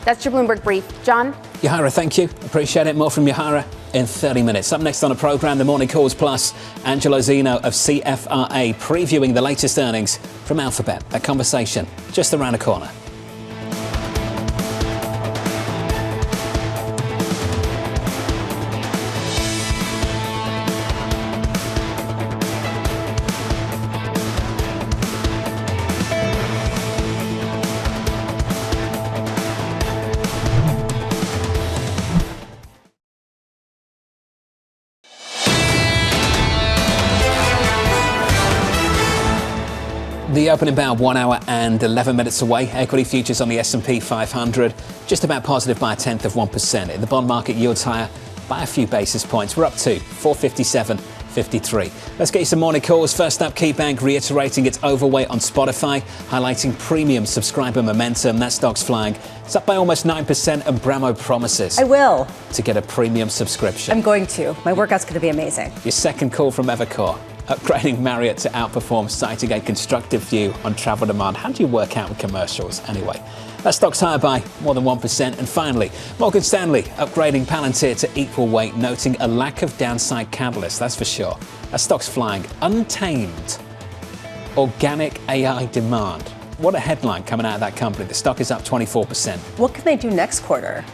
That's your Bloomberg Brief. John? Yahara, thank you. Appreciate it. More from Yahara in 30 minutes. Up next on the programme, the Morning Calls Plus, Angelo Zino of CFRA previewing the latest earnings from Alphabet. That conversation just around the corner. The opening bell 1 hour and 11 minutes away. Equity futures on the S&P 500 just about positive by 0.1%. In the bond market, yields higher by a few basis points. We're up to 457.53. Let's get you some morning calls. First up, KeyBank reiterating its overweight on Spotify, highlighting premium subscriber momentum. That stock's flying. It's up by almost 9%, and Bramo promises I will to get a premium subscription. I'm going to. My workout's going to be amazing. Your second call from Evercore. Upgrading Marriott to outperform, citing a constructive view on travel demand. How do you work out with commercials anyway? That stock's higher by more than 1%. And finally, Morgan Stanley upgrading Palantir to equal weight, noting a lack of downside catalyst, that's for sure. That stock's flying. Untamed organic AI demand. What a headline coming out of that company. The stock is up 24%. What can they do next quarter?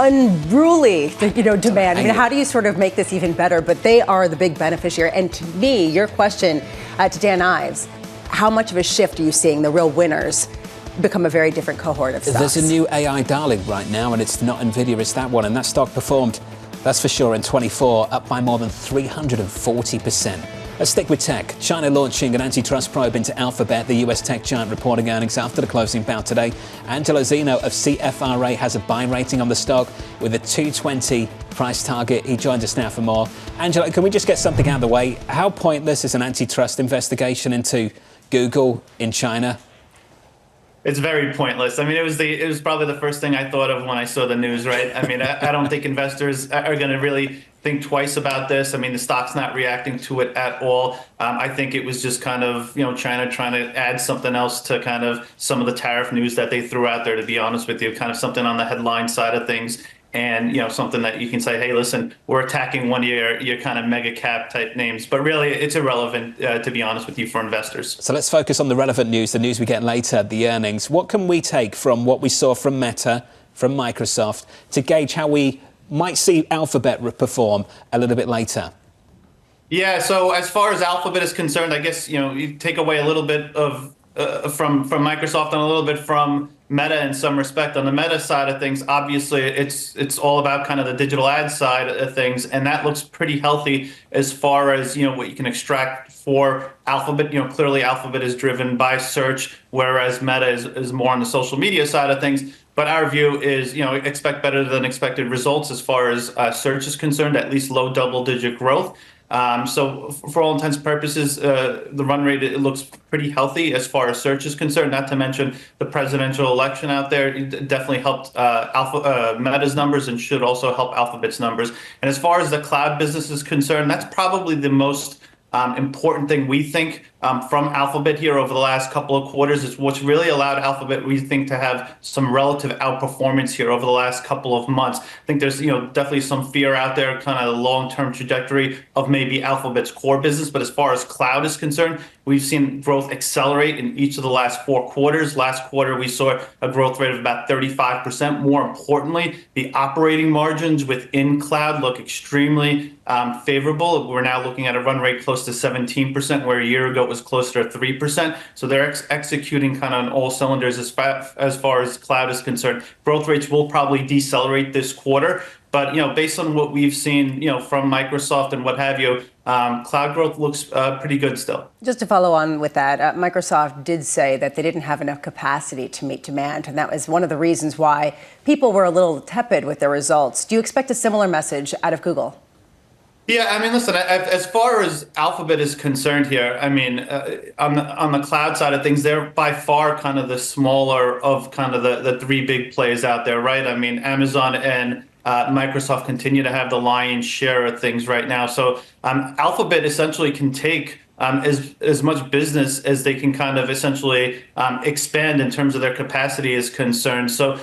Unruly, demand. I mean, how do you sort of make this even better? But they are the big beneficiary. And to me, your question to Dan Ives, how much of a shift are you seeing? The real winners become a very different cohort of stocks. There's a new AI darling right now, and it's not Nvidia, it's that one. And that stock performed, that's for sure, in 24, up by more than 340%. Let's stick with tech. China launching an antitrust probe into Alphabet, the US tech giant reporting earnings after the closing bout today. Angelo Zino of CFRA has a buy rating on the stock with a 220 price target. He joins us now for more. Angelo, can we just get something out of the way? How pointless is an antitrust investigation into Google in China? It's very pointless. I mean, it was probably the first thing I thought of when I saw the news, right? I mean, I don't think investors are going to really think twice about this. I mean, the stock's not reacting to it at all. I think it was just kind of, China trying to add something else to kind of some of the tariff news that they threw out there, to be honest with you, kind of something on the headline side of things. And, something that you can say, hey, listen, we're attacking one of your kind of mega cap type names. But really, it's irrelevant, to be honest with you, for investors. So let's focus on the relevant news, the news we get later, the earnings. What can we take from what we saw from Meta, from Microsoft, to gauge how we might see Alphabet perform a little bit later? Yeah, so as far as Alphabet is concerned, I guess, you take away a little bit of from Microsoft and a little bit from Meta in some respect. On the Meta side of things, obviously, it's all about kind of the digital ad side of things, and that looks pretty healthy as far as, what you can extract for Alphabet. Clearly Alphabet is driven by search, whereas Meta is more on the social media side of things. But our view is, expect better than expected results as far as search is concerned, at least low double-digit growth. So for all intents and purposes, the run rate, it looks pretty healthy as far as search is concerned, not to mention the presidential election out there. It definitely helped Meta's numbers and should also help Alphabet's numbers. And as far as the cloud business is concerned, that's probably the most important thing we think from Alphabet here over the last couple of quarters. Is what's really allowed Alphabet, we think, to have some relative outperformance here over the last couple of months. I think there's definitely some fear out there, kind of the long-term trajectory of maybe Alphabet's core business. But as far as cloud is concerned, we've seen growth accelerate in each of the last 4 quarters. Last quarter, we saw a growth rate of about 35%. More importantly, the operating margins within cloud look extremely favorable. We're now looking at a run rate close to 17%, where a year ago it was closer to 3%. So they're executing kind of on all cylinders as far as cloud is concerned. Growth rates will probably decelerate this quarter. But, based on what we've seen, from Microsoft and what have you, cloud growth looks pretty good still. Just to follow on with that, Microsoft did say that they didn't have enough capacity to meet demand. And that was one of the reasons why people were a little tepid with their results. Do you expect a similar message out of Google? Yeah, I mean, listen, as far as Alphabet is concerned here, I mean, on the cloud side of things, they're by far kind of the smaller of kind of the three big plays out there, right? I mean, Amazon and Microsoft continue to have the lion's share of things right now. So Alphabet essentially can take as much business as they can kind of essentially expand in terms of their capacity is concerned. So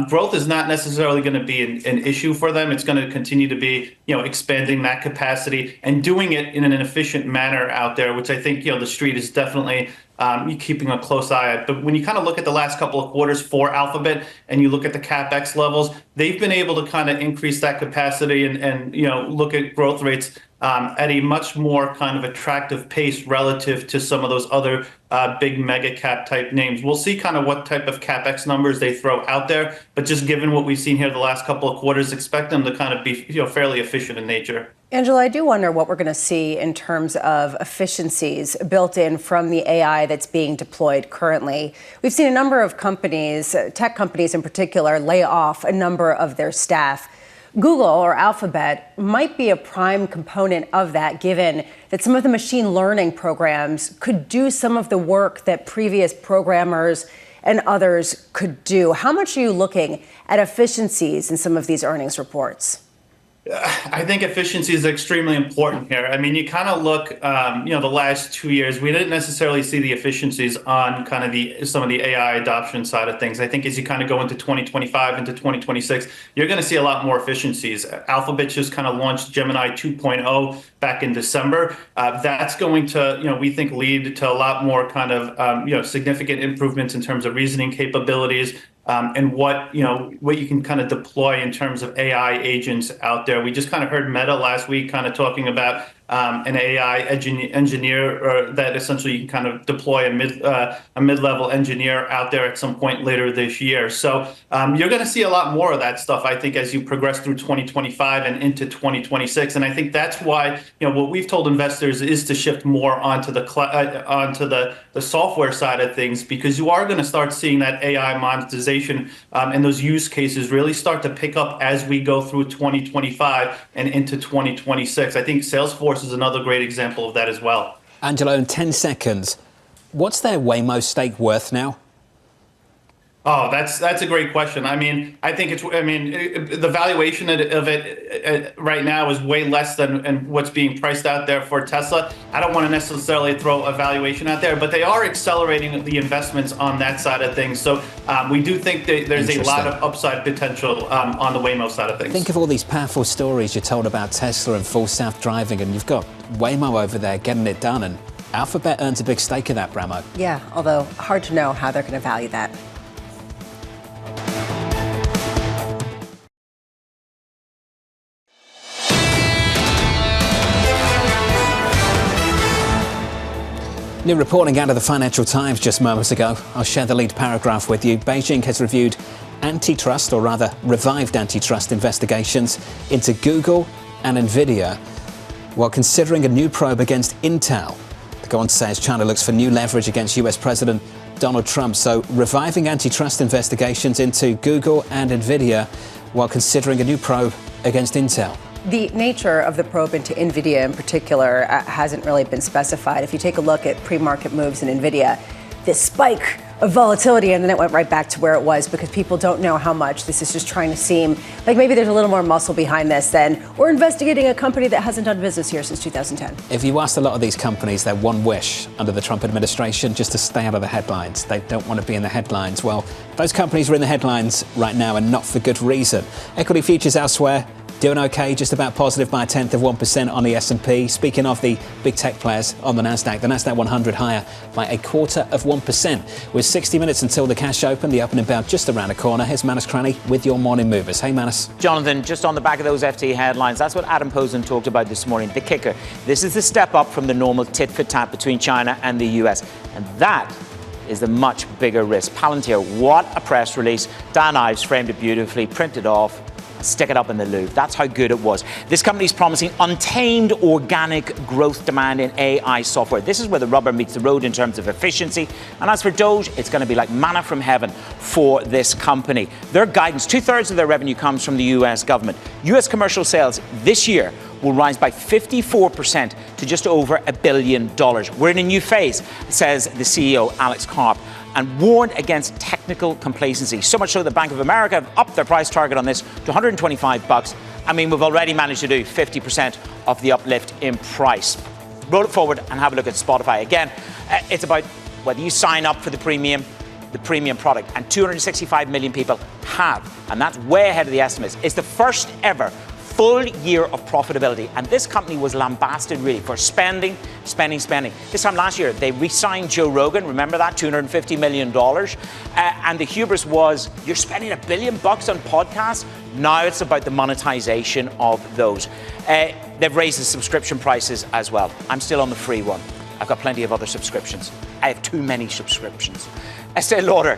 growth is not necessarily going to be an issue for them. It's going to continue to be, expanding that capacity and doing it in an efficient manner out there, which I think, the street is definitely keeping a close eye at. But when you kind of look at the last couple of quarters for Alphabet and you look at the CapEx levels, they've been able to kind of increase that capacity and look at growth rates at a much more kind of attractive pace relative to some of those other big mega cap type names. We'll see kind of what type of CapEx numbers they throw out there, but just given what we've seen here the last couple of quarters, expect them to kind of be fairly efficient in nature. Angelo, I do wonder what we're going to see in terms of efficiencies built in from the AI that's being deployed currently. We've seen a number of companies, tech companies in particular, lay off a number of their staff. Google or Alphabet might be a prime component of that, given that some of the machine learning programs could do some of the work that previous programmers and others could do. How much are you looking at efficiencies in some of these earnings reports? I think efficiency is extremely important here. I mean, you kind of look, the last 2 years, we didn't necessarily see the efficiencies on kind of some of the AI adoption side of things. I think as you kind of go into 2025, into 2026, you're going to see a lot more efficiencies. Alphabet just kind of launched Gemini 2.0 back in December. That's going to, we think, lead to a lot more kind of, significant improvements in terms of reasoning capabilities. And what you can kind of deploy in terms of AI agents out there. We just kind of heard Meta last week kind of talking about an AI engineer that essentially you can kind of deploy a mid-level engineer out there at some point later this year. So you're going to see a lot more of that stuff, I think, as you progress through 2025 and into 2026. And I think that's why what we've told investors is to shift more onto the software side of things, because you are going to start seeing that AI monetization and those use cases really start to pick up as we go through 2025 and into 2026. I think Salesforce is another great example of that as well. Angelo, in 10 seconds, what's their Waymo stake worth now? Oh, that's a great question. I mean, I think the valuation of it right now is way less than what's being priced out there for Tesla. I don't want to necessarily throw a valuation out there, but they are accelerating the investments on that side of things. So we do think that there's a lot of upside potential on the Waymo side of things. Think of all these powerful stories you're told about Tesla and full self-driving, and you've got Waymo over there getting it done, and Alphabet earns a big stake of that, Bramo. Yeah, although hard to know how they're going to value that. New reporting out of the Financial Times just moments ago. I'll share the lead paragraph with you. Beijing has reviewed antitrust, or rather revived antitrust investigations into Google and Nvidia while considering a new probe against Intel. They go on to say as China looks for new leverage against US President Donald Trump. So reviving antitrust investigations into Google and Nvidia while considering a new probe against Intel. The nature of the probe into NVIDIA in particular hasn't really been specified. If you take a look at pre-market moves in NVIDIA, this spike of volatility, and then it went right back to where it was because people don't know how much. This is just trying to seem like maybe there's a little more muscle behind this than we're investigating a company that hasn't done business here since 2010. If you asked a lot of these companies, their one wish under the Trump administration, just to stay out of the headlines. They don't want to be in the headlines. Well, those companies are in the headlines right now, and not for good reason. Equity futures elsewhere doing okay, just about positive by 0.1% on the S&P. Speaking of the big tech players on the Nasdaq 100 higher by 0.25%. With 60 minutes until the cash open, the opening bell just around the corner. Here's Manus Cranny with your morning movers. Hey, Manus. Jonathan, just on the back of those FT headlines, that's what Adam Posen talked about this morning. The kicker. This is the step up from the normal tit for tat between China and the US. And that is the much bigger risk. Palantir, what a press release. Dan Ives framed it beautifully, printed off. stick it up in the Louvre. That's how good it was. This company is promising untamed organic growth demand in AI software. This is where the rubber meets the road in terms of efficiency. And as for Doge, it's going to be like manna from heaven for this company. Their guidance, 2/3 of their revenue comes from the US government. US commercial sales this year will rise by 54% to just over $1 billion. We're in a new phase, says the CEO, Alex Karp, and warned against technical complacency. So much so that Bank of America have upped their price target on this to $125. I mean, we've already managed to do 50% of the uplift in price. Roll it forward and have a look at Spotify. Again, it's about whether you sign up for the premium product, and 265 million people have, and that's way ahead of the estimates. It's the first ever full year of profitability, and this company was lambasted really for spending. This time last year, they re-signed Joe Rogan, remember that, $250 million, and the hubris was, you're spending $1 billion on podcasts? Now it's about the monetization of those. They've raised the subscription prices as well. I'm still on the free one. I've got plenty of other subscriptions. I have too many subscriptions. Estee Lauder,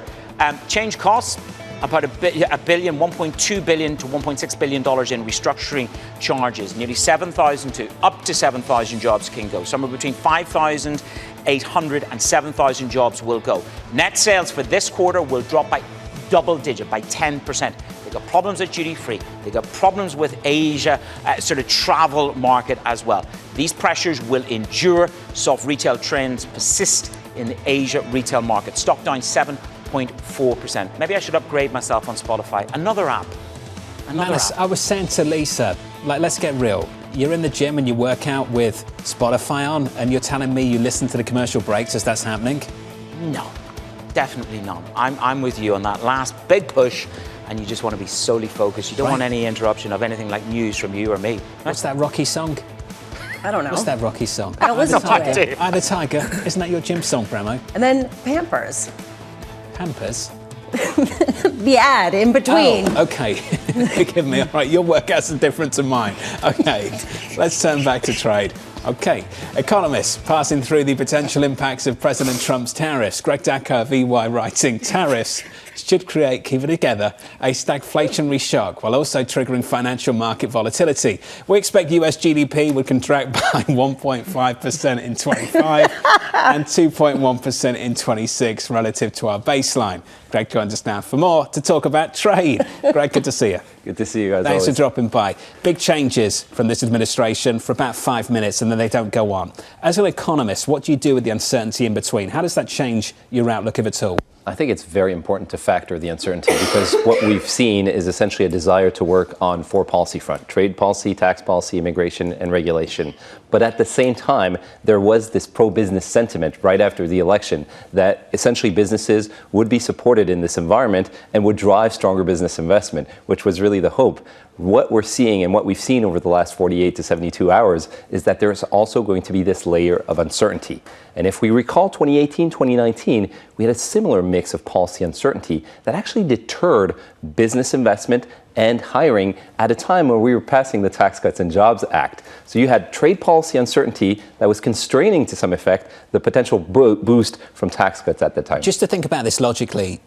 change costs, about $1.2 billion to $1.6 billion in restructuring charges. Nearly 7,000 to up to 7,000 jobs can go. Somewhere between 5,800 and 7,000 jobs will go. Net sales for this quarter will drop by double digit, by 10%. They've got problems at duty free. They've got problems with Asia, sort of travel market as well. These pressures will endure. Soft retail trends persist in the Asia retail market. Stock down 7.4%. Maybe I should upgrade myself on Spotify. Another app. I was saying to Lisa, let's get real. You're in the gym and you work out with Spotify on, and you're telling me you listen to the commercial breaks as that's happening? No, definitely not. I'm with you on that last big push, and you just want to be solely focused. You don't want any interruption of anything like news from you or me. What's that Rocky song? I don't know. What's that Rocky song? I don't listen to it. Eye the Tiger. Isn't that your gym song, Bramo? And then Pampers. Pampers? The ad in between. Oh, okay. Forgive me. All right, your workouts are different to mine. Okay, let's turn back to trade. Okay, economists passing through the potential impacts of President Trump's tariffs. Greg Daco of EY writing, tariffs should create, keep it together, a stagflationary shock while also triggering financial market volatility. We expect US GDP would contract by 1.5% in 25 and 2.1% in 26 relative to our baseline. Greg joins us now for more to talk about trade. Greg, good to see you. Good to see you guys. Thanks for dropping by. Big changes from this administration for about 5 minutes and then they don't go on. As an economist, what do you do with the uncertainty in between? How does that change your outlook, if at all? I think it's very important to factor the uncertainty because what we've seen is essentially a desire to work on four policy front: trade policy, tax policy, immigration, and regulation. But at the same time, there was this pro-business sentiment right after the election that essentially businesses would be supported in this environment and would drive stronger business investment, which was really the hope. What we're seeing and what we've seen over the last 48 to 72 hours is that there's also going to be this layer of uncertainty. And if we recall 2018, 2019, we had a similar mix of policy uncertainty that actually deterred business investment and hiring at a time when we were passing the Tax Cuts and Jobs Act. So you had trade policy uncertainty that was constraining to some effect the potential boost from tax cuts at the time. Just to think about this logically,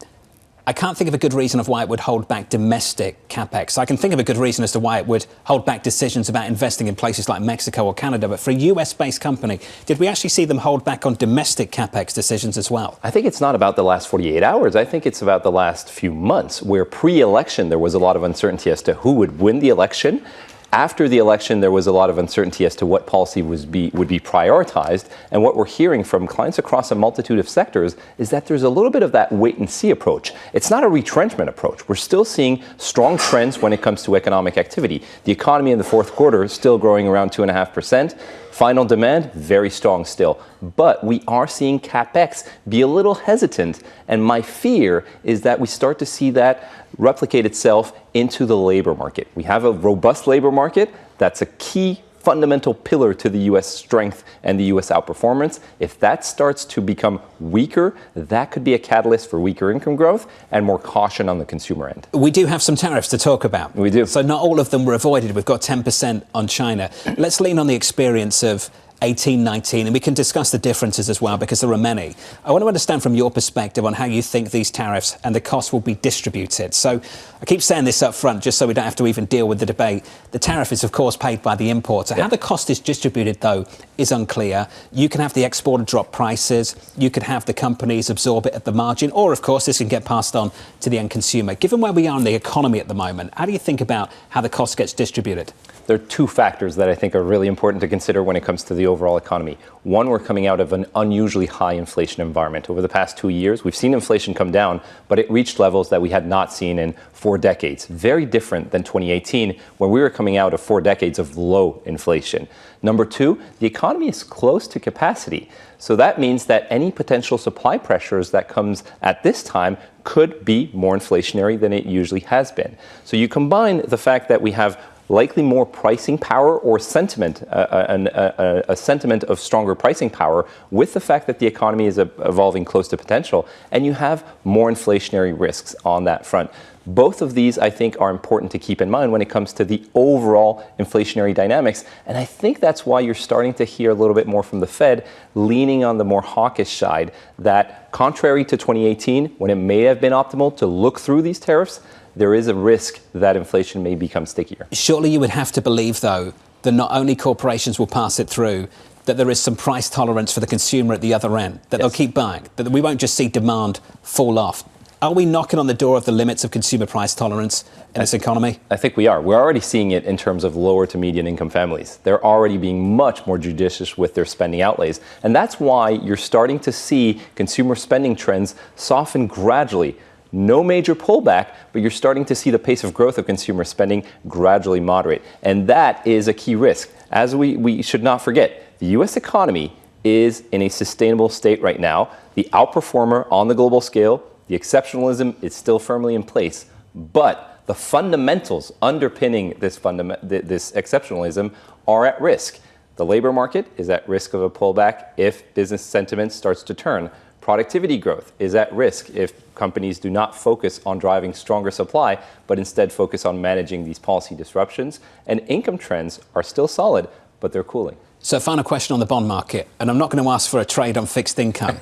I can't think of a good reason of why it would hold back domestic capex. I can think of a good reason as to why it would hold back decisions about investing in places like Mexico or Canada. But for a US-based company, did we actually see them hold back on domestic capex decisions as well? I think it's not about the last 48 hours. I think it's about the last few months where pre-election there was a lot of uncertainty as to who would win the election. After the election, there was a lot of uncertainty as to what policy would be prioritized. And what we're hearing from clients across a multitude of sectors is that there's a little bit of that wait-and-see approach. It's not a retrenchment approach. We're still seeing strong trends when it comes to economic activity. The economy in the fourth quarter is still growing around 2.5%. Final demand, very strong still. But we are seeing CapEx be a little hesitant. And my fear is that we start to see that replicate itself into the labor market. We have a robust labor market. That's a key fundamental pillar to the U.S. strength and the U.S. outperformance. If that starts to become weaker, that could be a catalyst for weaker income growth and more caution on the consumer end. We do have some tariffs to talk about. We do. So not all of them were avoided. We've got 10% on China. Let's lean on the experience of 18, 19, and we can discuss the differences as well because there are many. I want to understand from your perspective on how you think these tariffs and the costs will be distributed. So I keep saying this up front just so we don't have to even deal with the debate. The tariff is, of course, paid by the importer. How the cost is distributed, though, is unclear. You can have the exporter drop prices. You could have the companies absorb it at the margin. Or, of course, this can get passed on to the end consumer. Given where we are in the economy at the moment, how do you think about how the cost gets distributed? There are two factors that I think are really important to consider when it comes to the overall economy. One, we're coming out of an unusually high inflation environment. Over the past 2 years, we've seen inflation come down, but it reached levels that we had not seen in 4 decades. Very different than 2018, when we were coming out of 4 decades of low inflation. Number two, the economy is close to capacity. So that means that any potential supply pressures that comes at this time could be more inflationary than it usually has been. So you combine the fact that we have likely more pricing power or sentiment, a sentiment of stronger pricing power with the fact that the economy is evolving close to potential, and you have more inflationary risks on that front. Both of these, I think, are important to keep in mind when it comes to the overall inflationary dynamics. And I think that's why you're starting to hear a little bit more from the Fed leaning on the more hawkish side, that contrary to 2018, when it may have been optimal to look through these tariffs, there is a risk that inflation may become stickier. Surely you would have to believe, though, that not only corporations will pass it through, that there is some price tolerance for the consumer at the other end, that they'll keep buying, that we won't just see demand fall off. Are we knocking on the door of the limits of consumer price tolerance in this economy? I think we are. We're already seeing it in terms of lower to median income families. They're already being much more judicious with their spending outlays. And that's why you're starting to see consumer spending trends soften gradually. No major pullback, but you're starting to see the pace of growth of consumer spending gradually moderate. And that is a key risk. As we should not forget, the U.S. economy is in a sustainable state right now. The outperformer on the global scale, the exceptionalism is still firmly in place. But the fundamentals underpinning this exceptionalism are at risk. The labor market is at risk of a pullback if business sentiment starts to turn. Productivity growth is at risk if companies do not focus on driving stronger supply, but instead focus on managing these policy disruptions. And income trends are still solid, but they're cooling. So final question on the bond market, and I'm not going to ask for a trade on fixed income.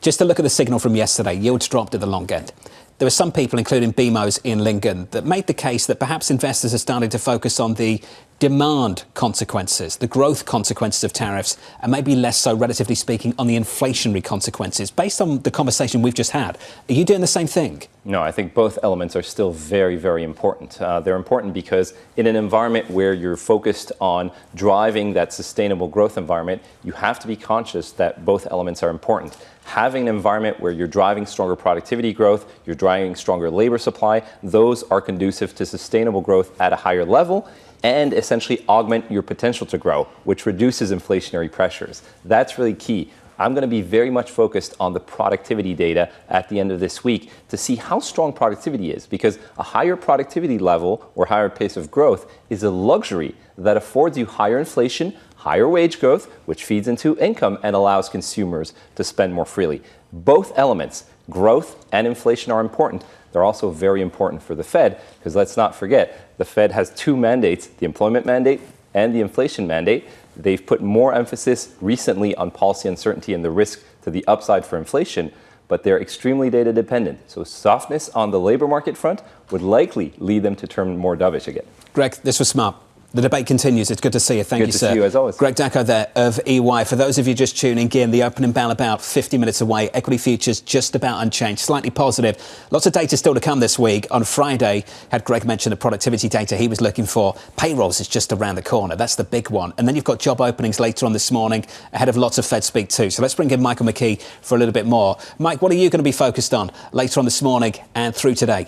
Just to look at the signal from yesterday, yields dropped at the long end. There were some people, including BMO's Ian Lingen, that made the case that perhaps investors are starting to focus on the demand consequences, the growth consequences of tariffs, and maybe less so, relatively speaking, on the inflationary consequences. Based on the conversation we've just had, are you doing the same thing? No, I think both elements are still very, very important. They're important because in an environment where you're focused on driving that sustainable growth environment, you have to be conscious that both elements are important. Having an environment where you're driving stronger productivity growth, you're driving stronger labor supply, those are conducive to sustainable growth at a higher level and essentially augment your potential to grow, which reduces inflationary pressures. That's really key. I'm going to be very much focused on the productivity data at the end of this week to see how strong productivity is, because a higher productivity level or higher pace of growth is a luxury that affords you higher inflation, higher wage growth, which feeds into income and allows consumers to spend more freely. Both elements, growth and inflation, are important. They're also very important for the Fed, because let's not forget, the Fed has two mandates, the employment mandate and the inflation mandate. They've put more emphasis recently on policy uncertainty and the risk to the upside for inflation, but they're extremely data dependent. So softness on the labor market front would likely lead them to turn more dovish again. Greg, this was smart. The debate continues. It's good to see you. Thank you, sir. Good to see you, as always. Greg Daco there of EY. For those of you just tuning in, the opening bell about 50 minutes away. Equity futures just about unchanged, slightly positive. Lots of data still to come this week. On Friday, had Greg mention the productivity data he was looking for. Payrolls is just around the corner. That's the big one. And then you've got job openings later on this morning, ahead of lots of Fed speak too. So let's bring in Michael McKee for a little bit more. Mike, what are you going to be focused on later on this morning and through today?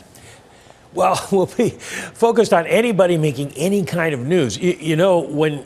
Well, we'll be focused on anybody making any kind of news. You know, when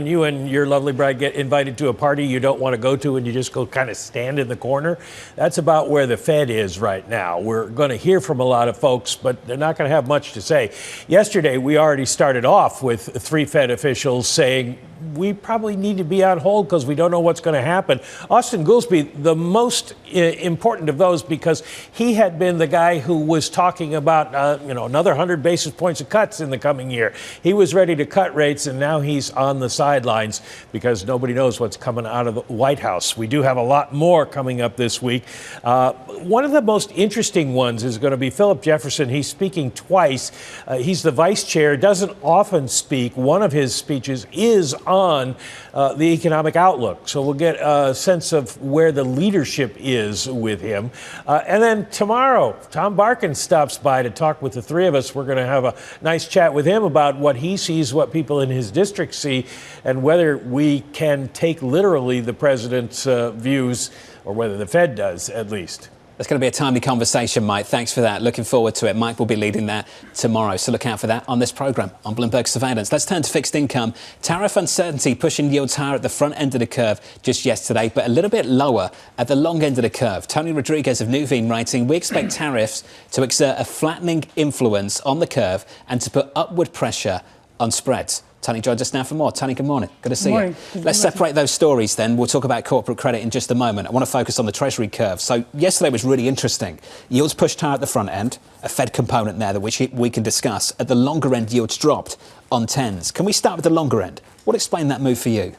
you and your lovely bride get invited to a party you don't want to go to and you just go kind of stand in the corner, that's about where the Fed is right now. We're going to hear from a lot of folks, but they're not going to have much to say. Yesterday, we already started off with 3 Fed officials saying we probably need to be on hold because we don't know what's going to happen. Austin Goolsbee, the most important of those, because he had been the guy who was talking about, another 100 basis points of cuts in the coming year. He was ready to cut rates, and now he's on the sidelines because nobody knows what's coming out of the White House. We do have a lot more coming up this week. One of the most interesting ones is going to be Philip Jefferson. He's speaking twice. He's the vice chair, doesn't often speak. One of his speeches is on the economic outlook. So we'll get a sense of where the leadership is with him. And then tomorrow, Tom Barkin stops by to talk with the three of us. We're going to have a nice chat with him about what he sees, what people in his district see, and whether we can take literally the president's views, or whether the Fed does, at least. It's going to be a timely conversation, Mike. Thanks for that. Looking forward to it. Mike will be leading that tomorrow, so look out for that on this programme on Bloomberg Surveillance. Let's turn to fixed income. Tariff uncertainty pushing yields higher at the front end of the curve just yesterday, but a little bit lower at the long end of the curve. Tony Rodriguez of Nuveen writing, we expect tariffs to exert a flattening influence on the curve and to put upward pressure on spreads. Tony joins us now for more. Tony, good morning. Good to see you. Let's separate those stories then. We'll talk about corporate credit in just a moment. I want to focus on the Treasury curve. So yesterday was really interesting. Yields pushed higher at the front end, a Fed component there that which we can discuss. At the longer end, yields dropped on 10s. Can we start with the longer end? What explained that move for you?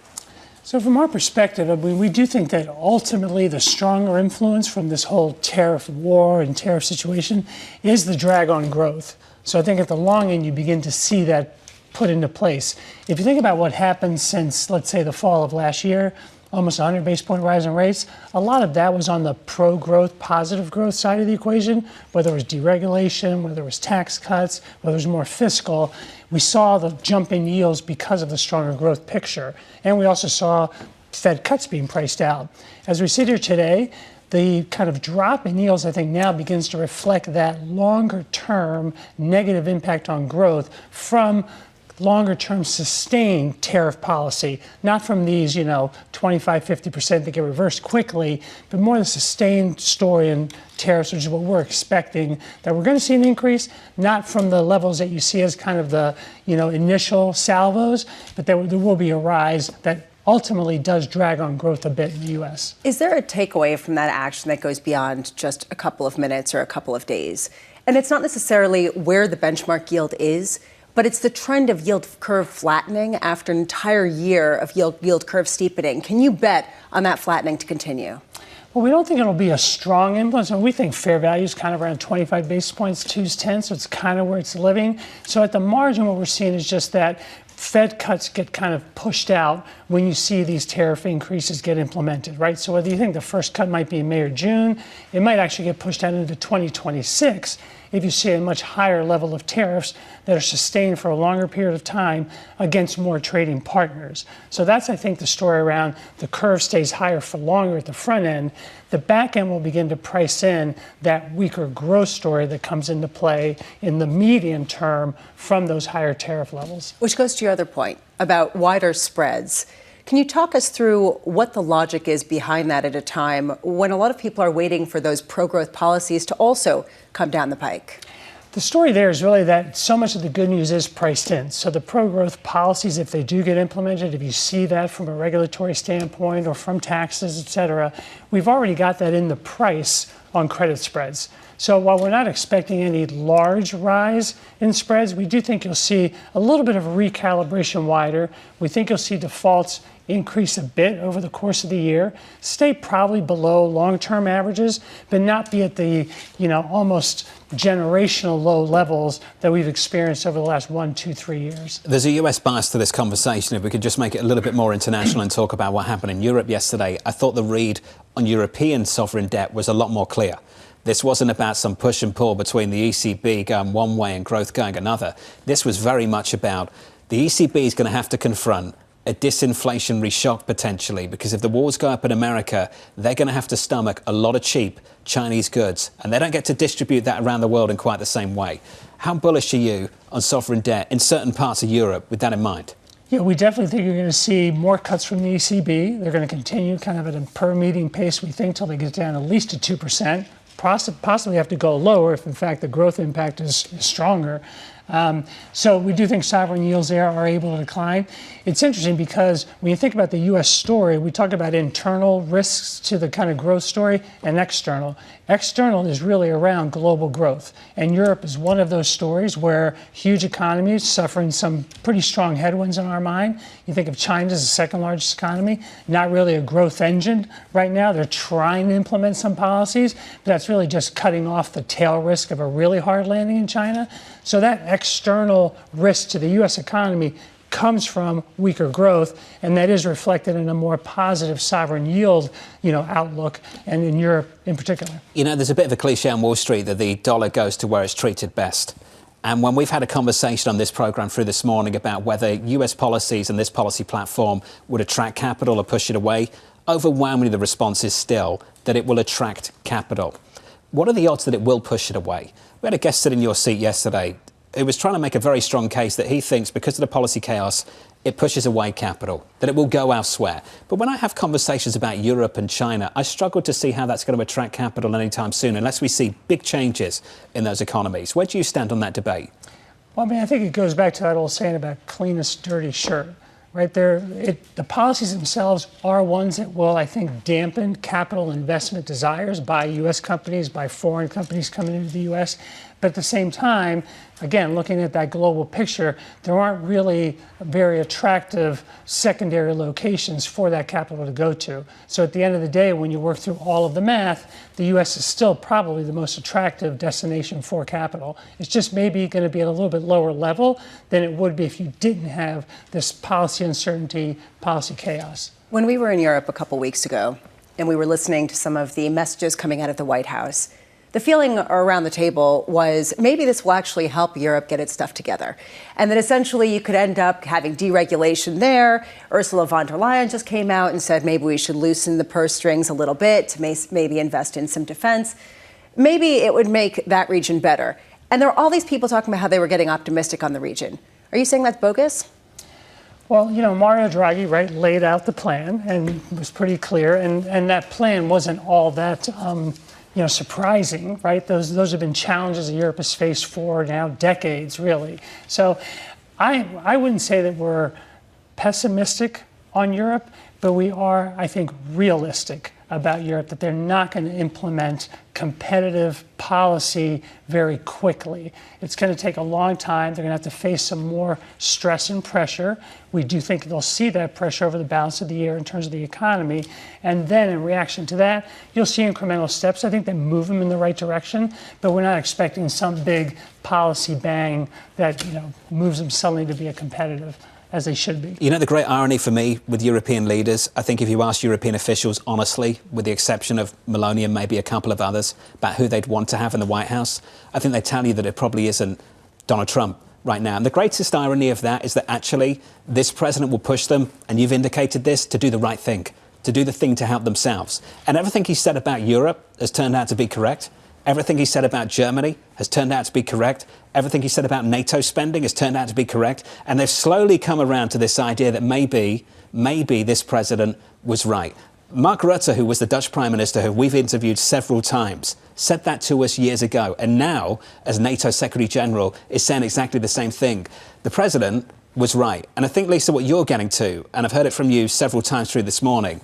So from our perspective, I mean, we do think that ultimately the stronger influence from this whole tariff war and tariff situation is the drag on growth. So I think at the long end, you begin to see that put into place. If you think about what happened since, let's say, the fall of last year, almost 100 basis point rise in rates, a lot of that was on the pro-growth, positive growth side of the equation, whether it was deregulation, whether it was tax cuts, whether it was more fiscal. We saw the jump in yields because of the stronger growth picture. And we also saw Fed cuts being priced out. As we sit here today, the kind of drop in yields, I think, now begins to reflect that longer-term negative impact on growth from longer-term sustained tariff policy, not from these, 25, 50% that get reversed quickly, but more the sustained story in tariffs, which is what we're expecting, that we're going to see an increase, not from the levels that you see as kind of the, initial salvos, but there will be a rise that ultimately does drag on growth a bit in the U.S. Is there a takeaway from that action that goes beyond just a couple of minutes or a couple of days? And it's not necessarily where the benchmark yield is, but it's the trend of yield curve flattening after an entire year of yield curve steepening. Can you bet on that flattening to continue? Well, we don't think it'll be a strong influence. We think fair value is kind of around 25 basis points, 2's 10, so it's kind of where it's living. So at the margin, what we're seeing is just that Fed cuts get kind of pushed out when you see these tariff increases get implemented, right? So whether you think the first cut might be in May or June, it might actually get pushed out into 2026 if you see a much higher level of tariffs that are sustained for a longer period of time against more trading partners. So that's, I think, the story around the curve stays higher for longer at the front end. The back end will begin to price in that weaker growth story that comes into play in the medium term from those higher tariff levels. Which goes to your other point about wider spreads. Can you talk us through what the logic is behind that at a time when a lot of people are waiting for those pro-growth policies to also come down the pike? The story there is really that so much of the good news is priced in. So the pro-growth policies, if they do get implemented, if you see that from a regulatory standpoint or from taxes, et cetera, we've already got that in the price on credit spreads. So while we're not expecting any large rise in spreads, we do think you'll see a little bit of a recalibration wider. We think you'll see defaults increase a bit over the course of the year, stay probably below long-term averages, but not be at the, almost generational low levels that we've experienced over the last 1, 2, 3 years. There's a US bias to this conversation. If we could just make it a little bit more international and talk about what happened in Europe yesterday, I thought the read on European sovereign debt was a lot more clear. This wasn't about some push and pull between the ECB going one way and growth going another. This was very much about the ECB is going to have to confront a disinflationary shock potentially, because if the wars go up in America, they're going to have to stomach a lot of cheap Chinese goods, and they don't get to distribute that around the world in quite the same way. How bullish are you on sovereign debt in certain parts of Europe with that in mind? Yeah, we definitely think you're going to see more cuts from the ECB. They're going to continue kind of at a per meeting pace, we think, till they get down at least to 2%. Possibly have to go lower if, in fact, the growth impact is stronger. So we do think sovereign yields there are able to decline. It's interesting because when you think about the U.S. story, we talk about internal risks to the kind of growth story and external. External is really around global growth. And Europe is one of those stories where huge economies suffering some pretty strong headwinds in our mind. You think of China as the second largest economy, not really a growth engine right now. They're trying to implement some policies, but that's really just cutting off the tail risk of a really hard landing in China. So that external risk to the U.S. economy comes from weaker growth, and that is reflected in a more positive sovereign yield, outlook, and in Europe in particular. There's a bit of a cliche on Wall Street that the dollar goes to where it's treated best. And when we've had a conversation on this program through this morning about whether US policies and this policy platform would attract capital or push it away, overwhelmingly the response is still that it will attract capital. What are the odds that it will push it away? We had a guest sit in your seat yesterday who was trying to make a very strong case that he thinks because of the policy chaos, it pushes away capital, that it will go elsewhere. But when I have conversations about Europe and China, I struggle to see how that's going to attract capital anytime soon unless we see big changes in those economies. Where do you stand on that debate? Well, I think it goes back to that old saying about cleanest dirty shirt. Right there, the policies themselves are ones that will, I think, dampen capital investment desires by U.S. companies, by foreign companies coming into the U.S. But at the same time, again, looking at that global picture, there aren't really very attractive secondary locations for that capital to go to. So at the end of the day, when you work through all of the math, the U.S. is still probably the most attractive destination for capital. It's just maybe going to be at a little bit lower level than it would be if you didn't have this policy uncertainty, policy chaos. When we were in Europe a couple weeks ago, and we were listening to some of the messages coming out of the White House, the feeling around the table was maybe this will actually help Europe get its stuff together. And that essentially you could end up having deregulation there. Ursula von der Leyen just came out and said maybe we should loosen the purse strings a little bit to maybe invest in some defense. Maybe it would make that region better. And there are all these people talking about how they were getting optimistic on the region. Are you saying that's bogus? Well, Mario Draghi, laid out the plan and was pretty clear. And that plan wasn't all that surprising, right? Those have been challenges that Europe has faced for now decades, really. So I wouldn't say that we're pessimistic on Europe, but we are, I think, realistic about Europe, that they're not going to implement competitive policy very quickly. It's going to take a long time. They're going to have to face some more stress and pressure. We do think they'll see that pressure over the balance of the year in terms of the economy. And then in reaction to that, you'll see incremental steps. I think they move them in the right direction, but we're not expecting some big policy bang that, moves them suddenly to be a competitive as they should be. The great irony for me with European leaders, I think if you ask European officials honestly, with the exception of Meloni and maybe a couple of others, about who they'd want to have in the White House, I think they'd tell you that it probably isn't Donald Trump right now. And the greatest irony of that is that actually this president will push them, and you've indicated this, to do the right thing, to do the thing to help themselves. And everything he said about Europe has turned out to be correct. Everything he said about Germany has turned out to be correct. Everything he said about NATO spending has turned out to be correct. And they've slowly come around to this idea that maybe this president was right. Mark Rutte, who was the Dutch Prime Minister, who we've interviewed several times, said that to us years ago. And now, as NATO Secretary General, is saying exactly the same thing. The president was right. And I think, Lisa, what you're getting to, and I've heard it from you several times through this morning,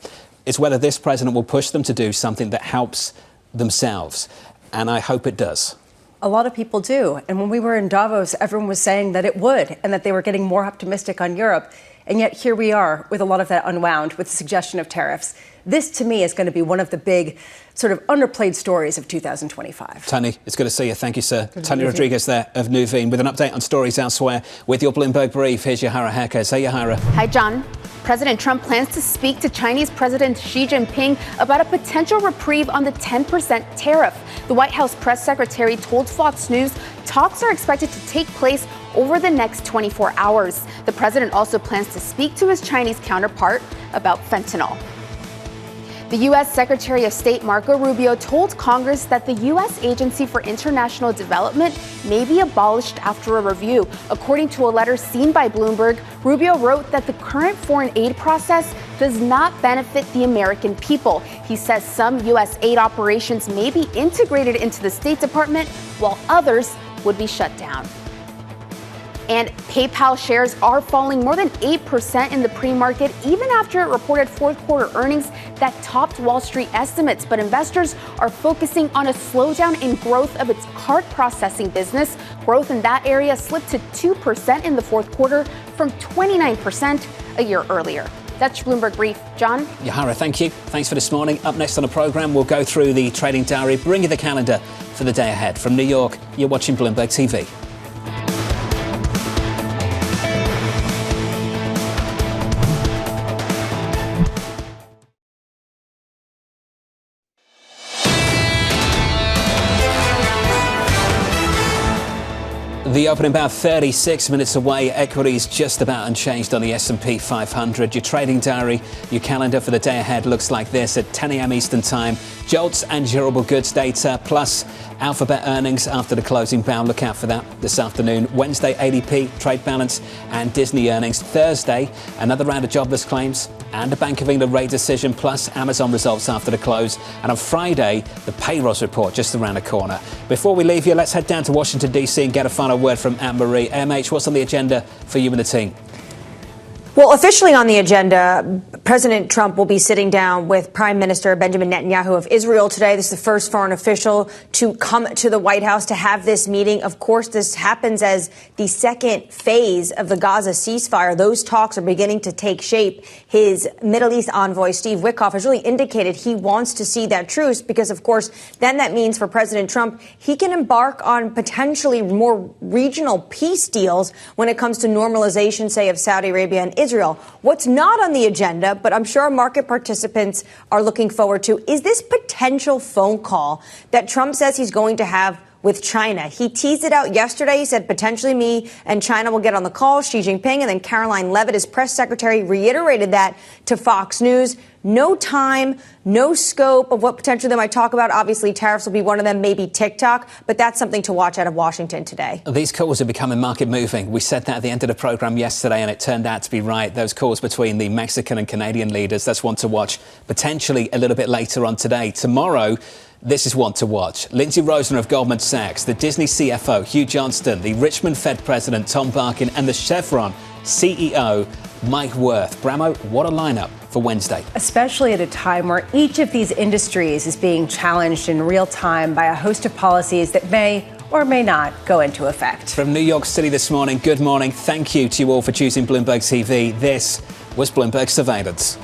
is whether this president will push them to do something that helps themselves. And I hope it does. A lot of people do. And when we were in Davos, everyone was saying that it would and that they were getting more optimistic on Europe. And yet here we are with a lot of that unwound with the suggestion of tariffs. This, to me, is going to be one of the big sort of underplayed stories of 2025. Tony, it's good to see you. Thank you, sir. Tony Rodriguez there of Nuveen with an update on stories elsewhere with your Bloomberg Brief. Here's Yahara Hekes. Hey, Yahara. Hi, John. President Trump plans to speak to Chinese President Xi Jinping about a potential reprieve on the 10% tariff. The White House press secretary told Fox News talks are expected to take place over the next 24 hours. The president also plans to speak to his Chinese counterpart about fentanyl. The U.S. Secretary of State Marco Rubio told Congress that the U.S. Agency for International Development may be abolished after a review. According to a letter seen by Bloomberg, Rubio wrote that the current foreign aid process does not benefit the American people. He says some U.S. aid operations may be integrated into the State Department, while others would be shut down. And PayPal shares are falling more than 8% in the pre-market, even after it reported fourth quarter earnings that topped Wall Street estimates. But investors are focusing on a slowdown in growth of its card processing business. Growth in that area slipped to 2% in the fourth quarter from 29% a year earlier. That's Bloomberg Brief. John? Yahara, thank you. Thanks for this morning. Up next on the programme, we'll go through the trading diary, bring you the calendar for the day ahead. From New York, you're watching Bloomberg TV. The opening about 36 minutes away. Equities just about unchanged on the S&P 500. Your trading diary, your calendar for the day ahead looks like this at 10 a.m. Eastern Time. Jolts and durable goods data, plus Alphabet earnings after the closing bell. Look out for that this afternoon. Wednesday, ADP, trade balance, and Disney earnings. Thursday, another round of jobless claims and a Bank of England rate decision, plus Amazon results after the close. And on Friday, the payrolls report just around the corner. Before we leave you, let's head down to Washington, D.C. and get a final word from Annmarie. MH, what's on the agenda for you and the team? Well, officially on the agenda, President Trump will be sitting down with Prime Minister Benjamin Netanyahu of Israel today. This is the first foreign official to come to the White House to have this meeting. Of course, this happens as the second phase of the Gaza ceasefire. Those talks are beginning to take shape. His Middle East envoy, Steve Witkoff, has really indicated he wants to see that truce because, of course, then that means for President Trump, he can embark on potentially more regional peace deals when it comes to normalization, say, of Saudi Arabia and Israel. What's not on the agenda, but I'm sure market participants are looking forward to, is this potential phone call that Trump says he's going to have with China. He teased it out yesterday. He said potentially me and China will get on the call, Xi Jinping, and then Caroline Leavitt, his press secretary, reiterated that to Fox News. No time, no scope of what potentially they might talk about. Obviously, tariffs will be one of them, maybe TikTok, but that's something to watch out of Washington today. These calls are becoming market moving. We said that at the end of the programme yesterday, and it turned out to be right. Those calls between the Mexican and Canadian leaders, that's one to watch potentially a little bit later on today. Tomorrow, this is one to watch. Lindsay Rosner of Goldman Sachs, the Disney CFO, Hugh Johnston, the Richmond Fed President, Tom Barkin, and the Chevron CEO, Mike Wirth. Bramo, what a lineup for Wednesday. Especially at a time where each of these industries is being challenged in real time by a host of policies that may or may not go into effect. From New York City this morning, good morning. Thank you to you all for choosing Bloomberg TV. This was Bloomberg Surveillance.